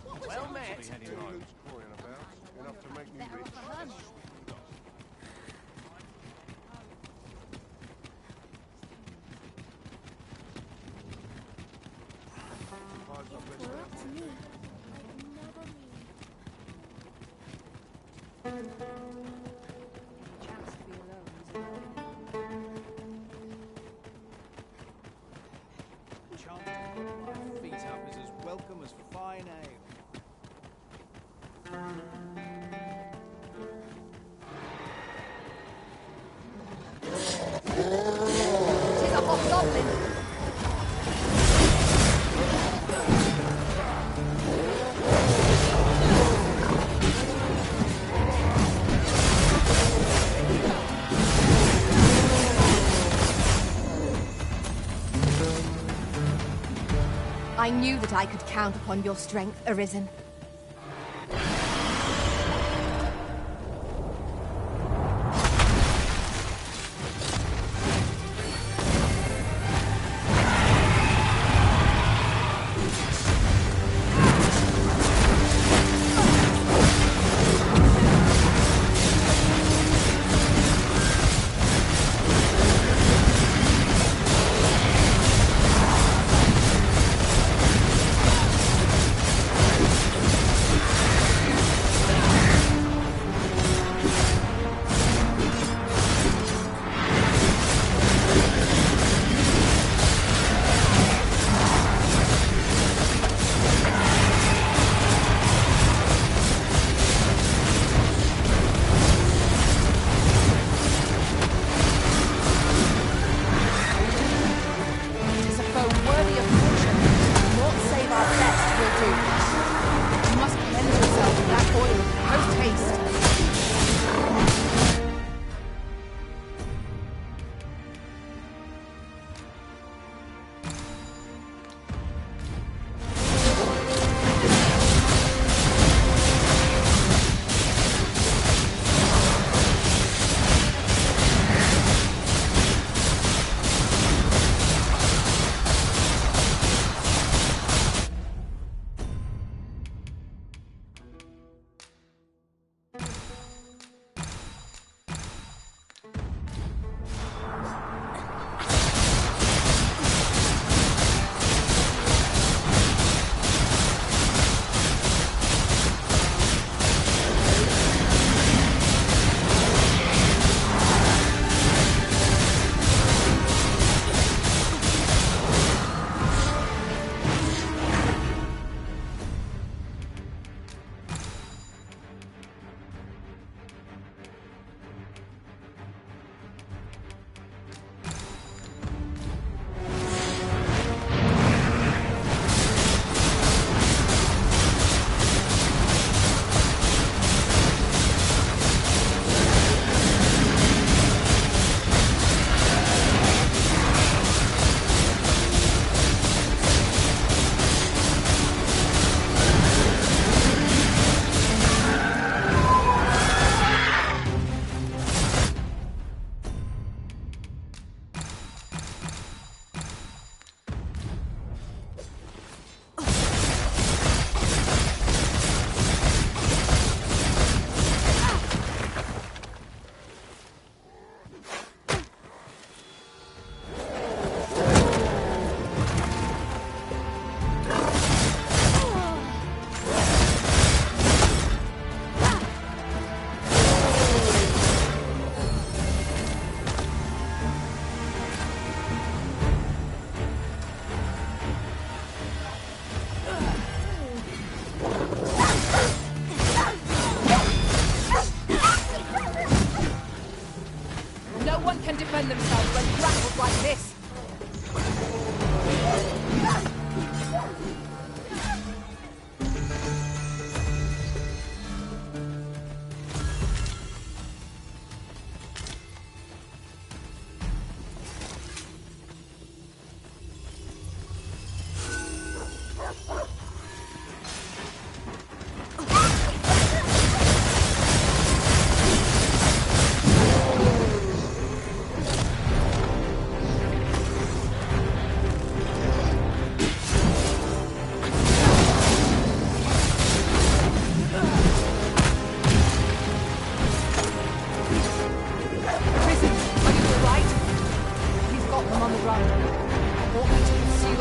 Speaker 19: What was well met.
Speaker 11: Any loose coin about enough to make me rich?
Speaker 10: To me, I'd never
Speaker 3: Chance to be alone is
Speaker 9: Chance to put my feet up is as welcome as fine ale.
Speaker 2: Tis a hobgoblin! I knew that I could count upon your strength, Arisen.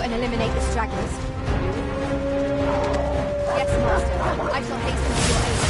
Speaker 2: and eliminate the stragglers? Yes, Master. I shall hasten to your aid.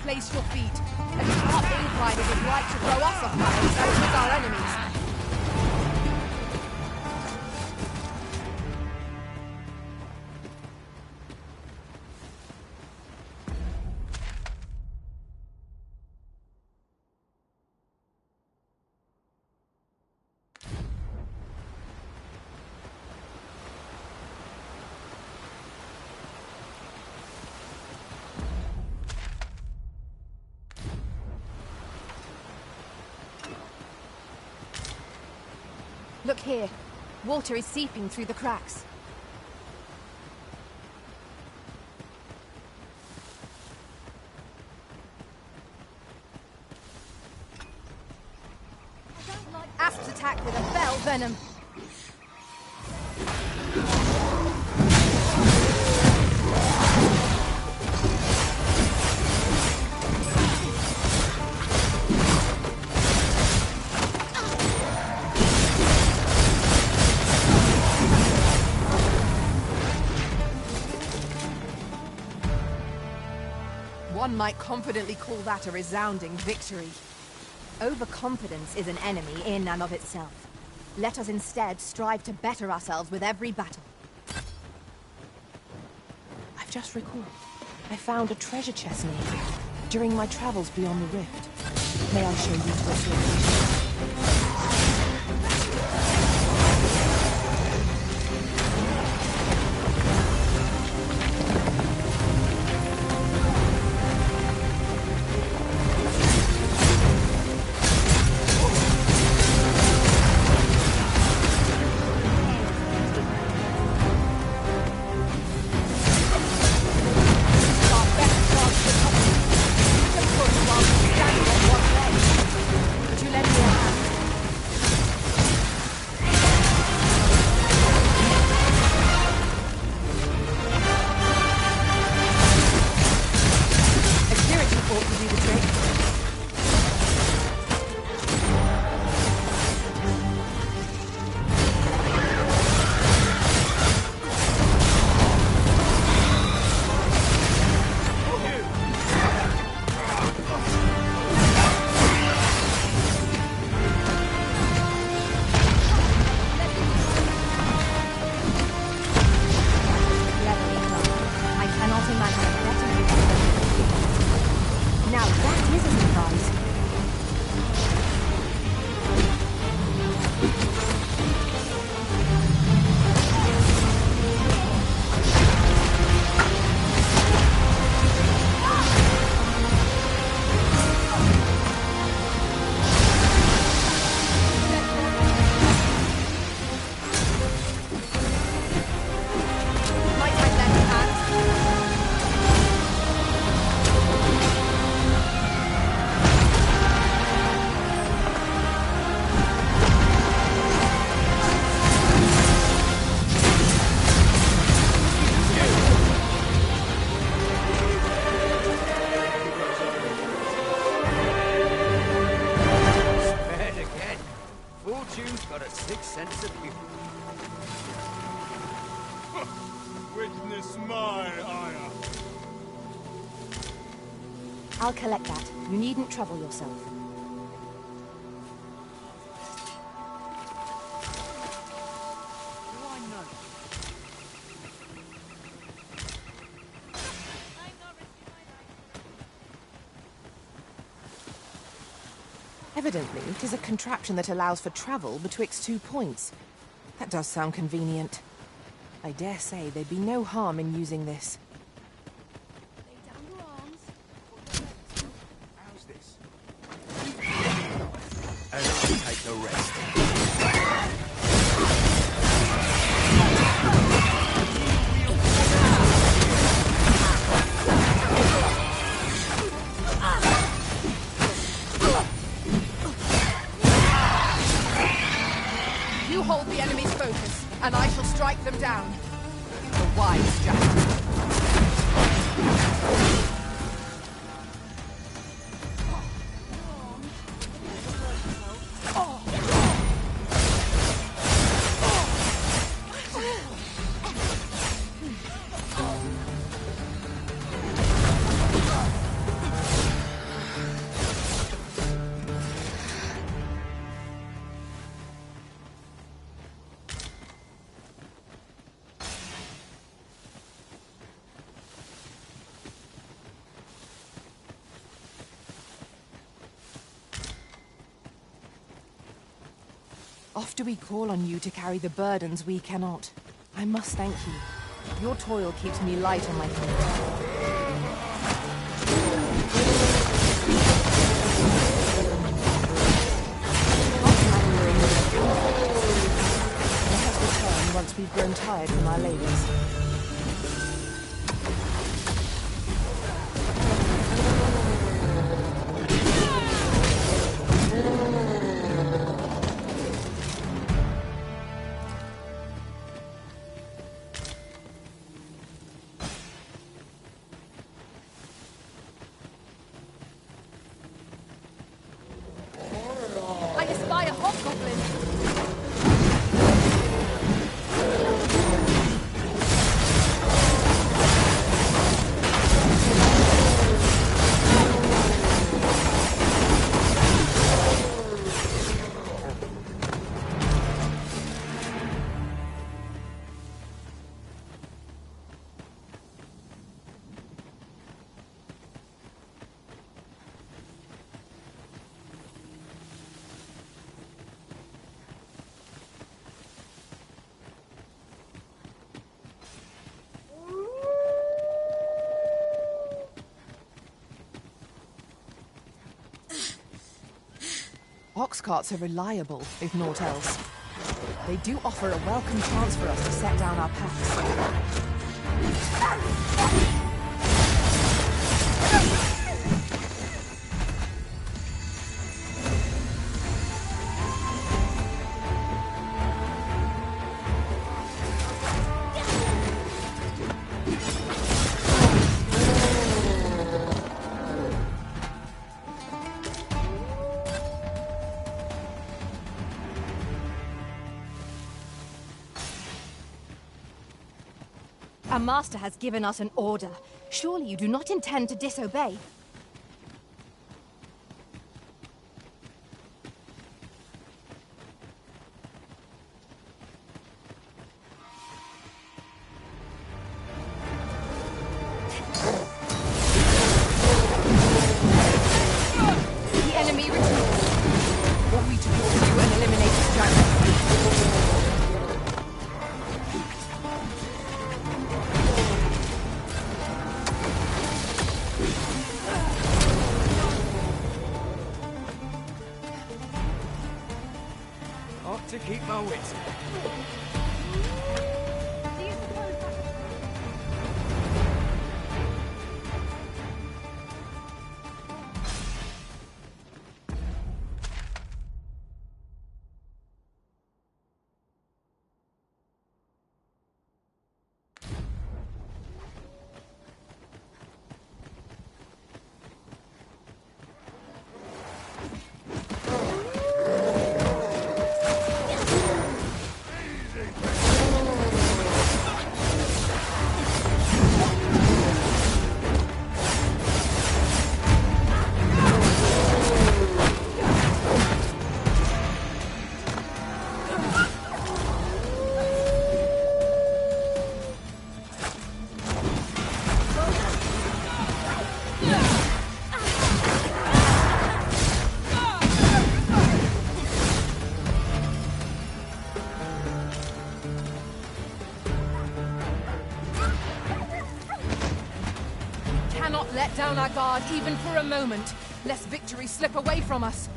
Speaker 5: Place your feet. A sharp incline is like to throw us off balance as with our enemies.
Speaker 2: Look here. Water is seeping through the cracks. Asps attack with a fell venom.
Speaker 5: One might confidently call that a resounding victory.
Speaker 2: Overconfidence is an enemy in and of itself. Let us instead strive to better ourselves with every battle.
Speaker 5: I've just recalled. I found a treasure chest near here during my travels beyond the rift. May I show you to its location? us to prize.
Speaker 23: Fortune's got a sixth sense of humor.
Speaker 12: Witness my ire.
Speaker 2: I'll collect that. You needn't trouble yourself.
Speaker 5: Evidently, it is a contraption that allows for travel betwixt 2 points. That does sound convenient. I dare say there'd be no harm in using this.
Speaker 23: How's this? And I'll take the rest.
Speaker 5: You hold the enemy's focus, and I shall strike them down. A wise strategy. Oft do we call on you to carry the burdens we cannot. I must thank you. Your toil keeps me light on my feet. Let us return once we've grown tired from our labors. I espy a hobgoblin. Ox carts are reliable, if naught else. They do offer a welcome chance for us to set down our packs.
Speaker 2: Our master has given us an order. Surely you do not intend to disobey?
Speaker 19: to keep my wits.
Speaker 5: Let down our guard even for a moment, lest victory slip away from us.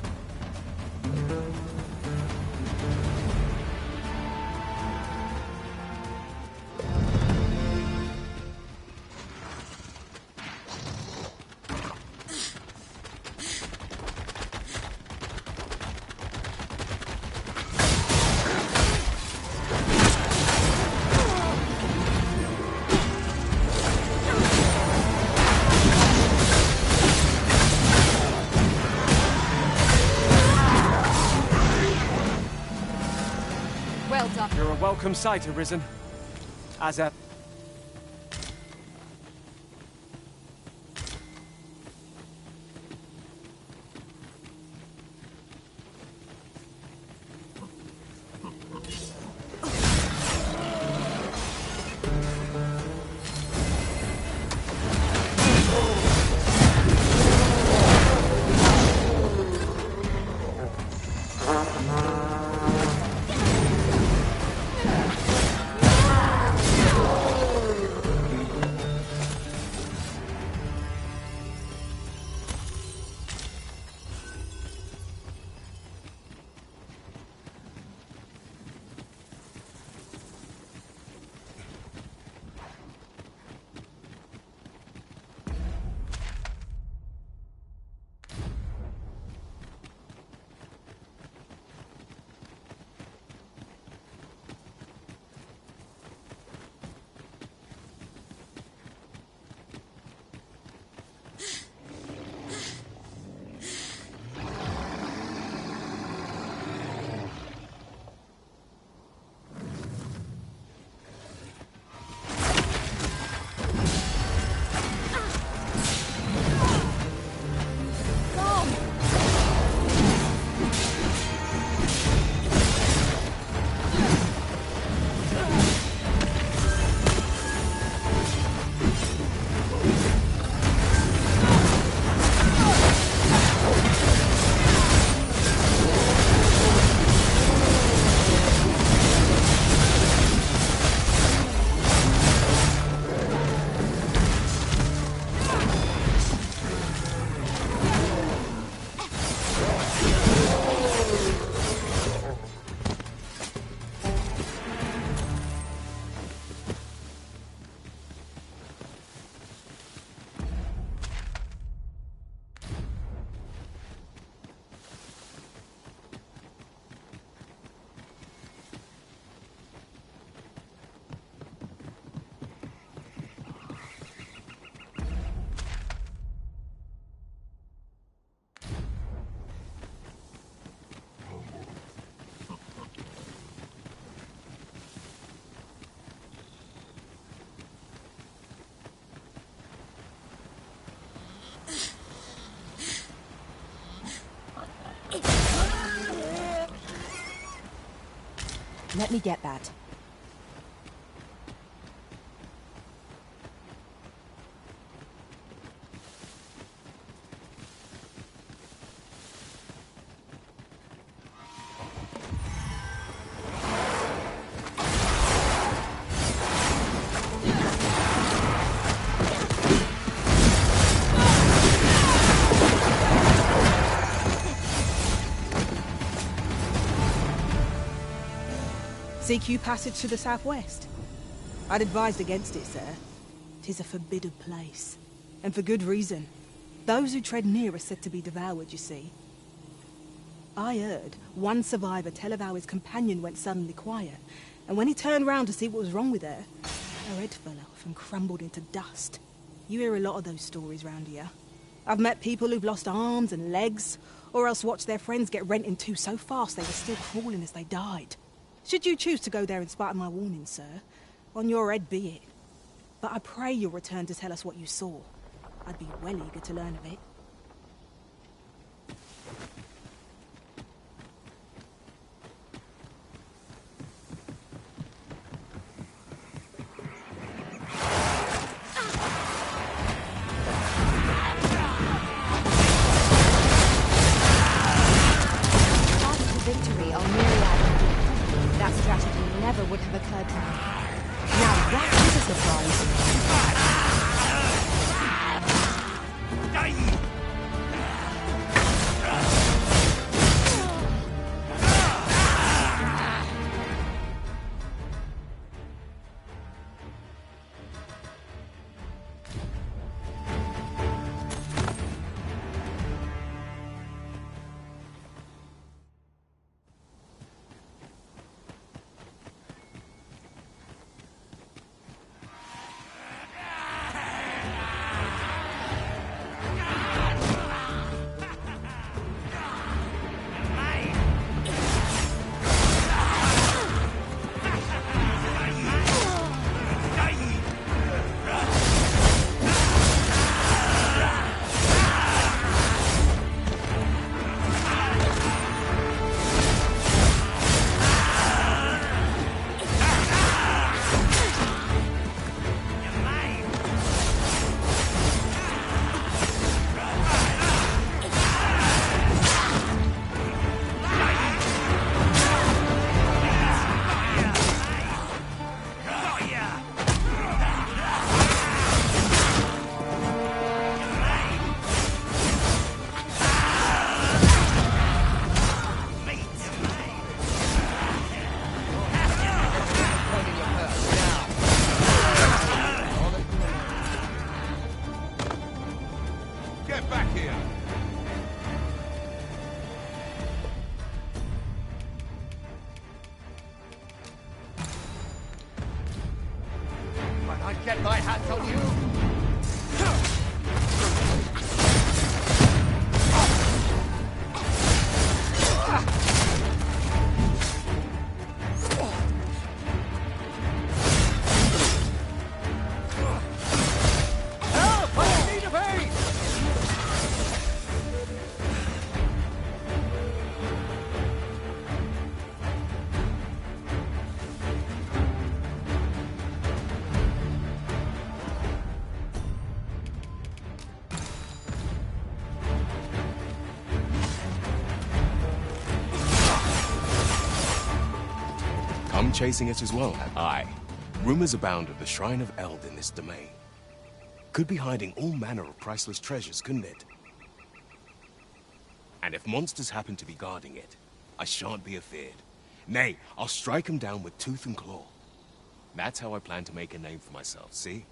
Speaker 19: You're a welcome sight, Arisen. As a...
Speaker 5: Let me get that.
Speaker 8: Seek you passage to the southwest? I'd advised against it, sir. 'Tis a forbidden place, and for good reason. Those who tread near are said to be devoured, you see. I heard one survivor tell of how his companion went suddenly quiet, and when he turned round to see what was wrong with her, her head fell off and crumbled into dust. You hear a lot of those stories round here. I've met people who've lost arms and legs, or else watched their friends get rent in two so fast they were still crawling as they died. Should you choose to go there in spite of my warning, sir, on your head be it. But I pray you'll return to tell us what you saw. I'd be well eager to learn of it.
Speaker 2: Victory on Myriad. That strategy never would have occurred to me. Now that is a surprise.
Speaker 15: Get my hands on you! Help! I need a aid!
Speaker 13: Come chasing us as well, have I? Rumors abound of the Shrine of Eld in this domain. Could be hiding all manner of priceless treasures, couldn't it? And if monsters happen to be guarding it, I shan't be afeared. Nay, I'll strike them down with tooth and claw. That's how I plan to make a name for myself, see?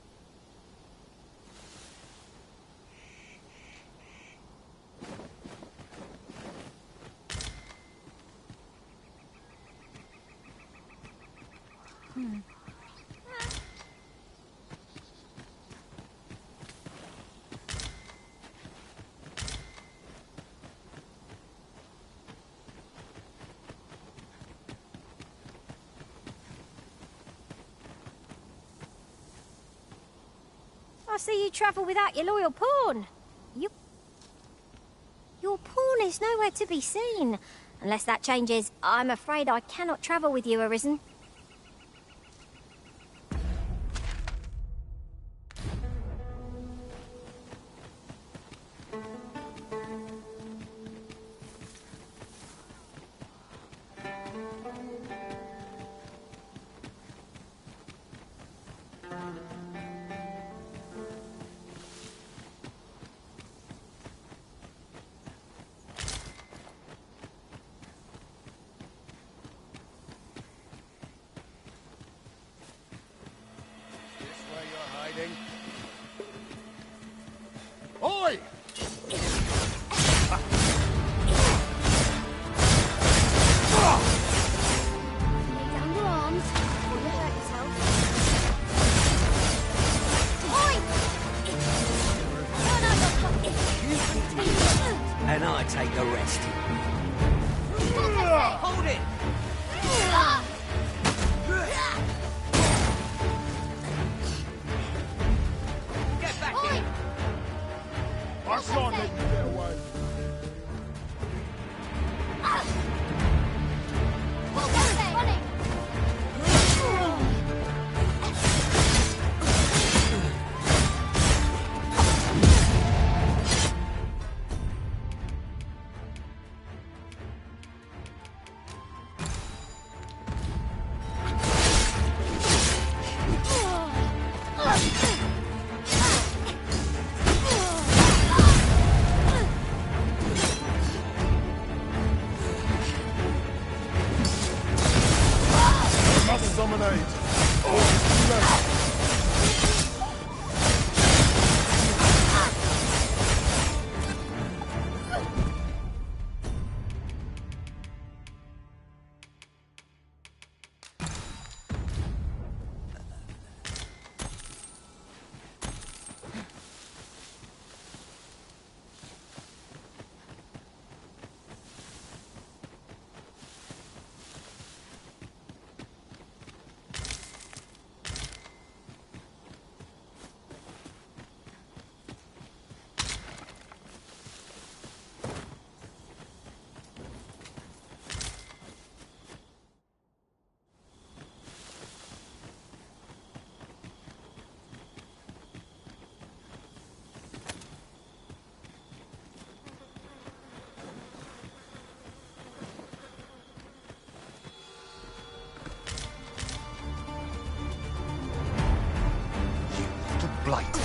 Speaker 22: I see you travel without your loyal pawn. Your pawn is nowhere to be seen. Unless that changes, I'm afraid I cannot travel with you, Arisen.
Speaker 1: I take the rest. Hold it! Get back here!
Speaker 12: I shan't let you get away. Must dominate.
Speaker 13: Blight.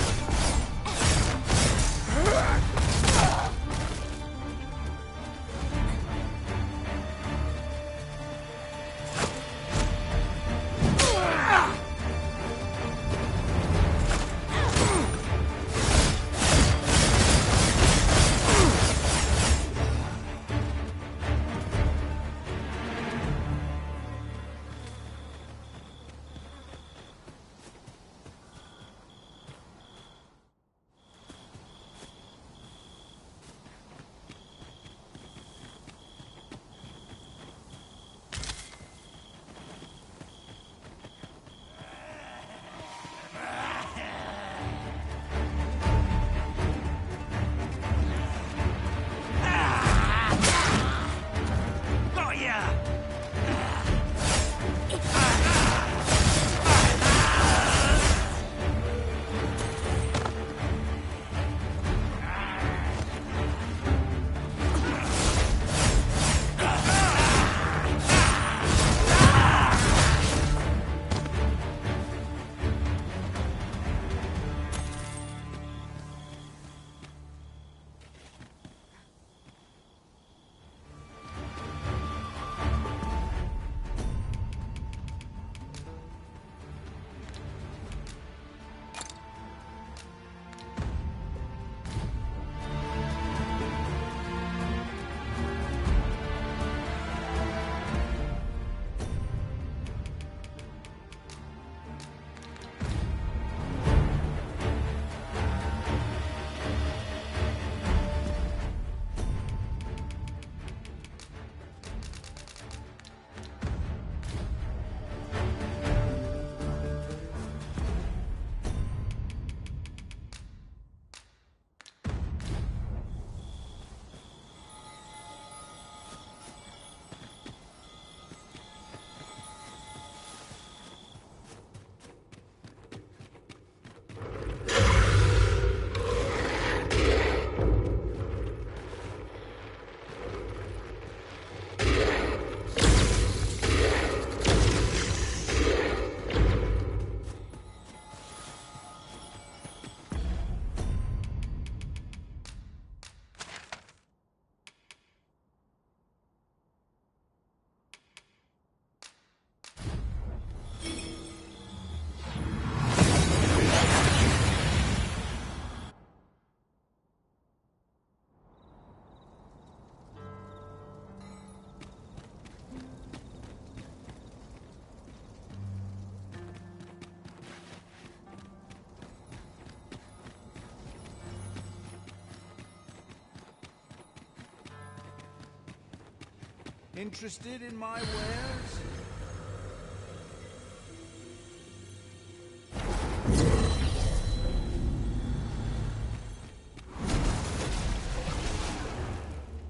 Speaker 15: Interested in my wares?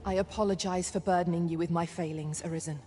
Speaker 5: I apologize for burdening you with my failings, Arisen.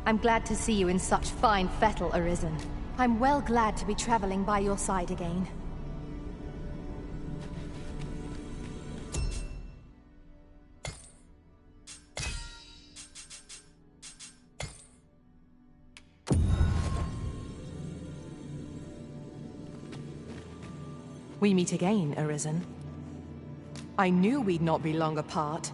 Speaker 2: I'm glad to see you in such fine fettle, Arisen. I'm well glad to be traveling by your side again.
Speaker 5: We meet again, Arisen. I knew we'd not be long apart.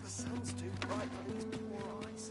Speaker 11: The sun's too bright for these poor eyes.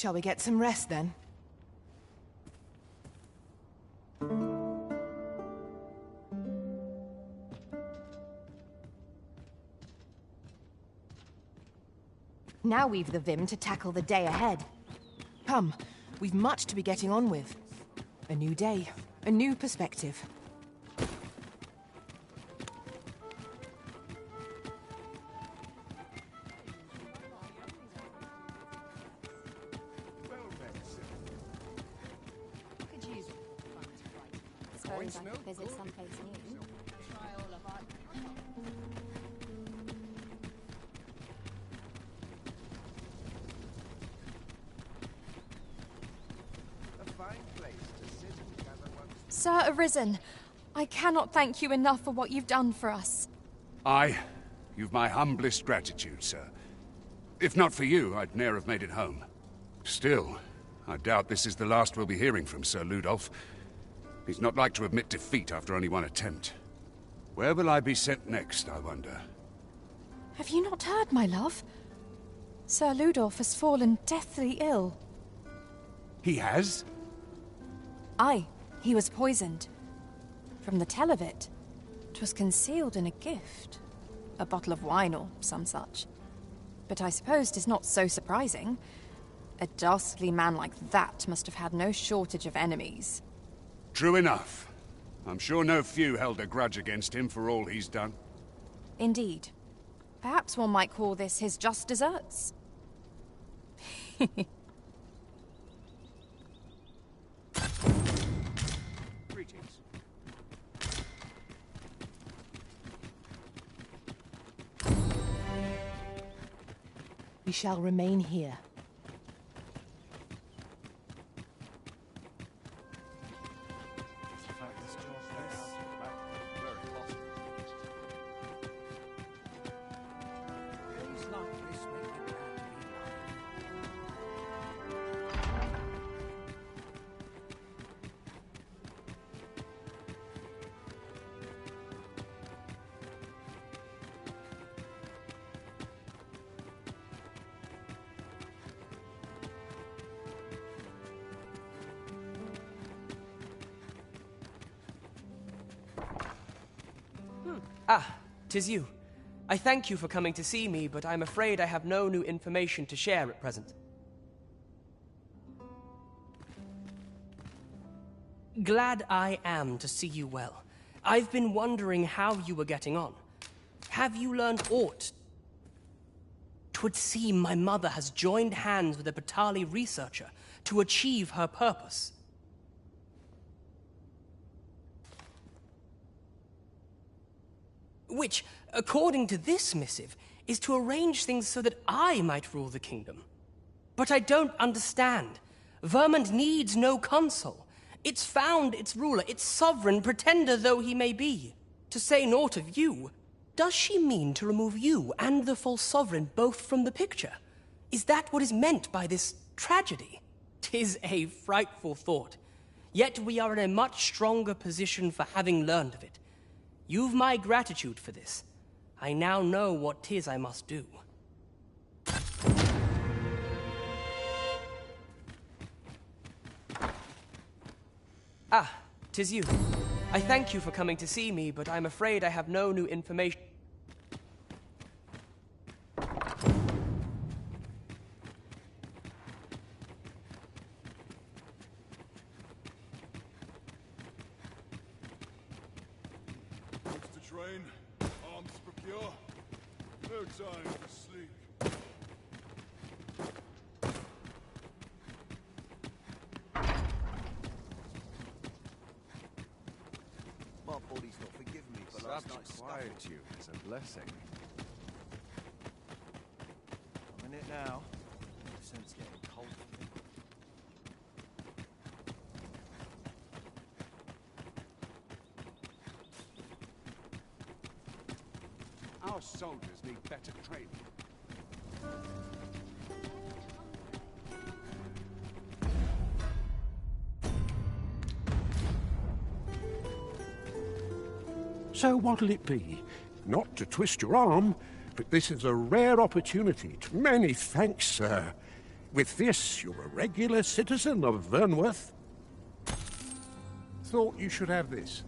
Speaker 5: Shall we get some rest then?
Speaker 2: Now we've the vim to tackle the day ahead.
Speaker 5: Come, we've much to be getting on with. A new day, a new perspective.
Speaker 22: Suppose I could visit someplace new.
Speaker 4: Sir Arisen, I cannot thank you enough for what you've done for us.
Speaker 16: Aye, you've my humblest gratitude, sir. If not for you, I'd ne'er have made it home. Still, I doubt this is the last we'll be hearing from Sir Ludolf. He's not like to admit defeat after only one attempt. Where will I be sent next, I wonder?
Speaker 4: Have you not heard, my love? Sir Ludolf has fallen deathly ill.
Speaker 16: He has?
Speaker 4: Aye, he was poisoned. From the tell of it, 'twas concealed in a gift. A bottle of wine or some such. But I suppose 'tis not so surprising. A dastardly man like that must have had no shortage of enemies.
Speaker 16: True enough. I'm sure no few held a grudge against him for all he's done.
Speaker 4: Indeed. Perhaps one might call this his just deserts.
Speaker 16: Greetings.
Speaker 5: We shall remain here.
Speaker 19: Ah, 'tis you. I thank you for coming to see me, but I'm afraid I have no new information to share at present. Glad I am to see you well. I've been wondering how you were getting on. Have you learned aught? 'Twould seem my mother has joined hands with a Batali researcher to achieve her purpose. Which, according to this missive, is to arrange things so that I might rule the kingdom. But I don't understand. Vermund needs no consul. It's found its ruler, its sovereign, pretender though he may be. To say naught of you, does she mean to remove you and the false sovereign both from the picture? Is that what is meant by this tragedy? 'Tis a frightful thought. Yet we are in a much stronger position for having learned of it. You've my gratitude for this. I now know what 'tis I must do. Ah, 'tis you. I thank you for coming to see me, but I'm afraid I have no new information.
Speaker 12: Train, arms procure. No time to sleep.
Speaker 23: My body's not forgiving me for last night's
Speaker 18: quietude is a blessing.
Speaker 23: I'm in it now. The sun's getting cold.
Speaker 16: Our soldiers need better training.
Speaker 21: So what'll it be? Not to twist your arm, but this is a rare opportunity. Many thanks, sir. With this, you're a regular citizen of Vernworth.
Speaker 12: Thought you should have this.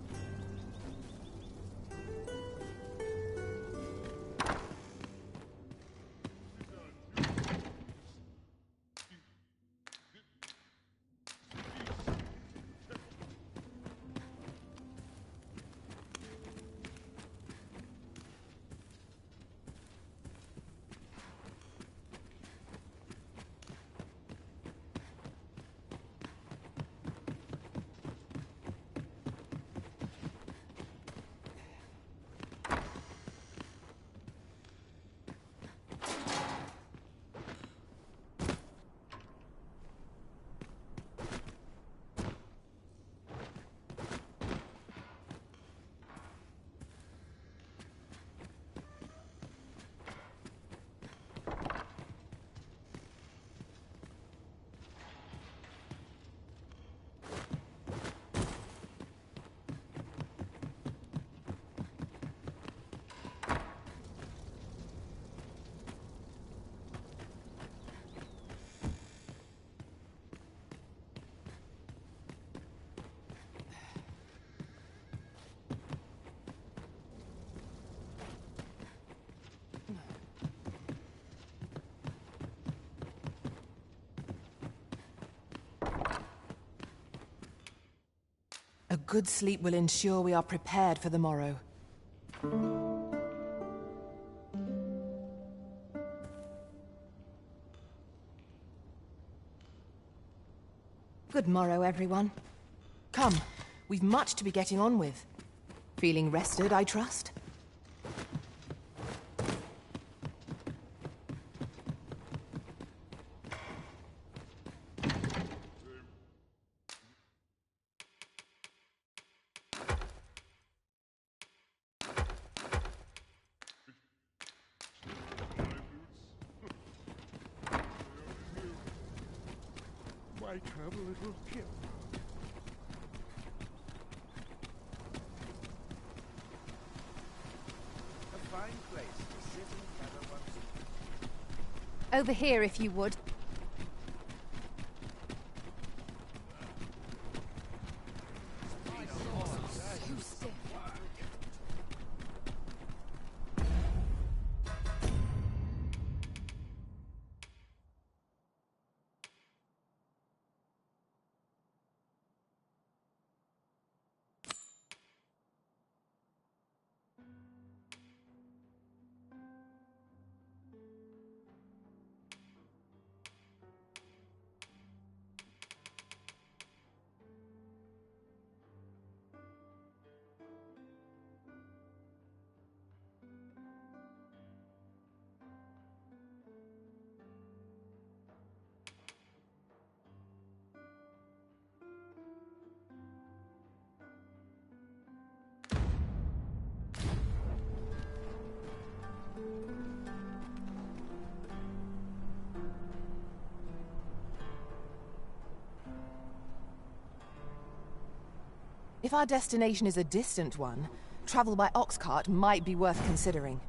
Speaker 5: A good sleep will ensure we are prepared for the morrow. Good morrow, everyone. Come, we've much to be getting on with. Feeling rested, I trust?
Speaker 12: Wake up, little kid. A fine place to sit and gather one's...
Speaker 2: Over here, if you would. If our destination is a distant one, travel by ox cart might be worth considering.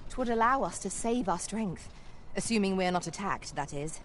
Speaker 2: It would allow us to save our strength, assuming we're not attacked, that is.